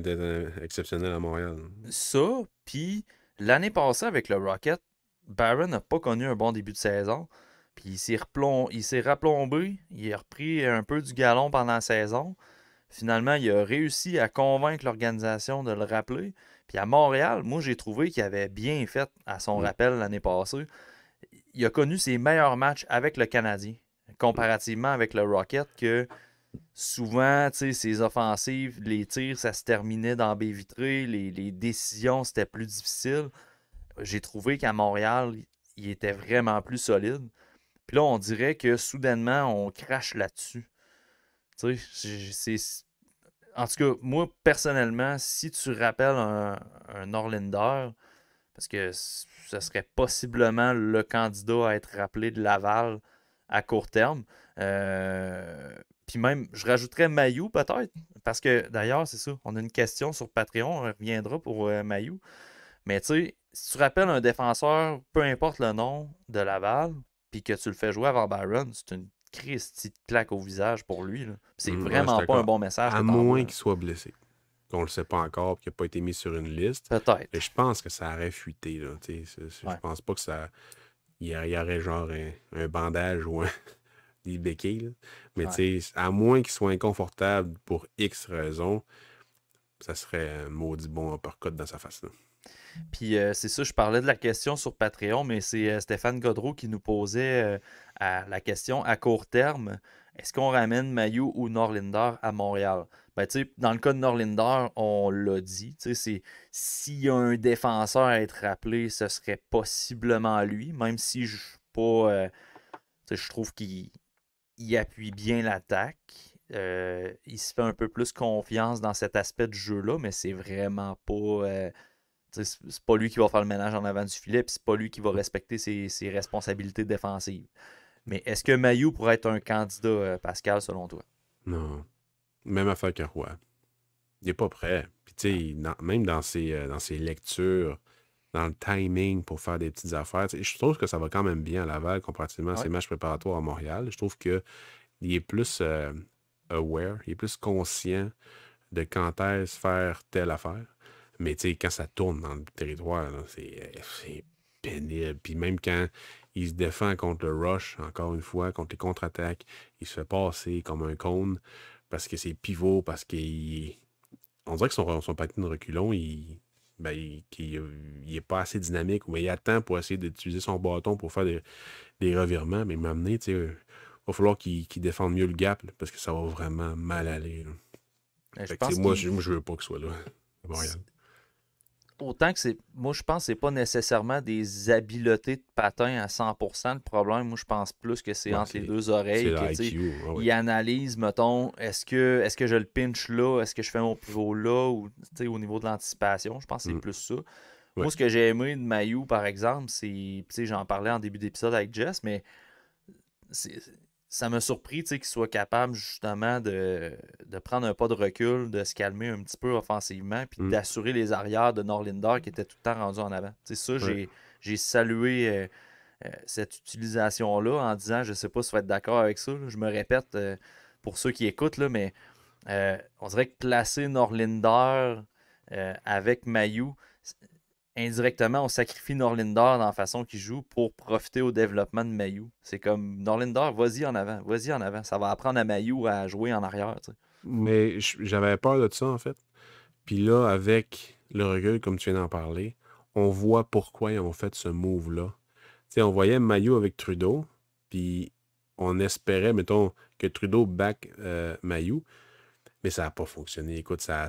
Speaker 5: exceptionnels à Montréal.
Speaker 1: Ça, puis l'année passée avec le Rocket, Barron n'a pas connu un bon début de saison. Puis il s'est replombé, il a repris un peu du galon pendant la saison. Finalement, il a réussi à convaincre l'organisation de le rappeler. Puis à Montréal, moi, j'ai trouvé qu'il avait bien fait à son rappel l'année passée. Il a connu ses meilleurs matchs avec le Canadien, comparativement avec le Rocket, que souvent, ses offensives, les tirs, ça se terminait dans baie vitrée, les décisions, c'était plus difficile. J'ai trouvé qu'à Montréal, il était vraiment plus solide. Puis là, on dirait que soudainement, on crache là-dessus. Tu sais, en tout cas, moi, personnellement, si tu rappelles un Norlinder, parce que ce serait possiblement le candidat à être rappelé de Laval à court terme. Puis même, je rajouterais Mailloux peut-être, parce que d'ailleurs, c'est ça, on a une question sur Patreon, on reviendra pour Mailloux. Mais tu sais, si tu rappelles un défenseur, peu importe le nom, de Laval, puis que tu le fais jouer avant Barron, c'est une Christie de claque au visage pour lui. C'est vraiment pas un bon message.
Speaker 5: À moins qu'il soit blessé. Qu'on ne le sait pas encore, qu'il n'a pas été mis sur une liste.
Speaker 1: Peut-être.
Speaker 5: Et je pense que ça aurait fuité. Là, je pense pas que ça. Il y aurait genre un bandage ou des béquilles. Là. Mais à moins qu'il soit inconfortable pour X raisons, ça serait un maudit bon uppercut dans sa face. Là.
Speaker 1: Puis c'est ça, je parlais de la question sur Patreon, mais c'est Stéphane Godreau qui nous posait la question à court terme. Est-ce qu'on ramène Mailloux ou Norlinder à Montréal? Ben, dans le cas de Norlinder, on l'a dit. S'il y a un défenseur à être rappelé, ce serait possiblement lui, même si je pas. Je trouve qu'il appuie bien l'attaque. Il se fait un peu plus confiance dans cet aspect du jeu-là, mais c'est vraiment pas. C'est pas lui qui va faire le ménage en avant du filet, puis c'est pas lui qui va respecter ses responsabilités défensives. Mais est-ce que Mailloux pourrait être un candidat, Pascal, selon toi?
Speaker 5: Non. Même affaire que Roy. Il n'est pas prêt. Puis tu sais, même dans ses lectures, dans le timing pour faire des petites affaires, je trouve que ça va quand même bien à Laval comparativement à ses matchs préparatoires à Montréal. Je trouve qu'il est plus aware, il est plus conscient de quand est-ce faire telle affaire. Mais tu sais, quand ça tourne dans le territoire, c'est pénible. Puis même quand il se défend contre le rush, encore une fois, contre les contre-attaques, il se fait passer comme un cône parce que c'est pivot, parce qu'il... On dirait que son patin de reculon, il est pas assez dynamique, mais il attend pour essayer d'utiliser son bâton pour faire des revirements. Mais m'amener, tu sais, il va falloir qu'il défende mieux le gap, là, parce que ça va vraiment mal aller. Moi, je veux pas qu'il soit là, à Montréal.
Speaker 1: Autant que c'est. Moi, je pense que c'est pas nécessairement des habiletés de patin à 100% le problème. Moi, je pense plus que c'est entre les deux oreilles. Il analyse, mettons, est-ce que je le pinch là, est-ce que je fais mon pivot là, ou au niveau de l'anticipation. Je pense que c'est plus ça. Moi, ce que j'ai aimé de Mailloux, par exemple, c'est. J'en parlais en début d'épisode avec Jess, mais ça m'a surpris qu'il soit capable justement de prendre un pas de recul, de se calmer un petit peu offensivement, puis d'assurer les arrières de Norlinder qui était tout le temps rendu en avant. Ça, j'ai salué cette utilisation-là en disant, je sais pas si tu vas être d'accord avec ça, là, je me répète pour ceux qui écoutent, là, mais on dirait que placer Norlinder avec Mailloux, indirectement, on sacrifie Norlinder dans la façon qu'il joue pour profiter au développement de Mailloux. C'est comme Norlinder, vas-y en avant. Ça va apprendre à Mailloux à jouer en arrière. T'sais.
Speaker 5: Mais j'avais peur de ça, en fait. Puis là, avec le recul, comme tu viens d'en parler, on voit pourquoi ils ont fait ce move-là. T'sais, on voyait Mailloux avec Trudeau, Puis on espérait, mettons, que Trudeau back Mailloux, mais ça n'a pas fonctionné. Écoute, ça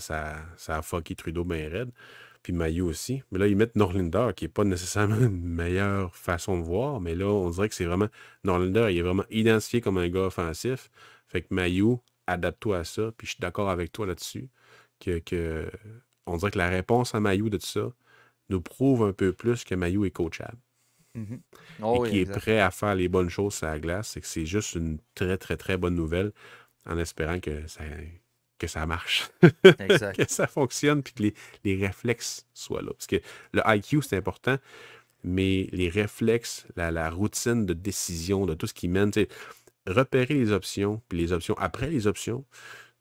Speaker 5: a fucké Trudeau bien raide. Puis Mailloux aussi. Mais là, ils mettent Norlinder, qui n'est pas nécessairement une meilleure façon de voir, mais là, on dirait que c'est vraiment... Norlinder, il est vraiment identifié comme un gars offensif. Fait que Mailloux, adapte-toi à ça. Puis je suis d'accord avec toi là-dessus. On dirait que la réponse à Mailloux de tout ça nous prouve un peu plus que Mailloux est coachable.
Speaker 1: Mhm.
Speaker 5: Et
Speaker 1: Oh oui,
Speaker 5: qui est
Speaker 1: exact.
Speaker 5: prêt à faire les bonnes choses sur la glace. C'est que c'est juste une très, très, très bonne nouvelle en espérant que ça marche.
Speaker 1: Exact.
Speaker 5: Que ça fonctionne puis que les réflexes soient là. Parce que le IQ, c'est important, mais les réflexes, la routine de décision, de tout ce qui mène, tu sais, repérer les options, puis les options après les options,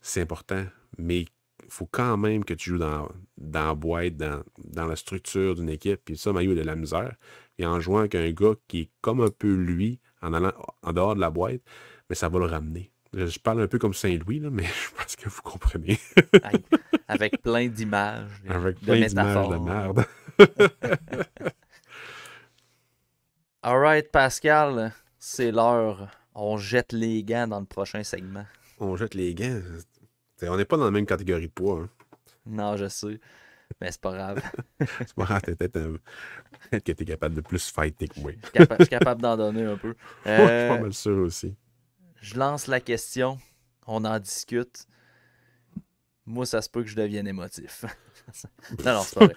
Speaker 5: c'est important. Mais il faut quand même que tu joues dans la boîte, dans la structure d'une équipe. Puis ça, Maillot a de la misère. Et en jouant avec un gars qui est comme un peu lui, en allant en dehors de la boîte, mais ça va le ramener. Je parle un peu comme Saint-Louis, là, mais je pense que vous comprenez.
Speaker 1: Hey, avec plein d'images,
Speaker 5: Avec
Speaker 1: de
Speaker 5: plein d'images de
Speaker 1: métaphores.
Speaker 5: merde.
Speaker 1: Alright, Pascal, c'est l'heure. On jette les gants dans le prochain segment.
Speaker 5: On jette les gants. On n'est pas dans la même catégorie de poids. Hein.
Speaker 1: Non, je sais, mais c'est pas grave.
Speaker 5: C'est pas grave, peut-être que tu es capable de plus fighter que moi.
Speaker 1: Je suis capable d'en donner un peu.
Speaker 5: Ouais, je suis pas mal sûr aussi.
Speaker 1: Je lance la question, on en discute. Moi, ça se peut que je devienne émotif. Non, c'est pas vrai.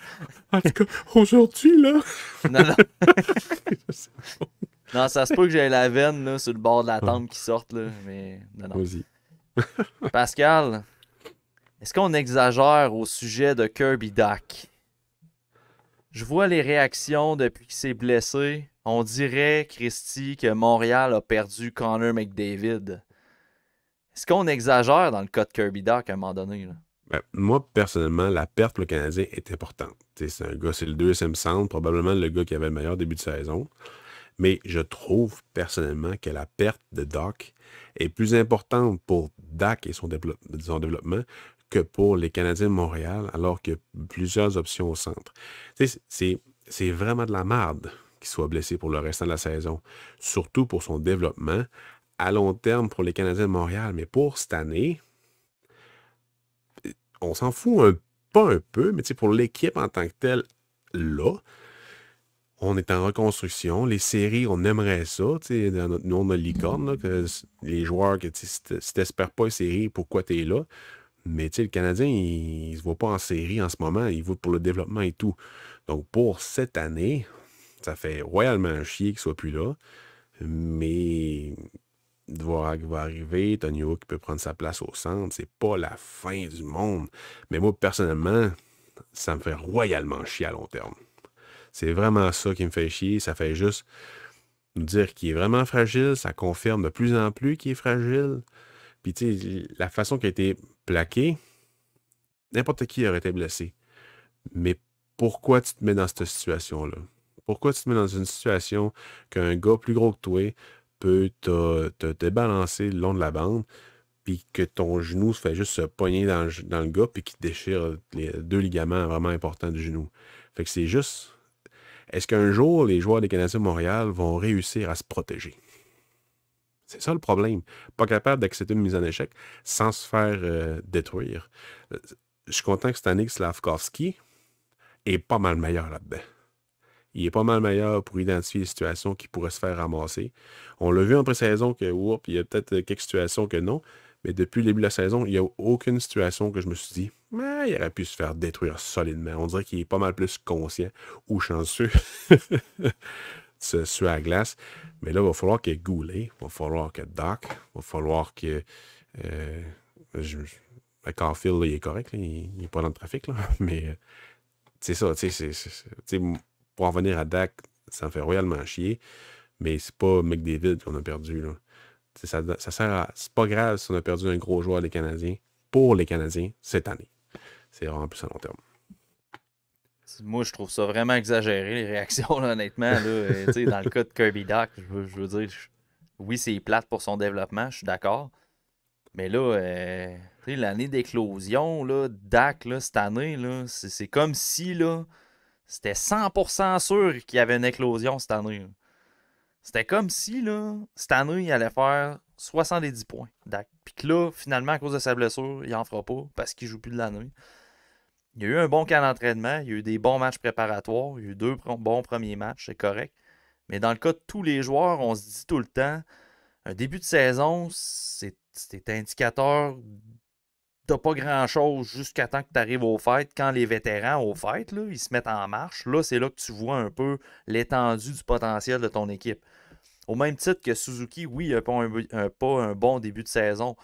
Speaker 5: En tout cas, aujourd'hui, là.
Speaker 1: Non. Non, ça se peut que j'ai la veine là, sur le bord de la tente qui sorte, là, mais non.
Speaker 5: Vas-y.
Speaker 1: Pascal, est-ce qu'on exagère au sujet de Kirby Dach? Je vois les réactions depuis qu'il s'est blessé. On dirait, Christy, que Montréal a perdu Connor McDavid. Est-ce qu'on exagère dans le cas de Kirby Dach à un moment donné? Là?
Speaker 5: Ben, moi, personnellement, la perte pour le Canadien est importante. T'sais, c'est un gars, c'est le deuxième centre, probablement le gars qui avait le meilleur début de saison. Mais je trouve personnellement que la perte de Dach est plus importante pour Dach et son développement que pour les Canadiens de Montréal, alors qu'il y a plusieurs options au centre. C'est vraiment de la merde qu'il soit blessé pour le restant de la saison, surtout pour son développement à long terme pour les Canadiens de Montréal. Mais pour cette année, on s'en fout pas un peu, mais pour l'équipe en tant que telle, là, on est en reconstruction. Les séries, on aimerait ça. Dans notre nom de licorne, là, que les joueurs, que si tu n'espères pas une série, pourquoi tu es là? Mais le Canadien, il ne se voit pas en série en ce moment. Il vote pour le développement et tout. Donc, pour cette année, ça fait royalement chier qu'il ne soit plus là. Mais va arriver, Tonio qui peut prendre sa place au centre. C'est pas la fin du monde. Mais moi, personnellement, ça me fait royalement chier à long terme. C'est vraiment ça qui me fait chier. Ça fait juste nous dire qu'il est vraiment fragile. Ça confirme de plus en plus qu'il est fragile. Puis, tu sais, la façon qu'il a été plaqué, n'importe qui aurait été blessé. Mais pourquoi tu te mets dans cette situation-là? Pourquoi tu te mets dans une situation qu'un gars plus gros que toi peut te débalancer le long de la bande, puis que ton genou se fait juste se pogner dans le gars, puis qu'il déchire les 2 ligaments vraiment importants du genou? Fait que c'est juste... Est-ce qu'un jour, les joueurs des Canadiens de Montréal vont réussir à se protéger? C'est ça le problème. Pas capable d'accepter une mise en échec sans se faire détruire. Je suis content que Stanik Slavkovski est pas mal meilleur là-dedans. Il est pas mal meilleur pour identifier les situations qui pourraient se faire ramasser. On l'a vu en pré-saison que, il y a peut-être quelques situations que non, mais depuis le début de la saison, il n'y a aucune situation que je me suis dit, mais il aurait pu se faire détruire solidement. On dirait qu'il est pas mal plus conscient ou chanceux sur la glace. Mais là, il va falloir qu'il y ait Goulet, il va falloir que Dach, il va falloir que... Caulfield, là, il est correct, là, il n'est pas dans le trafic, là, mais c'est ça, tu sais, pour en venir à Dach, ça me fait royalement chier, mais c'est pas McDavid qu'on a perdu, là. Ça sert à... C'est pas grave si on a perdu un gros joueur des Canadiens, pour les Canadiens, cette année. C'est vraiment plus à long terme.
Speaker 1: Moi, je trouve ça vraiment exagéré, les réactions, là, honnêtement. Là, dans le cas de Kirby Dach, je veux dire, oui, c'est plate pour son développement, je suis d'accord. Mais là, l'année d'éclosion, là, Dach, là, cette année, là, c'est comme si là, c'était 100% sûr qu'il y avait une éclosion cette année. Là. C'était comme si, là, cette année, il allait faire 70 points, Dak. Puis que là, finalement, à cause de sa blessure, il en fera pas parce qu'il joue plus de l'année. Il y a eu un bon camp d'entraînement, il y a eu des bons matchs préparatoires, il y a eu 2 bons premiers matchs, c'est correct. Mais dans le cas de tous les joueurs, on se dit tout le temps, un début de saison, c'est indicateur de pas grand-chose jusqu'à temps que tu arrives aux fêtes. Quand les vétérans aux fêtes, là, ils se mettent en marche, là, c'est là que tu vois un peu l'étendue du potentiel de ton équipe. Au même titre que Suzuki, oui, il n'a pas un bon début de saison.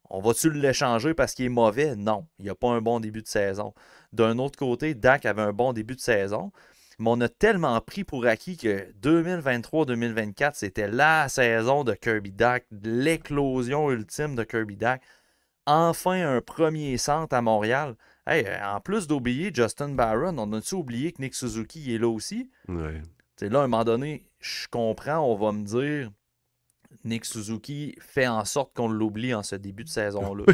Speaker 1: On va-tu l'échanger parce qu'il est mauvais? Non, il n'a pas un bon début de saison. D'un autre côté, Dak avait un bon début de saison, mais on a tellement pris pour acquis que 2023-2024, c'était la saison de Kirby Dak, l'éclosion ultime de Kirby Dak. Enfin, un premier centre à Montréal. Hey, en plus d'oublier Justin Barron, on a-tu oublié que Nick Suzuki est là aussi?
Speaker 5: Ouais.
Speaker 1: T'sais, là, à un moment donné, je comprends, on va me dire Nick Suzuki fait en sorte qu'on l'oublie en ce début de saison-là.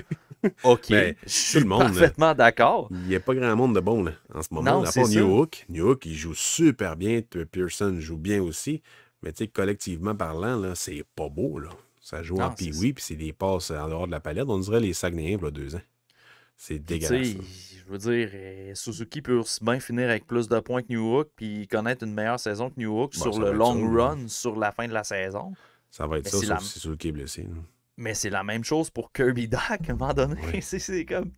Speaker 1: OK,
Speaker 5: Ben,
Speaker 1: je suis
Speaker 5: tout le monde,
Speaker 1: parfaitement d'accord.
Speaker 5: Il n'y a pas grand monde de bon là, en ce moment.
Speaker 1: Non,
Speaker 5: À
Speaker 1: c'est
Speaker 5: part
Speaker 1: ça.
Speaker 5: New Hook. New Hook, il joue super bien. Pearson joue bien aussi. Mais tu sais, collectivement parlant, là, c'est pas beau. Là. Ça joue en
Speaker 1: Non, c'est
Speaker 5: pee-wee, puis c'est des passes en dehors de la palette. On dirait les Saguenayens, là, 2 ans. C'est
Speaker 1: Puis, tu
Speaker 5: dégueulasse.
Speaker 1: sais,
Speaker 5: là.
Speaker 1: je veux dire, Suzuki peut aussi bien finir avec plus de points que New Hook puis connaître une meilleure saison que New Hook
Speaker 5: Bon,
Speaker 1: sur
Speaker 5: ça
Speaker 1: le
Speaker 5: va être
Speaker 1: long
Speaker 5: ça,
Speaker 1: run, sur la fin de la saison.
Speaker 5: Ça va être
Speaker 1: Mais
Speaker 5: ça,
Speaker 1: c'est
Speaker 5: sauf
Speaker 1: la-
Speaker 5: si Suzuki est blessé. Là.
Speaker 1: Mais c'est la même chose pour Kirby Dak, à un moment donné.
Speaker 5: Ouais.
Speaker 1: C'est comme...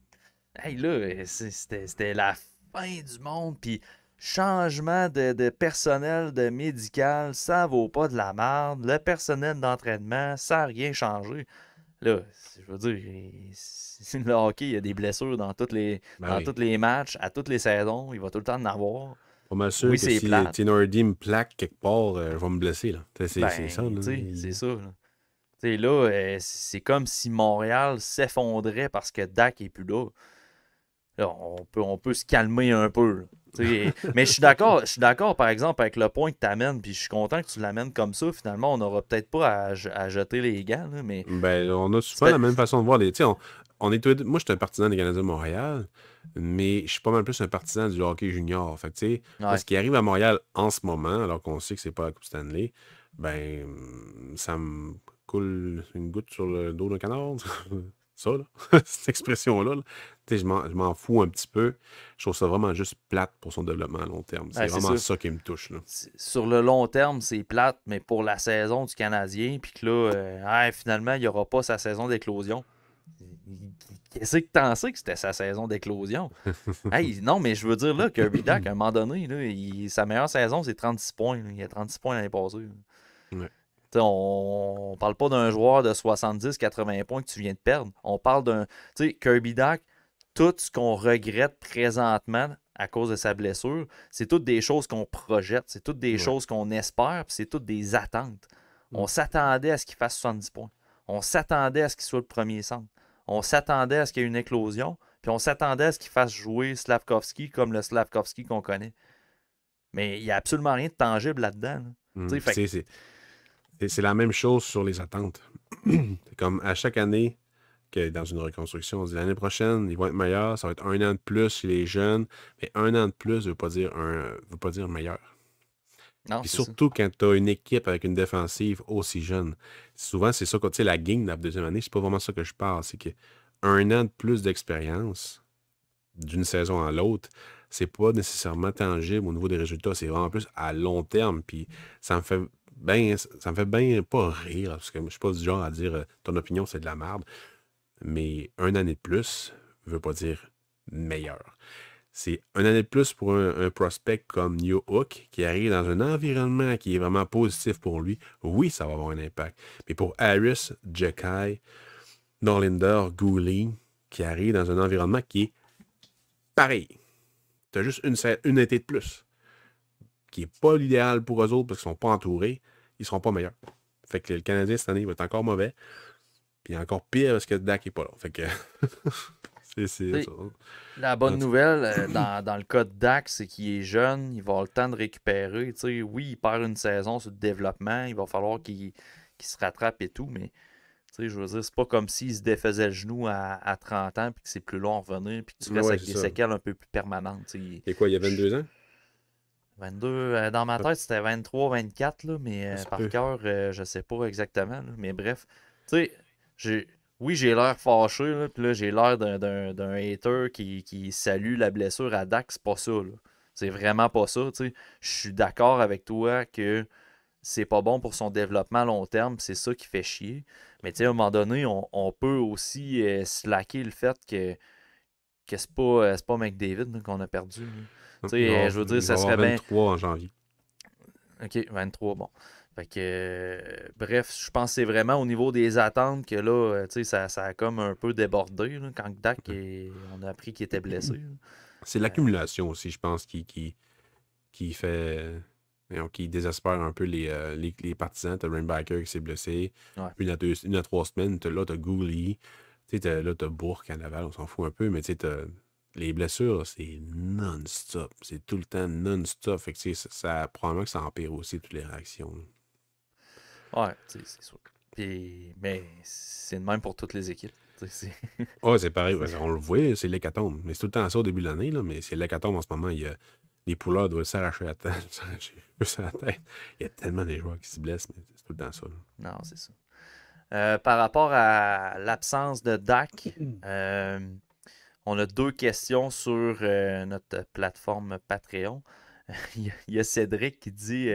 Speaker 1: Hey, là, c'était la fin du monde, puis changement de personnel, de médical, ça vaut pas de la merde. Le personnel d'entraînement, ça n'a rien changé. Là, je veux dire, le hockey, il y a des blessures dans
Speaker 5: Ben
Speaker 1: dans
Speaker 5: oui.
Speaker 1: tous les matchs, à toutes les saisons. Il va tout le temps en avoir.
Speaker 5: Pas mal sûr
Speaker 1: Oui,
Speaker 5: que
Speaker 1: c'est
Speaker 5: si
Speaker 1: plate.
Speaker 5: Tinordi me plaque quelque part, je vais me blesser. Là. C'est ça.
Speaker 1: Ben,
Speaker 5: Là.
Speaker 1: tu sais, c'est ça. Là. Tu sais, là, c'est comme si Montréal s'effondrait parce que Dak est plus là. Là, on peut se calmer un peu. Là. Tu sais, mais je suis d'accord, par exemple, avec le point que tu amènes, puis je suis content que tu l'amènes comme ça. Finalement, on n'aura peut-être pas à jeter les gants, là, mais
Speaker 5: Ben, on a souvent la même façon de voir les. Tu sais, on est moi, je suis un partisan des Canadiens de Montréal, mais je suis pas mal plus un partisan du hockey junior. Fait que, tu sais,
Speaker 1: ouais.
Speaker 5: ce qui arrive à Montréal en ce moment, alors qu'on sait que c'est pas la Coupe Stanley, ben, ça me coule une goutte sur le dos d'un canard. Ça, là, cette expression-là. Là. Tu sais, je m'en fous un petit peu. Je trouve ça vraiment juste plate pour son développement à long terme. C'est
Speaker 1: Ouais, c'est
Speaker 5: vraiment
Speaker 1: ça.
Speaker 5: ça qui me touche. Là.
Speaker 1: Sur le long terme, c'est plate, mais pour la saison du Canadien, puis que là, finalement, il n'y aura pas sa saison d'éclosion. Qu'est-ce que t'en sais que c'était sa saison d'éclosion? Hey, non, mais je veux dire, là, Kirby Dak, à un moment donné, là, sa meilleure saison, c'est 36 points. Là. Il a 36 points l'année passée.
Speaker 5: Ouais.
Speaker 1: On parle pas d'un joueur de 70-80 points que tu viens de perdre. On parle d'un... Tu sais, Kirby Dak, tout ce qu'on regrette présentement à cause de sa blessure, c'est toutes des choses qu'on projette, c'est toutes des choses qu'on espère, puis c'est toutes des attentes. On s'attendait à ce qu'il fasse 70 points. On s'attendait à ce qu'il soit le premier centre. On s'attendait à ce qu'il y ait une éclosion, puis on s'attendait à ce qu'il fasse jouer Slavkovski comme le Slavkovski qu'on connaît. Mais il n'y a absolument rien de tangible là-dedans. Là.
Speaker 5: C'est la même chose sur les attentes. C'est comme à chaque année que dans une reconstruction, on dit l'année prochaine, ils vont être meilleurs, ça va être 1 an de plus chez les jeunes, mais 1 an de plus ne veut pas dire meilleur.
Speaker 1: Non,
Speaker 5: Puis
Speaker 1: c'est ça.
Speaker 5: surtout quand tu as une équipe avec une défensive aussi jeune. Souvent, c'est ça, tu sais, la game de la deuxième année, c'est pas vraiment ça que je parle. C'est que 1 an de plus d'expérience d'une saison à l'autre, c'est pas nécessairement tangible au niveau des résultats. C'est vraiment plus à long terme. Puis ça me fait bien pas rire, parce que je suis pas du genre à dire ton opinion, c'est de la merde. Mais 1 année de plus veut pas dire meilleur. C'est 1 année de plus pour un prospect comme New Hook qui arrive dans un environnement qui est vraiment positif pour lui. Oui, ça va avoir un impact. Mais pour Harris, Jekai, Norlinder, Goulet, qui arrive dans un environnement qui est pareil. Tu as juste une été de plus, qui n'est pas l'idéal pour eux autres parce qu'ils ne sont pas entourés. Ils ne seront pas meilleurs. Fait que le Canadien, cette année, va être encore mauvais. Puis encore pire parce que Dak n'est pas là. Fait que c'est ça.
Speaker 1: La bonne nouvelle dans le cas de Dak, c'est qu'il est jeune, il va avoir le temps de récupérer. Tu sais, oui, il perd une saison sur le développement, il va falloir qu'il se rattrape et tout, mais tu sais, je veux dire, c'est pas comme s'il se défaisait le genou à 30 ans puis que c'est plus long à revenir puis que tu restes avec des séquelles un peu plus permanentes. Tu sais.
Speaker 5: Et quoi, il y a 22 ans?
Speaker 1: Dans ma tête, c'était 23-24, là, mais
Speaker 5: Ça se
Speaker 1: par
Speaker 5: peut.
Speaker 1: cœur, je sais pas exactement. Là, mais bref, tu sais, oui, j'ai l'air fâché, là, puis là, j'ai l'air d'un hater qui salue la blessure à Dak. C'est pas ça, là. C'est vraiment pas ça, tu sais. Je suis d'accord avec toi que c'est pas bon pour son développement à long terme, c'est ça qui fait chier. Mais tu sais, à un moment donné, on peut aussi slacker le fait que c'est pas McDavid là, qu'on a perdu. Là. Tu sais, je veux dire,
Speaker 5: Il va
Speaker 1: ça
Speaker 5: avoir
Speaker 1: serait bien.
Speaker 5: 23 en janvier.
Speaker 1: OK, 23, bon. Fait que, bref, je pense que c'est vraiment au niveau des attentes que là, tu sais, ça a comme un peu débordé là, quand on a appris qu'il était blessé. Là.
Speaker 5: C'est l'accumulation aussi, je pense, qui fait. Qui désespère un peu les partisans. T'as Rainbacker qui s'est blessé.
Speaker 1: Ouais.
Speaker 5: Une à 3 semaines. Là, t'as Gouli. Là, t'as Bourque à Laval, on s'en fout un peu, mais tu sais, les blessures, c'est non-stop. C'est tout le temps non-stop. Fait que probablement que ça empire aussi toutes les réactions. Là.
Speaker 1: Ouais, tu sais, c'est sûr. Mais c'est le même pour toutes les équipes.
Speaker 5: C'est pareil. On le voit, c'est l'hécatombe. Mais c'est tout le temps ça au début de l'année, là, mais c'est l'hécatombe en ce moment. Les pouleurs doivent s'arracher la tête. Il y a tellement de joueurs qui se blessent, mais c'est tout le temps ça. Là.
Speaker 1: Non, c'est ça. Par rapport à l'absence de Dak, on a 2 questions sur notre plateforme Patreon. Il y a Cédric qui dit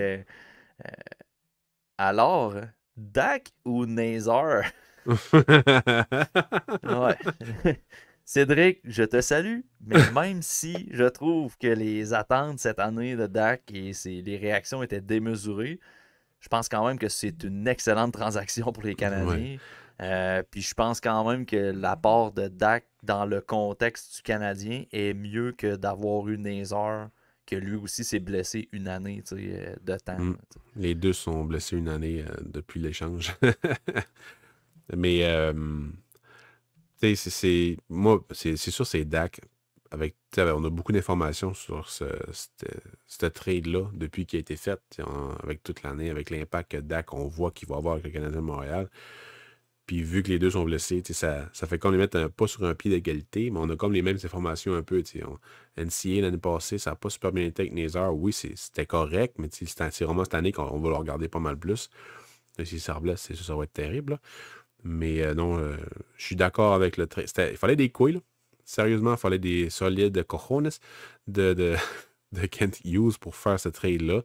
Speaker 1: alors, Dak ou Nazar? Ouais. Cédric, je te salue, mais même si je trouve que les attentes cette année de Dak et les réactions étaient démesurées, je pense quand même que c'est une excellente transaction pour les Canadiens. Puis je pense quand même que l'apport de Dak dans le contexte du Canadien est mieux que d'avoir eu Nazar, que lui aussi s'est blessé une année de temps.
Speaker 5: Les deux sont blessés une année depuis l'échange. Mais tu sais, c'est sûr, c'est Dak. On a beaucoup d'informations sur ce trade-là depuis qu'il a été fait, avec toute l'année, avec l'impact que Dak, on voit qu'il va avoir avec le Canadien de Montréal. Puis vu que les deux sont blessés, ça fait qu'on les mette pas sur un pied d'égalité, mais on a comme les mêmes informations un peu. NCA l'année passée, ça n'a pas super bien été avec Nazar. Oui, c'était correct, mais c'est vraiment cette année qu'on va le regarder pas mal plus. Et si ça reblesse, ça va être terrible. Là. Mais non, je suis d'accord avec le trade. Il fallait des couilles, là. Sérieusement, il fallait des solides cojones de Kent Hughes pour faire ce trade-là.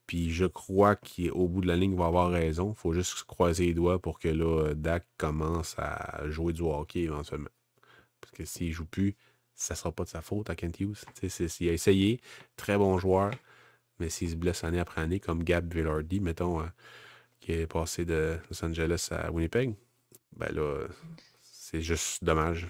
Speaker 5: Puis je crois qu'au bout de la ligne, il va avoir raison. Il faut juste croiser les doigts pour que là, Dak commence à jouer du hockey éventuellement. Parce que s'il ne joue plus, ça ne sera pas de sa faute à Kent Hughes. Il a essayé, très bon joueur, mais s'il se blesse année après année, comme Gab Vilardi, mettons, qui est passé de Los Angeles à Winnipeg, ben là, c'est juste dommage.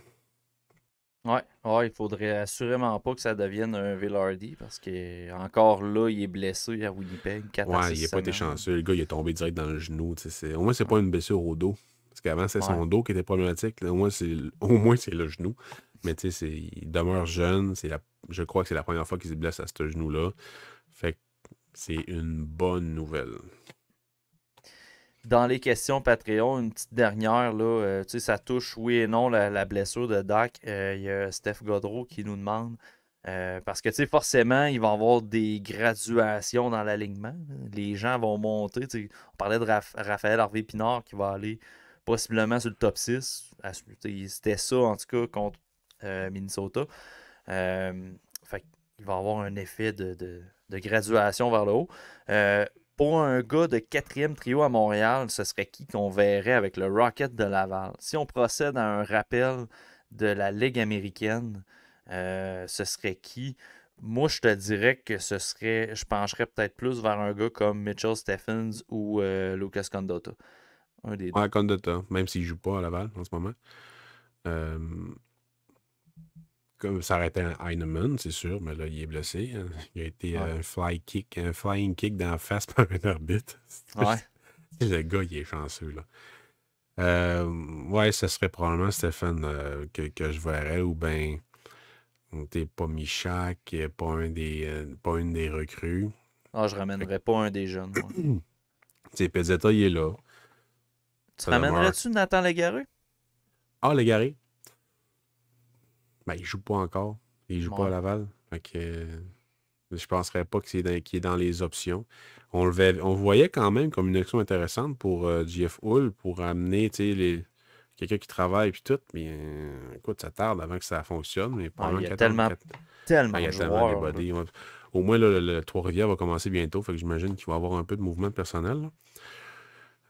Speaker 1: Ouais, il faudrait assurément pas que ça devienne un Vilardi parce que encore là, il est blessé à Winnipeg. 4 à 6
Speaker 5: il n'a pas été
Speaker 1: semaines.
Speaker 5: chanceux. Le gars, il est tombé direct dans le genou. Au moins, c'est pas une blessure au dos. Parce qu'avant, c'est son dos qui était problématique. Là, au moins, c'est le genou. Mais il demeure jeune. Je crois que c'est la première fois qu'il se blesse à ce genou-là. Fait que c'est une bonne nouvelle.
Speaker 1: Dans les questions Patreon, une petite dernière, là, ça touche oui et non la blessure de Dak. Il y a Steph Godreau qui nous demande, parce que forcément, il va y avoir des graduations dans l'alignement. Les gens vont monter. On parlait de Raphaël Harvey-Pinard qui va aller possiblement sur le top 6. C'était ça, en tout cas, contre Minnesota. Fait qu'il va y avoir un effet de graduation vers le haut. Pour un gars de 4e trio à Montréal, ce serait qui qu'on verrait avec le Rocket de Laval? Si on procède à un rappel de la Ligue américaine, ce serait qui? Moi, je te dirais que je pencherais peut-être plus vers un gars comme Mitchell Stephens ou Lucas Condotta. Un des deux.
Speaker 5: Ouais, Condotta, même s'il ne joue pas à Laval en ce moment. Comme ça aurait été un Heinemann, c'est sûr, mais là, il est blessé. Hein. Il a été un flying kick dans la face par un arbitre.
Speaker 1: Ouais.
Speaker 5: Le gars, il est chanceux, là. Ouais, ce serait probablement Stéphane que je verrais, ou bien t'es pas Michak, pas une des recrues.
Speaker 1: Je ramènerais pas un des jeunes.
Speaker 5: Pezzetta, il est là.
Speaker 1: Tu ramènerais-tu Nathan Légaré?
Speaker 5: Ah, Légaré? Ben, il joue pas encore. Il joue pas à Laval. Fait que Je ne penserais pas qu'il est dans les options. On le voyait quand même comme une option intéressante pour JF Hull, pour amener quelqu'un qui travaille puis tout. Mais écoute, ça tarde avant que ça fonctionne. Mais
Speaker 1: Il y
Speaker 5: probablement
Speaker 1: a
Speaker 5: qu'attendre.
Speaker 1: tellement
Speaker 5: Il y
Speaker 1: de
Speaker 5: a tellement des
Speaker 1: joueurs.
Speaker 5: bodies. Ouais. Au moins, là, le Trois-Rivières va commencer bientôt. Fait que j'imagine qu'il va y avoir un peu de mouvement de personnel. Là.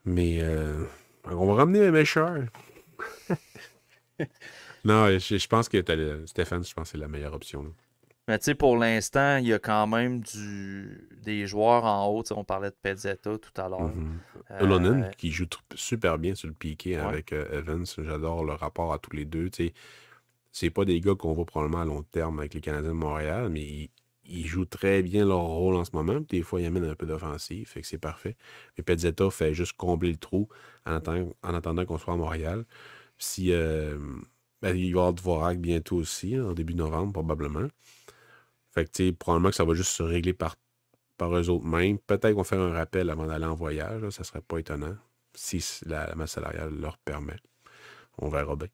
Speaker 5: Mais on va ramener un méchant. Non, je pense que Stéphane, je pense que c'est la meilleure option. Là.
Speaker 1: Mais tu sais, pour l'instant, il y a quand même des joueurs en haut. On parlait de Pezzetta tout à l'heure.
Speaker 5: Ulonen, qui joue super bien sur le piqué
Speaker 1: Ouais.
Speaker 5: avec Evans. J'adore le rapport à tous les deux. C'est pas des gars qu'on voit probablement à long terme avec les Canadiens de Montréal, mais ils jouent très bien leur rôle en ce moment. Des fois, ils amènent un peu d'offensive, fait que c'est parfait. Mais Pezzetta fait juste combler le trou en attendant qu'on soit à Montréal. Si, il va y avoir Dvorak bientôt aussi, en début novembre, probablement. Fait que, probablement que ça va juste se régler par eux autres mêmes. Peut-être qu'on va faire un rappel avant d'aller en voyage. Là, ça serait pas étonnant. Si la masse salariale leur permet. On verra bien.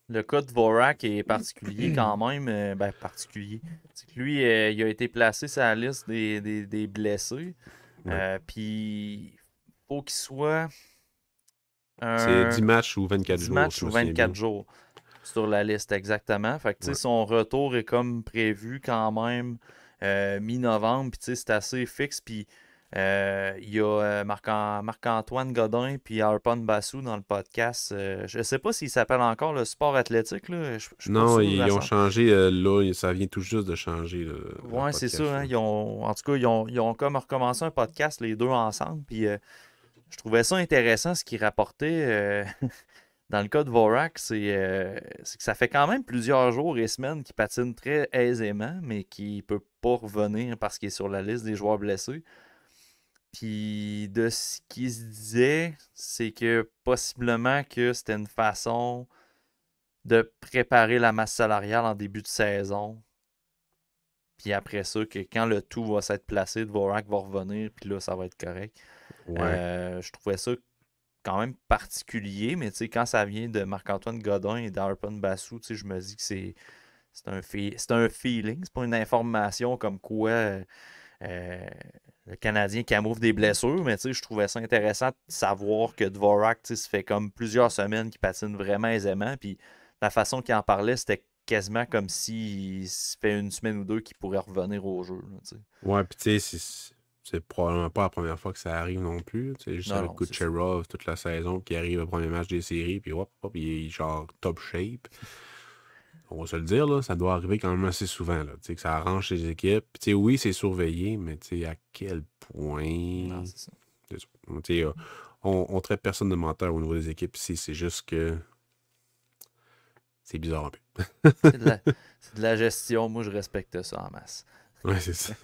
Speaker 1: Le cas de Dvorak est particulier quand même. Particulier. C'est que lui, il a été placé sur la liste des blessés.
Speaker 5: Ouais.
Speaker 1: Puis, il faut qu'il soit...
Speaker 5: C'est 10 matchs ou 24
Speaker 1: 10
Speaker 5: jours.
Speaker 1: matchs
Speaker 5: je me
Speaker 1: ou
Speaker 5: souviens
Speaker 1: 24
Speaker 5: bien.
Speaker 1: jours sur la liste, exactement. Fait que, tu sais,
Speaker 5: Ouais.
Speaker 1: son retour est comme prévu quand même mi-novembre. Puis, tu sais, c'est assez fixe. Puis, il y a Marc-Antoine Godin puis Harpon Bassou dans le podcast. Je sais pas s'il s'appelle encore le sport athlétique. Là. Je suis pas
Speaker 5: Non,
Speaker 1: sûr.
Speaker 5: ils ont changé. Là, ça vient tout juste de changer. Leur
Speaker 1: Ouais, c'est
Speaker 5: podcast,
Speaker 1: ça. Hein,
Speaker 5: là.
Speaker 1: en tout cas, ils ont comme recommencé un podcast, les deux ensemble. Puis, je trouvais ça intéressant ce qu'ils rapportaient. Dans le cas de Dvorak, c'est que ça fait quand même plusieurs jours et semaines qu'il patine très aisément, mais qu'il ne peut pas revenir parce qu'il est sur la liste des joueurs blessés. Puis de ce qu'il se disait, c'est que possiblement que c'était une façon de préparer la masse salariale en début de saison. Puis après ça, que quand le tout va s'être placé, Dvorak va revenir, puis là, ça va être correct.
Speaker 5: Ouais.
Speaker 1: Je trouvais ça quand même particulier, mais tu sais, quand ça vient de Marc-Antoine Godin et d'Harpon Bassou, tu sais, je me dis que c'est un feeling, c'est pas une information comme quoi le Canadien camoufle des blessures, mais tu sais, je trouvais ça intéressant de savoir que Dvorak, tu sais, ça fait comme plusieurs semaines qu'il patine vraiment aisément, puis la façon qu'il en parlait, c'était quasiment comme s'il se fait une semaine ou deux qu'il pourrait revenir au jeu. Là, tu sais.
Speaker 5: Ouais, puis tu sais, c'est probablement pas la première fois que ça arrive non plus. C'est juste avec Kucherov toute la saison qui arrive au premier match des séries, puis hop, il est genre top shape. On va se le dire, là, ça doit arriver quand même assez souvent, là, que ça arrange les équipes. Puis, oui, c'est surveillé, mais à quel point...
Speaker 1: Non, c'est ça.
Speaker 5: On traite personne de menteur au niveau des équipes ici, c'est juste que c'est bizarre un peu.
Speaker 1: C'est de la gestion, moi je respecte ça en masse.
Speaker 5: Ouais, c'est ça.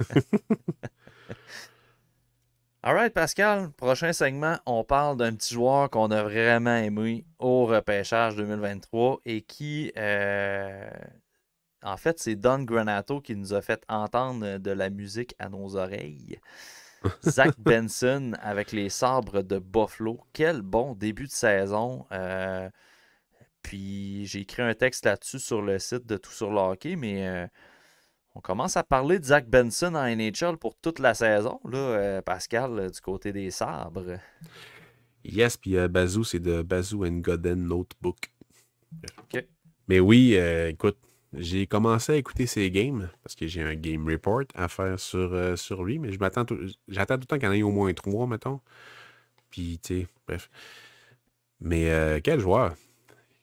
Speaker 1: Alright, Pascal, prochain segment, on parle d'un petit joueur qu'on a vraiment aimé au repêchage 2023 et qui, en fait, c'est Don Granato qui nous a fait entendre de la musique à nos oreilles. Zach Benson avec les Sabres de Buffalo. Quel bon début de saison. Puis j'ai écrit un texte là-dessus sur le site de Tout sur le hockey, mais on commence à parler de Zach Benson en NHL pour toute la saison, là, Pascal, du côté des Sabres.
Speaker 5: Yes, puis Bazou, c'est de Bazou and Godin Notebook.
Speaker 1: OK.
Speaker 5: Mais oui, écoute, j'ai commencé à écouter ses games parce que j'ai un game report à faire sur lui, mais j'attends tout le temps qu'il y en ait au moins 3, mettons. Puis, tu sais, bref. Mais quel joueur!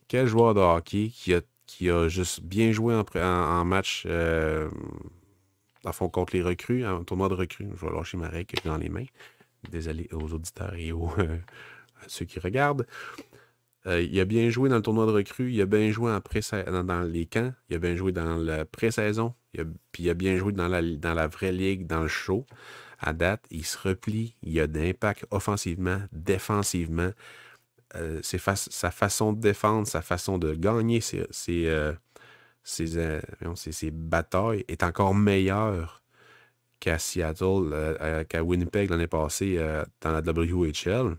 Speaker 5: Quel joueur de hockey qui a juste bien joué en match à fond contre les recrues, en tournoi de recrues. Je vais lâcher ma règle dans les mains. Désolé aux auditeurs et à ceux qui regardent. Il a bien joué dans le tournoi de recrues, il a bien joué dans les camps, il a bien joué dans la pré-saison, puis il a bien joué dans la vraie ligue, dans le show. À date, il se replie, il a d'impact offensivement, défensivement. Sa façon de défendre, sa façon de gagner ses batailles est encore meilleure qu'à Seattle, qu'à Winnipeg l'année passée dans la WHL.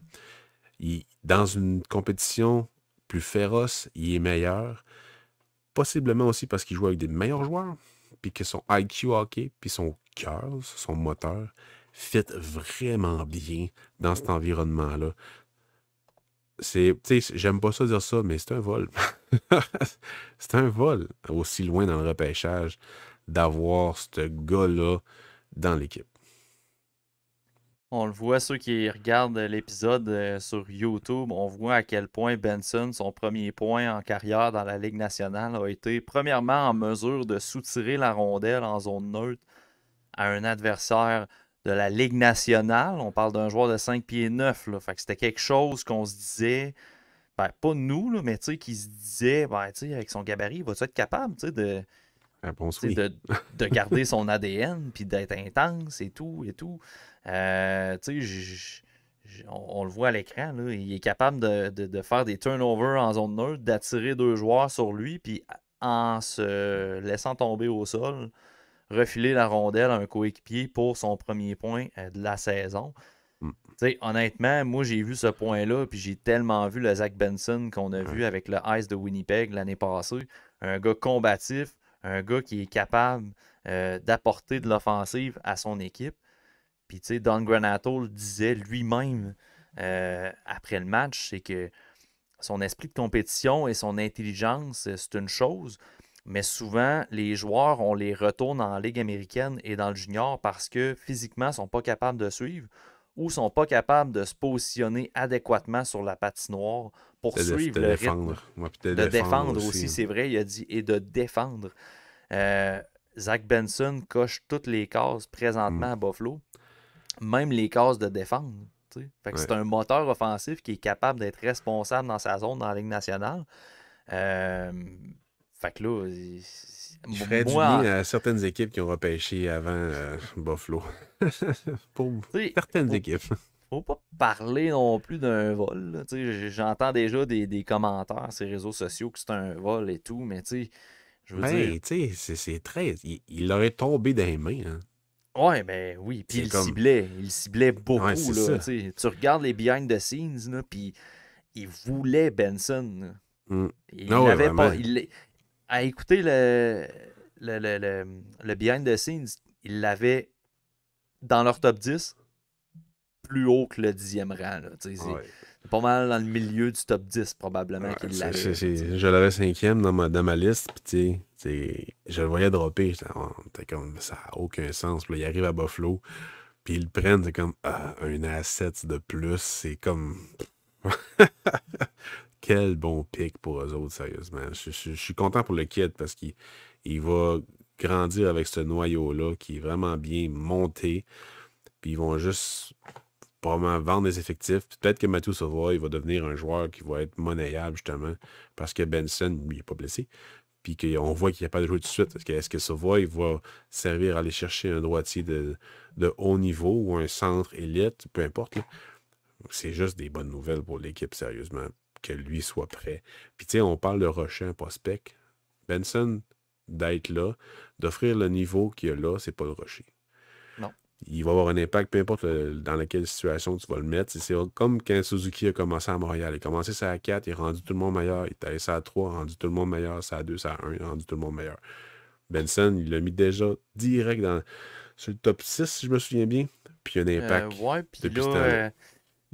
Speaker 5: Dans une compétition plus féroce, il est meilleur. Possiblement aussi parce qu'il joue avec des meilleurs joueurs, puis que son IQ hockey, puis son cœur, son moteur, fit vraiment bien dans cet environnement-là. J'aime pas ça dire ça, mais c'est un vol. C'est un vol, aussi loin dans le repêchage, d'avoir ce gars-là dans l'équipe.
Speaker 1: On le voit, ceux qui regardent l'épisode sur YouTube, on voit à quel point Benson, son premier point en carrière dans la Ligue nationale, a été premièrement en mesure de soutirer la rondelle en zone neutre à un adversaire de la Ligue nationale. On parle d'un joueur de 5 pieds 9. Là. Fait que c'était quelque chose qu'on se disait, ben, pas nous, là, mais qui se disait, ben, avec son gabarit, va-tu être capable de,
Speaker 5: Réponse oui.
Speaker 1: de garder son ADN puis d'être intense et tout et tout. On le voit à l'écran, là, il est capable de faire des turnovers en zone neutre, d'attirer 2 joueurs sur lui, puis en se laissant tomber au sol, refiler la rondelle à un coéquipier pour son premier point de la saison. Honnêtement, moi j'ai vu ce point-là, puis j'ai tellement vu le Zach Benson qu'on a vu avec le Ice de Winnipeg l'année passée. Un gars combatif, un gars qui est capable d'apporter de l'offensive à son équipe. Puis, Don Granato le disait lui-même après le match, c'est que son esprit de compétition et son intelligence, c'est une chose, mais souvent, les joueurs, on les retourne en Ligue américaine et dans le junior parce que physiquement, ils ne sont pas capables de suivre ou ne sont pas capables de se positionner adéquatement sur la patinoire pour suivre le rythme. De défendre aussi, c'est vrai, il a dit, et de défendre. Zach Benson coche toutes les cases présentement à Buffalo, même les cases de défendre. Fait que c'est un moteur offensif qui est capable d'être responsable dans sa zone dans la Ligue nationale. Fait que là,
Speaker 5: il ferait du bien à certaines équipes qui ont repêché avant Buffalo. Pour certaines équipes.
Speaker 1: Faut pas parler non plus d'un vol. J'entends déjà des commentaires sur les réseaux sociaux que c'est un vol et tout, mais je veux dire...
Speaker 5: c'est très... Il aurait tombé dans les mains. Hein.
Speaker 1: Ouais, ben oui. Puis il ciblait beaucoup. Ouais, là, tu regardes les behind the scenes, puis il voulait Benson. Il n'avait pas... à écouter le behind the scenes, il l'avait dans leur top 10 plus haut que le 10e rang. Là, c'est pas mal dans le milieu du top 10 probablement qu'il l'avait.
Speaker 5: Je l'avais 5e dans ma liste, puis je le voyais dropper. J'étais comme, ça n'a aucun sens. Puis là, il arrive à Buffalo, puis ils le prennent, c'est comme un asset de plus. C'est comme... Quel bon pick pour eux autres, sérieusement. Je suis content pour le kid parce qu'il va grandir avec ce noyau-là qui est vraiment bien monté. Puis ils vont juste probablement vendre des effectifs. Peut-être que Matthew Savoie, il va devenir un joueur qui va être monnayable, justement, parce que Benson, lui, il n'est pas blessé. Puis qu'on voit qu'il n'y a pas de jouer tout de suite. Est-ce que Savoie, il va servir à aller chercher un droitier de haut niveau ou un centre élite, peu importe. Là. C'est juste des bonnes nouvelles pour l'équipe, sérieusement, que lui soit prêt. Puis, on parle de rusher un prospect. Benson, d'être là, d'offrir le niveau qu'il a là, c'est pas le rusher.
Speaker 1: Non.
Speaker 5: Il va avoir un impact, peu importe dans laquelle situation tu vas le mettre. C'est comme quand Suzuki a commencé à Montréal. Il a commencé ça à 4, il a rendu tout le monde meilleur. Il est allé ça à 3, il a rendu tout le monde meilleur. Ça à 2, ça à 1, il a rendu tout le monde meilleur. Benson, il l'a mis déjà direct sur le top 6, si je me souviens bien. Puis il y a un impact
Speaker 1: depuis ce temps-là.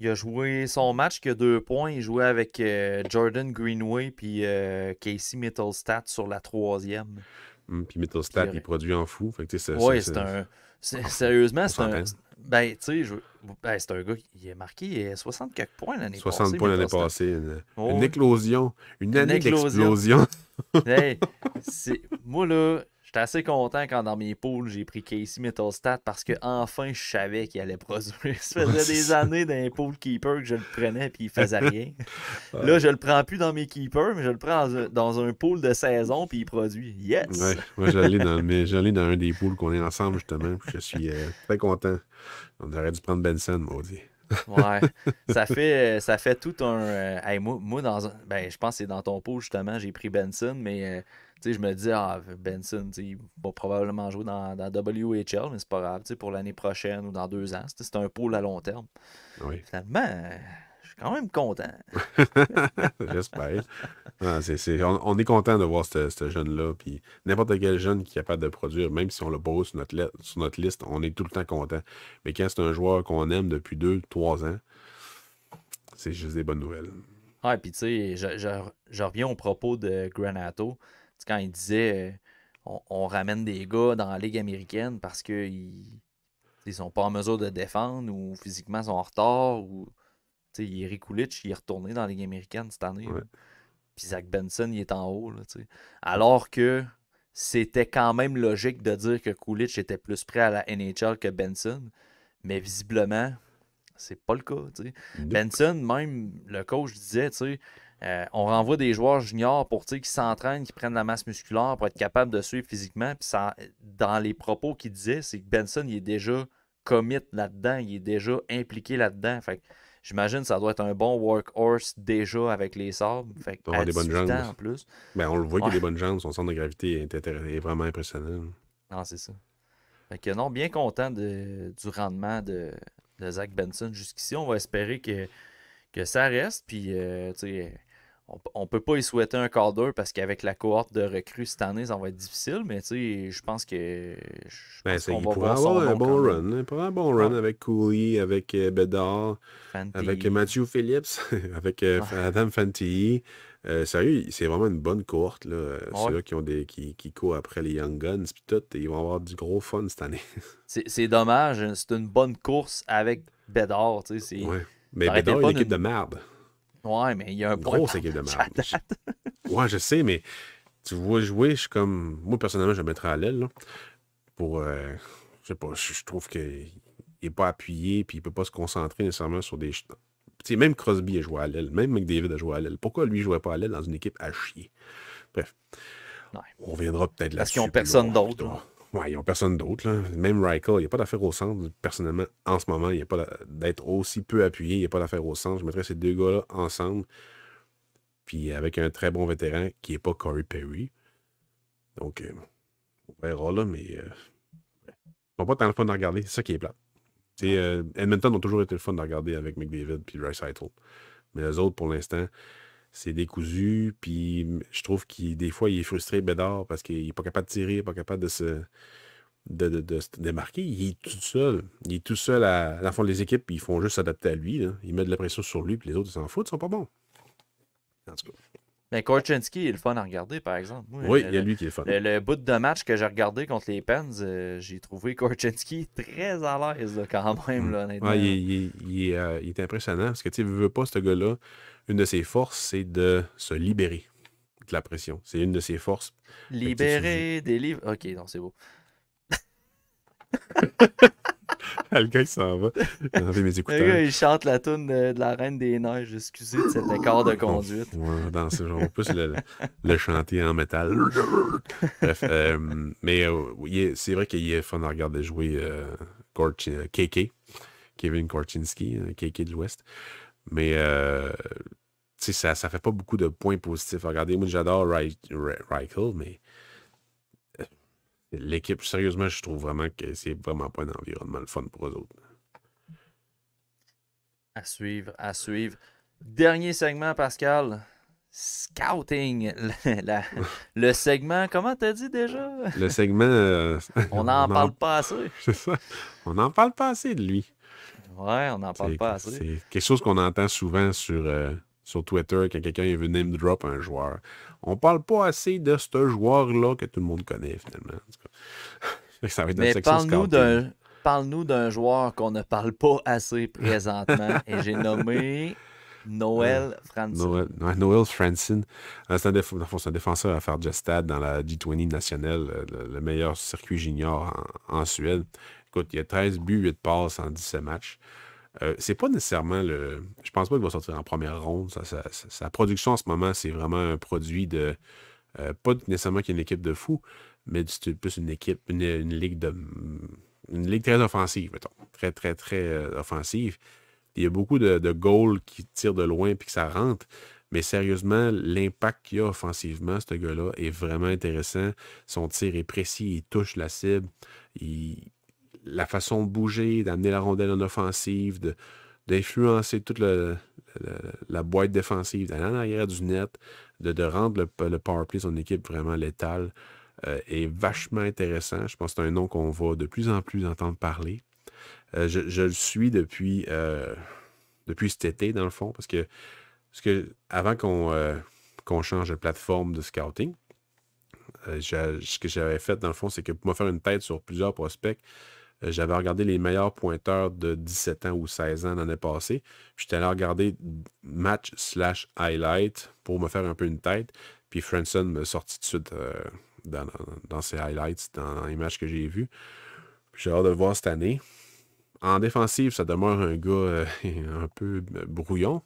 Speaker 1: Il a joué son match qui a 2 points. Il jouait avec Jordan Greenway puis Casey Mittelstadt sur la 3e.
Speaker 5: Puis Mittelstadt, il produit en fou.
Speaker 1: Oui, sérieusement, c'est un... Ben, tu sais, c'est un gars qui a marqué 60 quelques points l'année passée.
Speaker 5: 60 points l'année passée. Une éclosion. Une année d'explosion.
Speaker 1: Hey, moi, là... J'étais assez content quand dans mes poules, j'ai pris Casey Mittelstadt parce que enfin je savais qu'il allait produire. Ça faisait des années dans les pool keepers que je le prenais puis il faisait rien. Là, je le prends plus dans mes keepers, mais je le prends dans un pool de saison puis il produit. Yes!
Speaker 5: Ouais, moi, j'allais dans un des pools qu'on est ensemble, justement. Puis je suis très content. On aurait dû prendre Benson, maudit.
Speaker 1: Ouais, ça fait tout un... moi, je pense que c'est dans ton pool, justement, j'ai pris Benson, mais... je me dis, Benson, il va probablement jouer dans WHL, mais c'est pas grave, pour l'année prochaine ou dans 2 ans. C'est un pool à long terme.
Speaker 5: Oui.
Speaker 1: Finalement, je suis quand même content.
Speaker 5: J'espère. Ah, on est content de voir ce jeune-là. Puis n'importe quel jeune qui est capable de produire, même si on l'a pas sur notre liste, on est tout le temps content. Mais quand c'est un joueur qu'on aime depuis 2-3 ans, c'est juste des bonnes nouvelles.
Speaker 1: Ah, puis tu sais, je reviens au propos de Granato. Tu sais, quand il disait on ramène des gars dans la Ligue américaine parce qu'ils sont pas en mesure de défendre ou physiquement sont en retard ou. Tu sais, Jiri Kulich, il est retourné dans la Ligue américaine cette année.
Speaker 5: Ouais.
Speaker 1: Puis Zach Benson, il est en haut. Là, tu sais. Alors que c'était quand même logique de dire que Kulich était plus prêt à la NHL que Benson. Mais visiblement, c'est pas le cas. Tu sais. Benson, même le coach disait, tu sais, on renvoie des joueurs juniors pour qui s'entraînent, qui prennent la masse musculaire pour être capable de suivre physiquement. Puis dans les propos qu'il disait, c'est que Benson, il est déjà commit là-dedans, il est déjà impliqué là-dedans. Fait que j'imagine que ça doit être un bon workhorse déjà avec les Sabres. Fait que
Speaker 5: Avoir
Speaker 1: à
Speaker 5: des bonnes
Speaker 1: 18 ans
Speaker 5: jambes.
Speaker 1: en plus.
Speaker 5: Ben, on le voit qu'il a
Speaker 1: Ouais.
Speaker 5: des bonnes jambes. Son centre de gravité est vraiment impressionnant.
Speaker 1: Non, c'est ça. Fait que non, bien content du rendement de Zach Benson jusqu'ici. On va espérer que ça reste. Puis, tu sais, on peut pas y souhaiter un Calder parce qu'avec la cohorte de recrues cette année, ça va être difficile. Mais, tu sais, je pense qu'on
Speaker 5: Ben, il
Speaker 1: va
Speaker 5: pourrait
Speaker 1: voir son
Speaker 5: avoir un
Speaker 1: nom
Speaker 5: bon
Speaker 1: quand même.
Speaker 5: run. Il pourrait avoir un bon run
Speaker 1: Ouais.
Speaker 5: avec Cooley, avec Bedard,
Speaker 1: Fantilli.
Speaker 5: avec Matthew Phillips, avec Adam Fantilli. Sérieux, c'est vraiment une bonne cohorte. Là.
Speaker 1: Ouais.
Speaker 5: Ceux-là qui courent après les Young Guns, puis tout, ils vont avoir du gros fun cette année.
Speaker 1: C'est dommage. Hein, c'est une bonne course avec Bedard. Tu sais,
Speaker 5: Ouais. Mais
Speaker 1: ça aurait été
Speaker 5: Bedard, il
Speaker 1: le
Speaker 5: est
Speaker 1: fun
Speaker 5: une équipe de
Speaker 1: d'une-
Speaker 5: merde.
Speaker 1: Ouais, mais il y a un
Speaker 5: Une
Speaker 1: point
Speaker 5: grosse
Speaker 1: par
Speaker 5: équipe de
Speaker 1: match
Speaker 5: merde.
Speaker 1: à date.
Speaker 5: Ouais, je sais, mais tu vois jouer, je suis comme. Moi, personnellement, je le mettrais à l'aile. Là, pour. Je sais pas, je trouve qu'il n'est pas appuyé, puis il peut pas se concentrer nécessairement sur des. Tu sais, même Crosby a joué à l'aile, même McDavid a joué à l'aile. Pourquoi lui ne jouait pas à l'aile dans une équipe à chier? Bref.
Speaker 1: Ouais.
Speaker 5: On reviendra peut-être là-dessus.
Speaker 1: Parce qu'ils n'ont
Speaker 5: plus
Speaker 1: personne
Speaker 5: loin,
Speaker 1: d'autre.
Speaker 5: plus tard. Ouais, ils n'ont personne d'autre. Là. Même Reichel, il n'y a pas d'affaire au centre. Personnellement, en ce moment, il n'y a pas d'être aussi peu appuyé, il n'y a pas d'affaire au centre. Je mettrais ces deux gars-là ensemble. Puis avec un très bon vétéran qui n'est pas Corey Perry. Donc, on verra là, mais ils n'ont pas tant le fun de regarder. C'est ça qui est plate. Edmonton ont toujours été le fun de regarder avec McDavid puis Draisaitl. Mais les autres, pour l'instant, c'est décousu. Puis je trouve qu'il des fois, il est frustré, Bédard, parce qu'il n'est pas capable de tirer, pas capable de se démarquer. Il est tout seul. Il est tout seul dans le fond, les équipes, puis ils font juste s'adapter à lui. Là. Ils mettent de la pression sur lui, puis les autres, ils s'en foutent, ils sont pas bons. En tout cas.
Speaker 1: Mais Korchinski est le fun à regarder, par exemple. Moi,
Speaker 5: Oui, il y a lui qui est fun.
Speaker 1: Le bout de match que j'ai regardé contre les Pens, j'ai trouvé Korchinski très à l'aise là, quand même, là, honnêtement.
Speaker 5: Ouais, il est impressionnant parce que tu ne veux pas, ce gars-là, une de ses forces, c'est de se libérer de la pression. C'est une de ses forces.
Speaker 1: Libérer des livres. Ok, non, c'est beau.
Speaker 5: Le gars, il s'en va. J'ai enlevé mes
Speaker 1: Le
Speaker 5: écouteurs.
Speaker 1: gars, il chante la toune de la Reine des Neiges, excusez de cet écart de conduite.
Speaker 5: Ouais, dans ce genre, on peut le chanter en métal. Bref, mais c'est vrai qu'il est fun à regarder jouer KK, Kevin Korchinski, KK de l'Ouest. Mais ça fait pas beaucoup de points positifs à regarder. Moi, j'adore Reichel, mais l'équipe, sérieusement, je trouve vraiment que c'est vraiment pas un environnement le fun pour eux autres.
Speaker 1: À suivre, à suivre. Dernier segment, Pascal. Scouting. Le segment, comment t'as dit déjà?
Speaker 5: Le segment...
Speaker 1: on n'en parle pas assez.
Speaker 5: C'est ça. On n'en parle pas assez de lui.
Speaker 1: Ouais, on n'en parle pas assez.
Speaker 5: C'est quelque chose qu'on entend souvent sur Twitter quand quelqu'un veut name drop un joueur. On parle pas assez de ce joueur-là que tout le monde connaît, finalement. Ça va être
Speaker 1: Mais
Speaker 5: notre section
Speaker 1: parle-nous d'un joueur qu'on ne parle pas assez présentement. Et j'ai nommé Noel Franzen.
Speaker 5: Noel Franzen. C'est un défenseur à faire Gestad dans la G20 nationale, le meilleur circuit junior en Suède. Écoute, il y a 13 buts, 8 passes en 17 matchs. C'est pas nécessairement je pense pas qu'il va sortir en première ronde. Sa production en ce moment, c'est vraiment un produit de... pas nécessairement qu'il y ait une équipe de fous, mais c'est plus une équipe, une ligue très offensive, mettons. Très, très, très offensive. Il y a beaucoup de goals qui tirent de loin puis que ça rentre. Mais sérieusement, l'impact qu'il y a offensivement, ce gars-là, est vraiment intéressant. Son tir est précis, il touche la cible. La façon de bouger, d'amener la rondelle en offensive, d'influencer toute la boîte défensive, d'aller en arrière du net, de rendre le powerplay, son équipe vraiment létale, est vachement intéressant. Je pense que c'est un nom qu'on va de plus en plus entendre parler. Je le suis depuis cet été, dans le fond, parce que avant qu'on change de plateforme de scouting, ce que j'avais fait, dans le fond, c'est que pour me faire une tête sur plusieurs prospects, j'avais regardé les meilleurs pointeurs de 17 ans ou 16 ans l'année passée. Puis j'étais allé regarder match/highlight pour me faire un peu une tête. Puis Franson m'a sorti tout de suite dans ses highlights, dans les matchs que j'ai vus. J'ai hâte de le voir cette année. En défensive, ça demeure un gars un peu brouillon,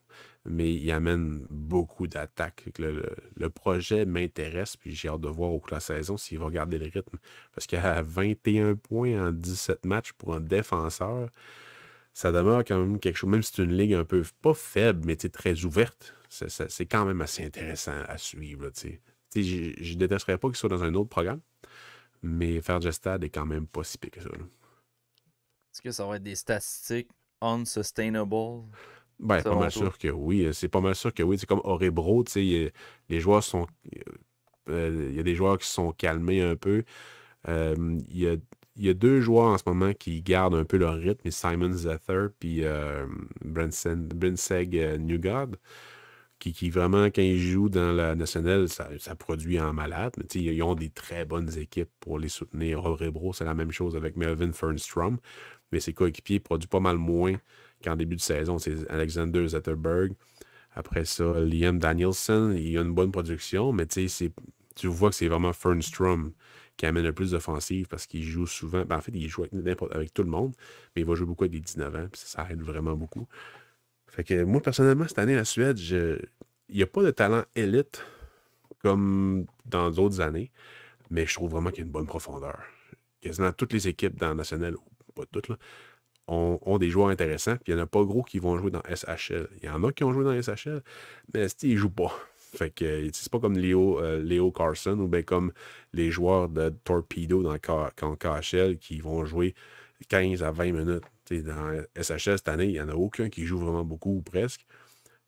Speaker 5: mais il amène beaucoup d'attaques. Le projet m'intéresse, puis j'ai hâte de voir au cours de la saison s'il va garder le rythme. Parce qu'à 21 points en 17 matchs pour un défenseur, ça demeure quand même quelque chose, même si c'est une ligue un peu, pas faible, mais très ouverte, c'est quand même assez intéressant à suivre. Je ne détesterais pas qu'il soit dans un autre programme, mais faire Gestad est quand même pas si pire que ça. Là.
Speaker 1: Est-ce que ça va être des statistiques unsustainable?
Speaker 5: Ben, pas mal sûr que oui. C'est pas mal sûr que oui. C'est comme Orebro, les joueurs sont. Il y a des joueurs qui se sont calmés un peu. Il y a deux joueurs en ce moment qui gardent un peu leur rythme, Simon Zether puis Brinseg Newgard, qui vraiment, quand ils jouent dans la nationale, ça produit en malade. Mais ils ont des très bonnes équipes pour les soutenir. Orebro, c'est la même chose avec Melvin Fernstrom. Mais ses coéquipiers produisent pas mal moins qu'en début de saison. C'est Alexander Zetterberg. Après ça, Liam Danielson. Il a une bonne production, mais tu vois que c'est vraiment Fernstrom qui amène le plus d'offensive parce qu'il joue souvent. Ben, en fait, il joue avec tout le monde, mais il va jouer beaucoup avec des 19 ans. Puis ça aide vraiment beaucoup. Fait que moi, personnellement, cette année, la Suède, il n'y a pas de talent élite comme dans d'autres années, mais je trouve vraiment qu'il y a une bonne profondeur. Quasiment toutes les équipes dans la nationale, pas toutes, là, ont des joueurs intéressants, puis il n'y en a pas gros qui vont jouer dans SHL. Il y en a qui ont joué dans SHL, mais ils ne jouent pas. Fait que c'est pas comme Leo Carson ou bien comme les joueurs de Torpedo dans KHL qui vont jouer 15 à 20 minutes. Dans SHL cette année, il n'y en a aucun qui joue vraiment beaucoup ou presque.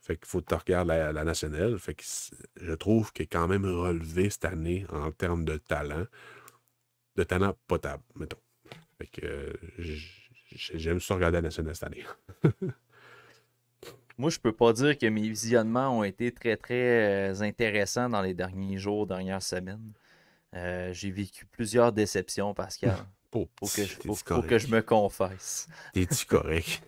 Speaker 5: Fait qu'il faut que tu regardes la nationale. Fait que je trouve qu'il est quand même relevé cette année en termes de talent potable, mettons. Fait que j'aime ça regarder la nationale cette année.
Speaker 1: Moi, je peux pas dire que mes visionnements ont été très, très intéressants dans les derniers jours, dernières semaines. J'ai vécu plusieurs déceptions, Pascal. Faut que je me confesse.
Speaker 5: T'es-tu correct?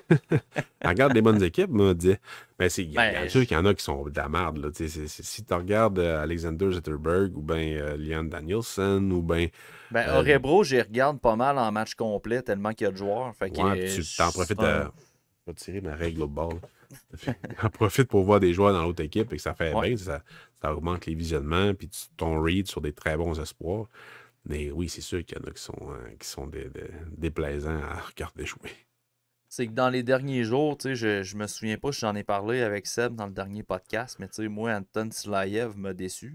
Speaker 5: Regarde les bonnes équipes, moi, dit. Ben, il y a sûr qu'il y en a qui sont de la merde. Là. Si tu regardes Alexander Zetterberg ou bien Liam Danielson ou bien.
Speaker 1: Orebro, j'y regarde pas mal en match complet tellement qu'il y a de joueurs. Fait que,
Speaker 5: tu t'en profites à. Je vais tirer ma règle au bord. T'en profites pour voir des joueurs dans l'autre équipe et que ça fait bien. Ça augmente les visionnements puis ton read sur des très bons espoirs. Mais oui, c'est sûr qu'il y en a qui sont déplaisants à regarder jouer.
Speaker 1: C'est que dans les derniers jours, je me souviens pas si j'en ai parlé avec Seb dans le dernier podcast, mais moi, Anton Silayev m'a déçu.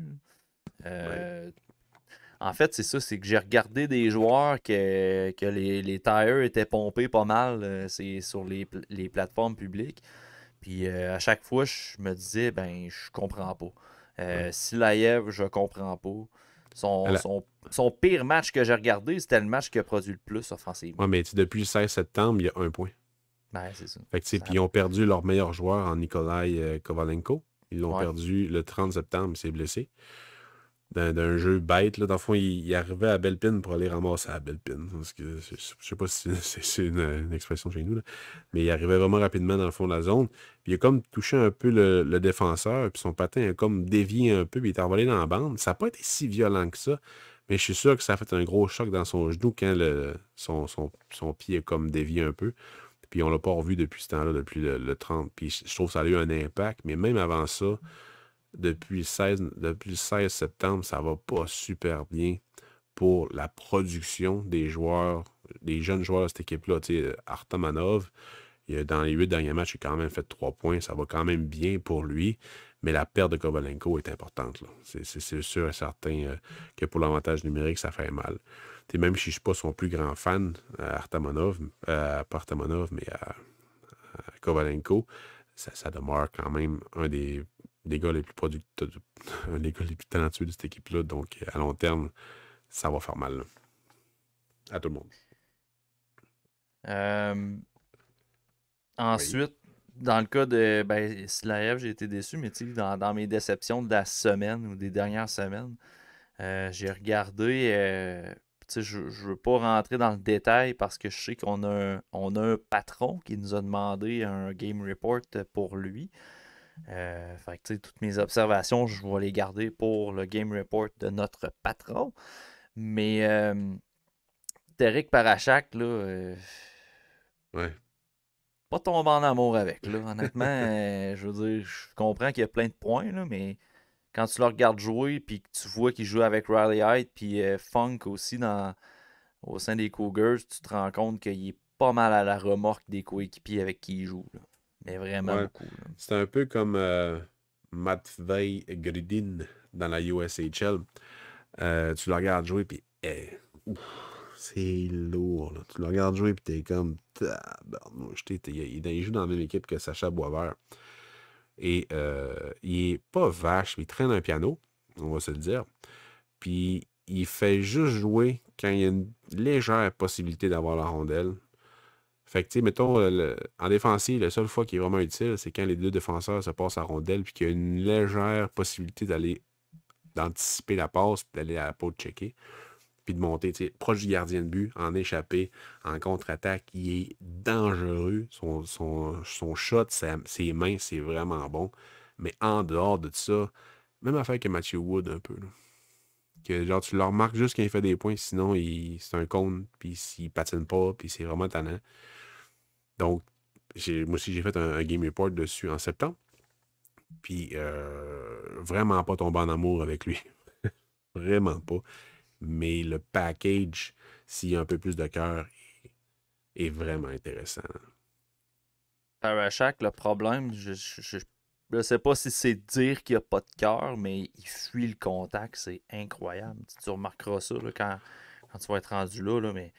Speaker 1: En fait, c'est ça, c'est que j'ai regardé des joueurs que les tires étaient pompés pas mal c'est sur les plateformes publiques. Puis à chaque fois, je me disais, je comprends pas. Silayev, je comprends pas. Son pire match que j'ai regardé, c'était le match qui a produit le plus offensivement.
Speaker 5: Oui, mais depuis le 16 septembre, il y a 1 point.
Speaker 1: C'est ça.
Speaker 5: Fait que, puis ils ont perdu leur meilleur joueur en Nikolai Kovalenko. Ils l'ont perdu le 30 septembre, il s'est blessé. D'un jeu bête. Là. Dans le fond, il arrivait à Bellepine pour aller ramasser à Bellepine. Parce que, je sais pas si c'est une expression chez nous, là. Mais il arrivait vraiment rapidement dans le fond de la zone. Puis il a comme touché un peu le défenseur, puis son patin a comme dévié un peu, puis il est envolé dans la bande. Ça n'a pas été si violent que ça, mais je suis sûr que ça a fait un gros choc dans son genou quand son pied a comme dévié un peu. Puis on l'a pas revu depuis ce temps-là, depuis le 30. Puis je trouve que ça a eu un impact, mais même avant ça, depuis le 16 septembre, ça va pas super bien pour la production des joueurs, des jeunes joueurs de cette équipe-là. Artamanov, dans les 8 derniers matchs, il a quand même fait 3 points. Ça va quand même bien pour lui, mais la perte de Kovalenko est importante. Là. C'est sûr et certain que pour l'avantage numérique, ça fait mal. Même si je ne suis pas son plus grand fan, Artamanov, pas Artamanov, mais Kovalenko, ça demeure quand même un des gars les plus un des gars les plus talentueux de cette équipe-là. Donc, à long terme, ça va faire mal là, à tout le monde.
Speaker 1: Ensuite, dans le cas de Silaev, j'ai été déçu, mais dans mes déceptions de la semaine ou des dernières semaines, j'ai regardé. Je ne veux pas rentrer dans le détail parce que je sais qu'on a un patron qui nous a demandé un game report pour lui. Fait que, toutes mes observations, je vais les garder pour le game report de notre patron. Mais Derek Parachak, là,
Speaker 5: Ouais.
Speaker 1: pas tomber en amour avec, là. Honnêtement, je veux dire, je comprends qu'il y a plein de points, là, mais quand tu le regardes jouer, puis que tu vois qu'il joue avec Riley Heidt, puis Funk aussi au sein des Cougars, tu te rends compte qu'il est pas mal à la remorque des coéquipiers avec qui il joue, là. Mais vraiment beaucoup, là.
Speaker 5: C'est un peu comme Matvei Gridin dans la USHL. Tu le regardes jouer, puis c'est lourd. Là. Tu le regardes jouer, puis t'es comme... Il joue dans la même équipe que Sacha Boisvert. Et il est pas vache, mais il traîne un piano, on va se le dire. Puis il fait juste jouer quand il y a une légère possibilité d'avoir la rondelle. Fait que, tu sais, mettons, en défensive, la seule fois qui est vraiment utile, c'est quand les deux défenseurs se passent à rondelle, puis qu'il y a une légère possibilité d'anticiper la passe, puis d'aller à la peau de checker, puis de monter, tu sais, proche du gardien de but, en échappée, en contre-attaque. Il est dangereux. Son shot, ses mains, c'est vraiment bon. Mais en dehors de ça, même affaire que Matthew Wood, un peu, là. Que, genre, tu le remarques juste quand il fait des points, sinon, c'est un cône, puis il patine pas, puis c'est vraiment tannant. Donc, moi aussi, j'ai fait un game report dessus en septembre. Puis, vraiment pas tombé en amour avec lui. Vraiment pas. Mais le package, s'il y a un peu plus de cœur, est vraiment intéressant.
Speaker 1: Parachak, le problème, je sais pas si c'est dire qu'il n'y a pas de cœur, mais il fuit le contact, c'est incroyable. Tu remarqueras ça là, quand tu vas être rendu là, mais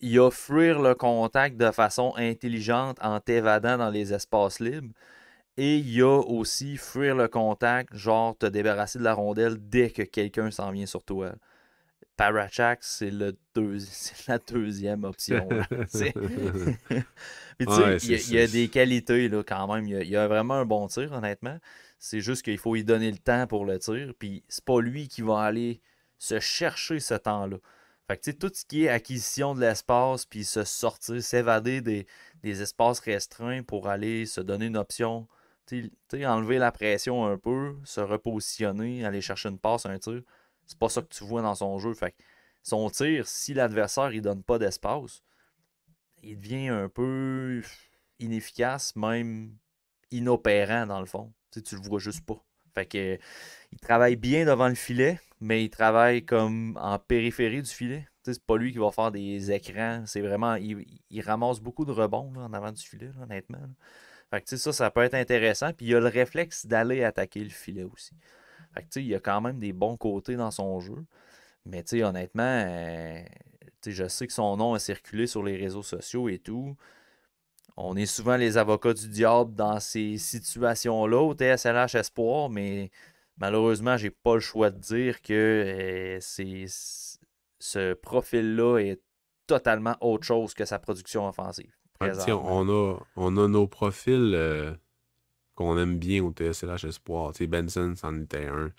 Speaker 1: il a fuir le contact de façon intelligente en t'évadant dans les espaces libres. Et il y a aussi fuir le contact, genre te débarrasser de la rondelle dès que quelqu'un s'en vient sur toi. Parachak, c'est la deuxième option. Puis, il y a des qualités là, quand même. Il y a vraiment un bon tir, honnêtement. C'est juste qu'il faut lui donner le temps pour le tir. Puis c'est pas lui qui va aller se chercher ce temps-là. Fait que tout ce qui est acquisition de l'espace, puis se sortir, s'évader des espaces restreints pour aller se donner une option, enlever la pression un peu, se repositionner, aller chercher une passe, un tir. C'est pas ça que tu vois dans son jeu. Fait que son tir, si l'adversaire il donne pas d'espace, il devient un peu inefficace, même inopérant dans le fond. Tu le vois juste pas. Fait que il travaille bien devant le filet, mais il travaille comme en périphérie du filet. C'est pas lui qui va faire des écrans. C'est vraiment. Il ramasse beaucoup de rebonds là, en avant du filet, là, honnêtement. Là. Fait que ça peut être intéressant. Puis il a le réflexe d'aller attaquer le filet aussi. Fait que, il y a quand même des bons côtés dans son jeu. Mais honnêtement, je sais que son nom a circulé sur les réseaux sociaux et tout. On est souvent les avocats du diable dans ces situations-là au TSLH Espoir, mais malheureusement, j'ai pas le choix de dire que ce profil-là est totalement autre chose que sa production offensive.
Speaker 5: On a nos profils qu'on aime bien au TSLH Espoir. Benson, c'en était un.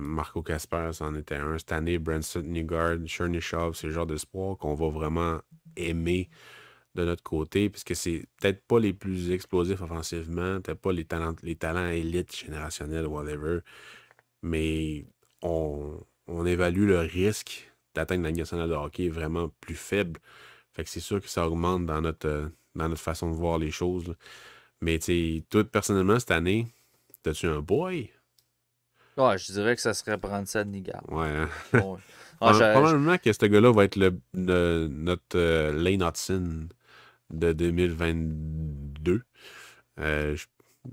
Speaker 5: Marco Casper, c'en était un. Cette année, Branson Newgard, Chernyshov, c'est le genre d'espoir qu'on va vraiment aimer de notre côté, puisque c'est peut-être pas les plus explosifs offensivement, peut-être pas les talents élites, générationnels, whatever, mais on évalue le risque d'atteindre la Ligue nationale de hockey vraiment plus faible. Fait que c'est sûr que ça augmente dans notre façon de voir les choses. Là. Mais tu sais, toi, personnellement, cette année, t'as-tu un boy?
Speaker 1: Ouais, je dirais que ça serait Branson Newgard.
Speaker 5: Ouais. Hein?
Speaker 1: Ouais.
Speaker 5: Probablement que ce gars-là va être notre Lane Hudson de 2022. Dans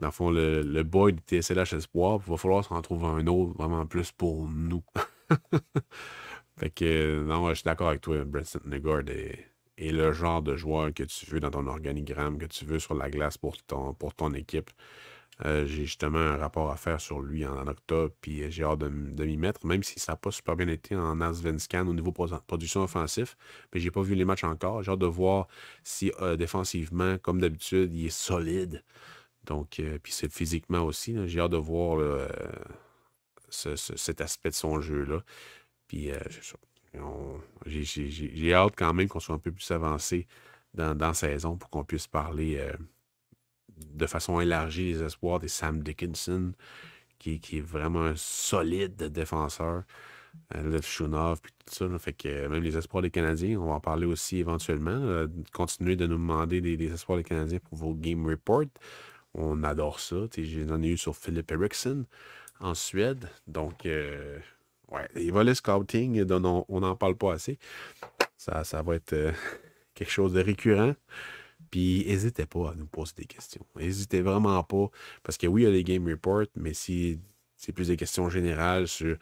Speaker 5: le fond, le boy du TSLH Espoir, il va falloir s'en trouver un autre vraiment plus pour nous. Fait que, non, je suis d'accord avec toi. Branson Newgard est le genre de joueur que tu veux dans ton organigramme, que tu veux sur la glace pour ton équipe. J'ai justement un rapport à faire sur lui en octobre, puis j'ai hâte de m'y mettre, même si ça n'a pas super bien été en Allsvenskan au niveau production offensif. Mais j'ai pas vu les matchs encore. J'ai hâte de voir si défensivement, comme d'habitude, il est solide. Donc, puis c'est physiquement aussi. Là, j'ai hâte de voir cet aspect de son jeu-là. Puis c'est ça. J'ai hâte quand même qu'on soit un peu plus avancé dans la saison pour qu'on puisse parler de façon élargie les espoirs des Sam Dickinson, qui est vraiment un solide défenseur. Lev Shunov, puis tout ça. Là, fait que même les espoirs des Canadiens, on va en parler aussi éventuellement. Continuer de nous demander des espoirs des Canadiens pour vos Game Report. On adore ça. J'en ai eu sur Philip Eriksson en Suède. Donc, ouais, les volets scouting, dont on n'en parle pas assez. Ça va être quelque chose de récurrent. Puis, n'hésitez pas à nous poser des questions. N'hésitez vraiment pas. Parce que oui, il y a des Game Reports, mais si c'est plus des questions générales sur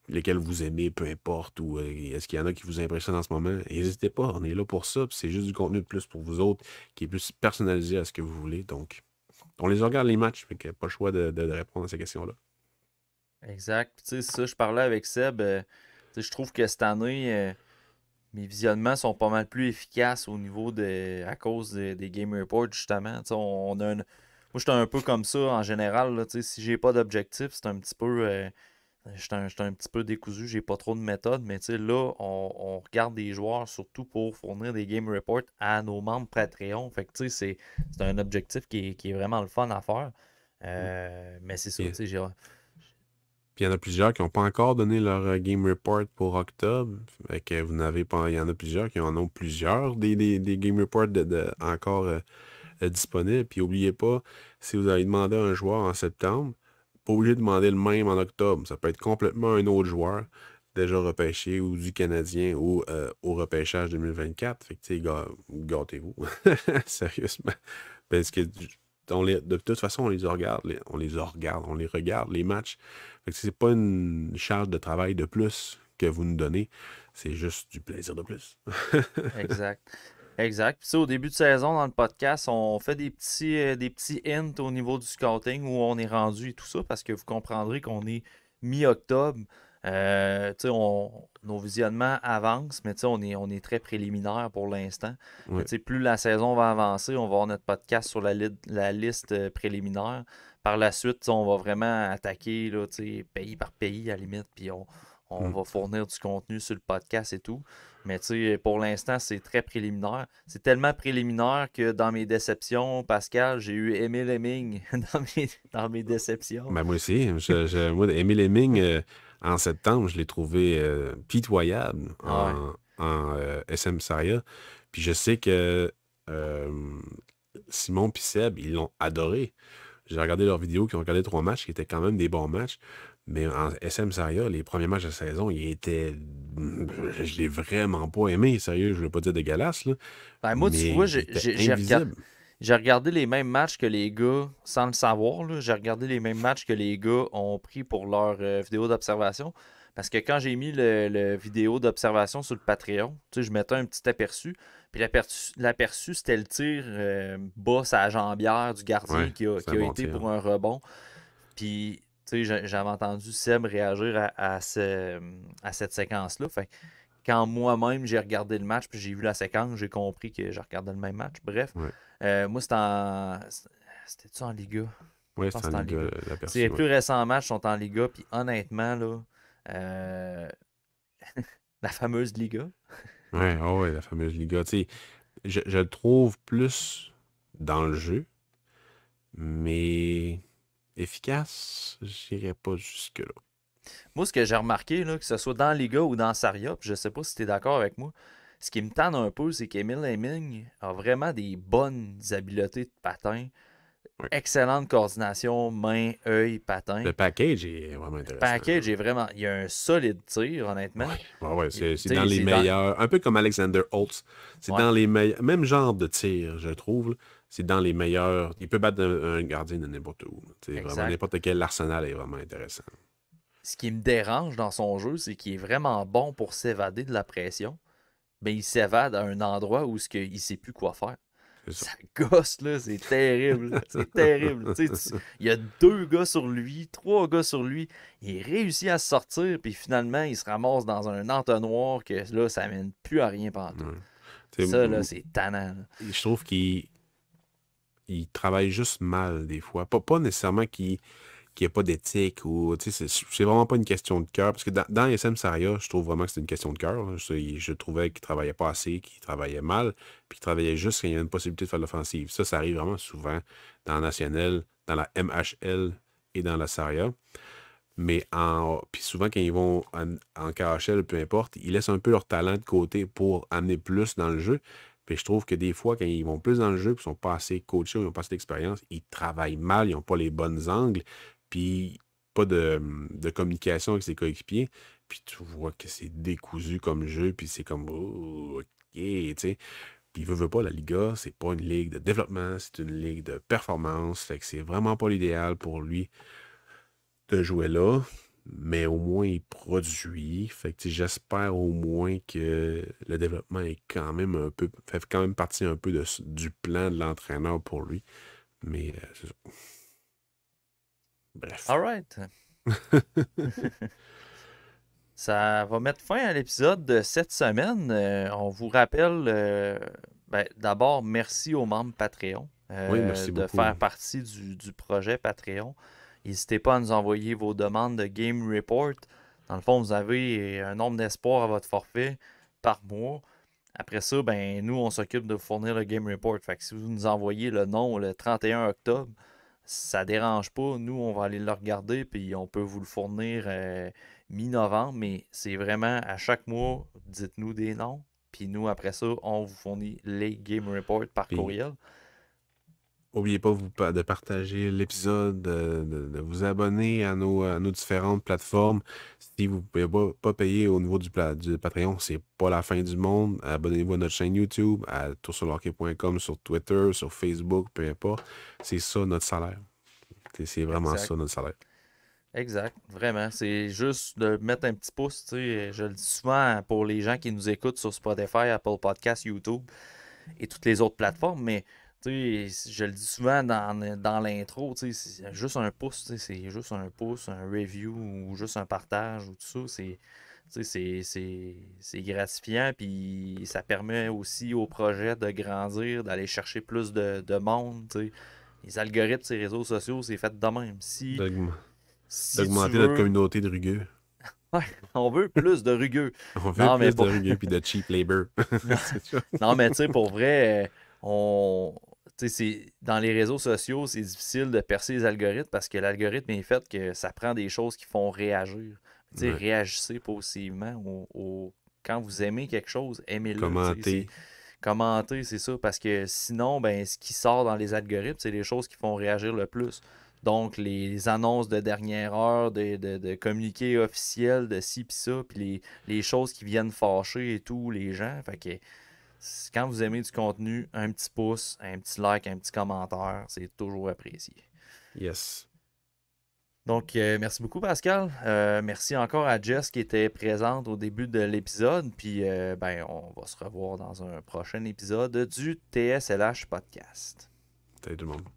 Speaker 5: lesquelles vous aimez, peu importe, ou est-ce qu'il y en a qui vous impressionnent en ce moment, n'hésitez pas. On est là pour ça. Puis c'est juste du contenu de plus pour vous autres qui est plus personnalisé à ce que vous voulez. Donc, on les regarde les matchs. Fait qu'il n'y a pas le choix de répondre à ces questions-là.
Speaker 1: Exact. Puis, tu sais, ça, je parlais avec Seb. Tu sais, je trouve que cette année, mes visionnements sont pas mal plus efficaces au niveau à cause des Game Reports, justement. Tu sais, moi, j'étais un peu comme ça en général. Là, tu sais, si j'ai pas d'objectif, c'est un petit peu. J'étais un petit peu décousu, j'ai pas trop de méthode, mais tu sais, là, on regarde des joueurs surtout pour fournir des Game Reports à nos membres Patreon. Fait que tu sais, c'est un objectif qui est vraiment le fun à faire. Mais c'est ça, tu sais,
Speaker 5: Puis il y en a plusieurs qui n'ont pas encore donné leur Game Report pour octobre. Fait que vous n'avez pas. Il y en a plusieurs qui en ont plusieurs des Game Reports encore disponibles. Puis n'oubliez pas, si vous avez demandé à un joueur en septembre, pas obligé de demander le même en octobre. Ça peut être complètement un autre joueur déjà repêché ou du Canadien ou au repêchage 2024. Fait que tu sais, gâtez-vous. Sérieusement. Parce que de toute façon, on les regarde, les matchs. Fait que c'est pas une charge de travail de plus que vous nous donnez. C'est juste du plaisir de plus.
Speaker 1: Exact. Exact. Puis ça, au début de saison, dans le podcast, on fait des petits hints au niveau du scouting où on est rendu et tout ça, parce que vous comprendrez qu'on est mi-octobre. Tu sais, nos visionnements avancent, mais tu sais, on est très préliminaire pour l'instant.
Speaker 5: Ouais.
Speaker 1: Tu sais, plus la saison va avancer, on va avoir notre podcast sur la liste préliminaire. Par la suite, tu sais, on va vraiment attaquer là, tu sais, pays par pays à la limite, puis on va fournir du contenu sur le podcast et tout. Mais tu sais, pour l'instant, c'est très préliminaire. C'est tellement préliminaire que dans mes déceptions, Pascal, j'ai eu Émile Hemming dans mes déceptions.
Speaker 5: Ben moi aussi. Moi, Émile Hemming, en septembre, je l'ai trouvé pitoyable en SM Saria. Puis je sais que Simon et Seb, ils l'ont adoré. J'ai regardé leurs vidéos qui ont regardé 3 matchs, qui étaient quand même des bons matchs. Mais en SM Saria, les premiers matchs de saison, ils étaient. Je l'ai vraiment pas aimé, sérieux, je ne veux pas dire dégueulasse. Là.
Speaker 1: Ben, moi, tu vois, j'ai regardé les mêmes matchs que les gars, sans le savoir. Là, j'ai regardé les mêmes matchs que les gars ont pris pour leur vidéo d'observation. Parce que quand j'ai mis le vidéo d'observation sur le Patreon, tu sais, je mettais un petit aperçu. Puis l'aperçu, c'était le tir bas à la jambière du gardien qui a été pour un rebond. Puis, tu sais, j'avais entendu Seb réagir à cette séquence-là. Fait que quand moi-même, j'ai regardé le match, puis j'ai vu la séquence, j'ai compris que je regardais le même match. Bref, moi, c'était-tu en Liga?
Speaker 5: Oui, c'était en Liga.
Speaker 1: Les plus récents matchs sont en Liga, puis honnêtement, là, la fameuse Liga.
Speaker 5: Ouais, la fameuse Liga. Tu sais, je le trouve plus dans le jeu, mais efficace, j'irais pas jusque-là.
Speaker 1: Moi, ce que j'ai remarqué, là, que ce soit dans Liga ou dans Saria, puis je sais pas si tu es d'accord avec moi, ce qui me tente un peu, c'est qu'Émile Hemming a vraiment des bonnes habiletés de patin. Excellente coordination, main, œil, patin.
Speaker 5: Le package est vraiment intéressant.
Speaker 1: Il y a un solide tir, honnêtement.
Speaker 5: Ouais, c'est dans les meilleurs. Un peu comme Alexander Holtz. C'est dans les meilleurs. Même genre de tir, je trouve. C'est dans les meilleurs. Il peut battre un gardien de n'importe où. Vraiment, n'importe quel arsenal est vraiment intéressant.
Speaker 1: Ce qui me dérange dans son jeu, c'est qu'il est vraiment bon pour s'évader de la pression. ben, il s'évade à un endroit où il ne sait plus quoi faire.
Speaker 5: C'est ça.
Speaker 1: Ça gosse, là, c'est terrible. Là. C'est terrible. Il y a 2 gars sur lui, 3 gars sur lui. Il réussit à se sortir, puis finalement, il se ramasse dans un entonnoir que là, ça mène plus à rien pantoute.
Speaker 5: Ouais.
Speaker 1: Ça, là, c'est tannant. Là.
Speaker 5: Je trouve qu'il travaille juste mal des fois. Pas nécessairement qu'il n'y a pas d'éthique ou c'est vraiment pas une question de cœur. Parce que dans SM Saria, je trouve vraiment que c'est une question de cœur. Je trouvais qu'il travaillait pas assez, qu'il travaillait mal, puis qu'il travaillait juste quand il y a une possibilité de faire l'offensive. Ça arrive vraiment souvent dans la Nationale, dans la MHL et dans la Saria. Mais puis souvent, quand ils vont en KHL, peu importe, ils laissent un peu leur talent de côté pour amener plus dans le jeu. Puis je trouve que des fois, quand ils vont plus dans le jeu, puis ils sont pas assez coachés, ils n'ont pas assez d'expérience, ils travaillent mal, ils n'ont pas les bonnes angles, puis pas de communication avec ses coéquipiers. Puis tu vois que c'est décousu comme jeu, puis c'est comme, oh, OK, tu sais. Puis veut pas, la Liga, c'est pas une ligue de développement, c'est une ligue de performance. Fait que c'est vraiment pas l'idéal pour lui de jouer là, mais au moins il produit. Fait que j'espère au moins que le développement est quand même fait quand même partie un peu du plan de l'entraîneur pour lui. Mais c'est ça. Bref.
Speaker 1: All right. Ça va mettre fin à l'épisode de cette semaine. On vous rappelle, d'abord, merci aux membres Patreon
Speaker 5: Oui, merci
Speaker 1: de
Speaker 5: beaucoup.
Speaker 1: faire partie du projet Patreon. N'hésitez pas à nous envoyer vos demandes de Game Report. Dans le fond, vous avez un nombre d'espoirs à votre forfait par mois. Après ça, ben nous, on s'occupe de vous fournir le Game Report. Fait que si vous nous envoyez le nom le 31 octobre, ça dérange pas. Nous, on va aller le regarder, puis on peut vous le fournir mi-novembre. Mais c'est vraiment à chaque mois, dites-nous des noms. Puis nous, après ça, on vous fournit les Game Reports par courriel.
Speaker 5: N'oubliez pas de partager l'épisode, de vous abonner à nos différentes plateformes. Si vous ne pouvez pas payer au niveau du Patreon, c'est pas la fin du monde. Abonnez-vous à notre chaîne YouTube, à toursurhockey.com, sur Twitter, sur Facebook, peu importe. C'est ça notre salaire. C'est vraiment ça notre salaire.
Speaker 1: Exact, vraiment. C'est juste de mettre un petit pouce. Je le dis souvent pour les gens qui nous écoutent sur Spotify, Apple Podcasts, YouTube et toutes les autres plateformes, mais je le dis souvent dans l'intro, c'est juste un pouce, c'est juste un pouce, un review ou juste un partage ou tout ça, c'est gratifiant, puis ça permet aussi au projet de grandir, d'aller chercher plus de monde. Les algorithmes, ces réseaux sociaux, c'est fait de même.
Speaker 5: D'augmenter notre communauté de rugueux.
Speaker 1: Ouais, on veut plus de rugueux.
Speaker 5: On veut plus de rugueux puis de cheap labor.
Speaker 1: Non, mais tu sais, pour vrai, dans les réseaux sociaux, c'est difficile de percer les algorithmes parce que l'algorithme est fait que ça prend des choses qui font réagir. Ouais. Réagissez positivement quand vous aimez quelque chose, aimez-le. Commentez, c'est ça. Parce que sinon, ben, ce qui sort dans les algorithmes, c'est les choses qui font réagir le plus. Donc, les annonces de dernière heure, de communiqués officiels, de ci pis ça, puis les choses qui viennent fâcher et tout, les gens. Fait que quand vous aimez du contenu, un petit pouce, un petit like, un petit commentaire, c'est toujours apprécié.
Speaker 5: Yes.
Speaker 1: Donc, merci beaucoup, Pascal. Merci encore à Jess qui était présente au début de l'épisode. Puis, on va se revoir dans un prochain épisode du TSLH Podcast.
Speaker 5: Salut tout le monde.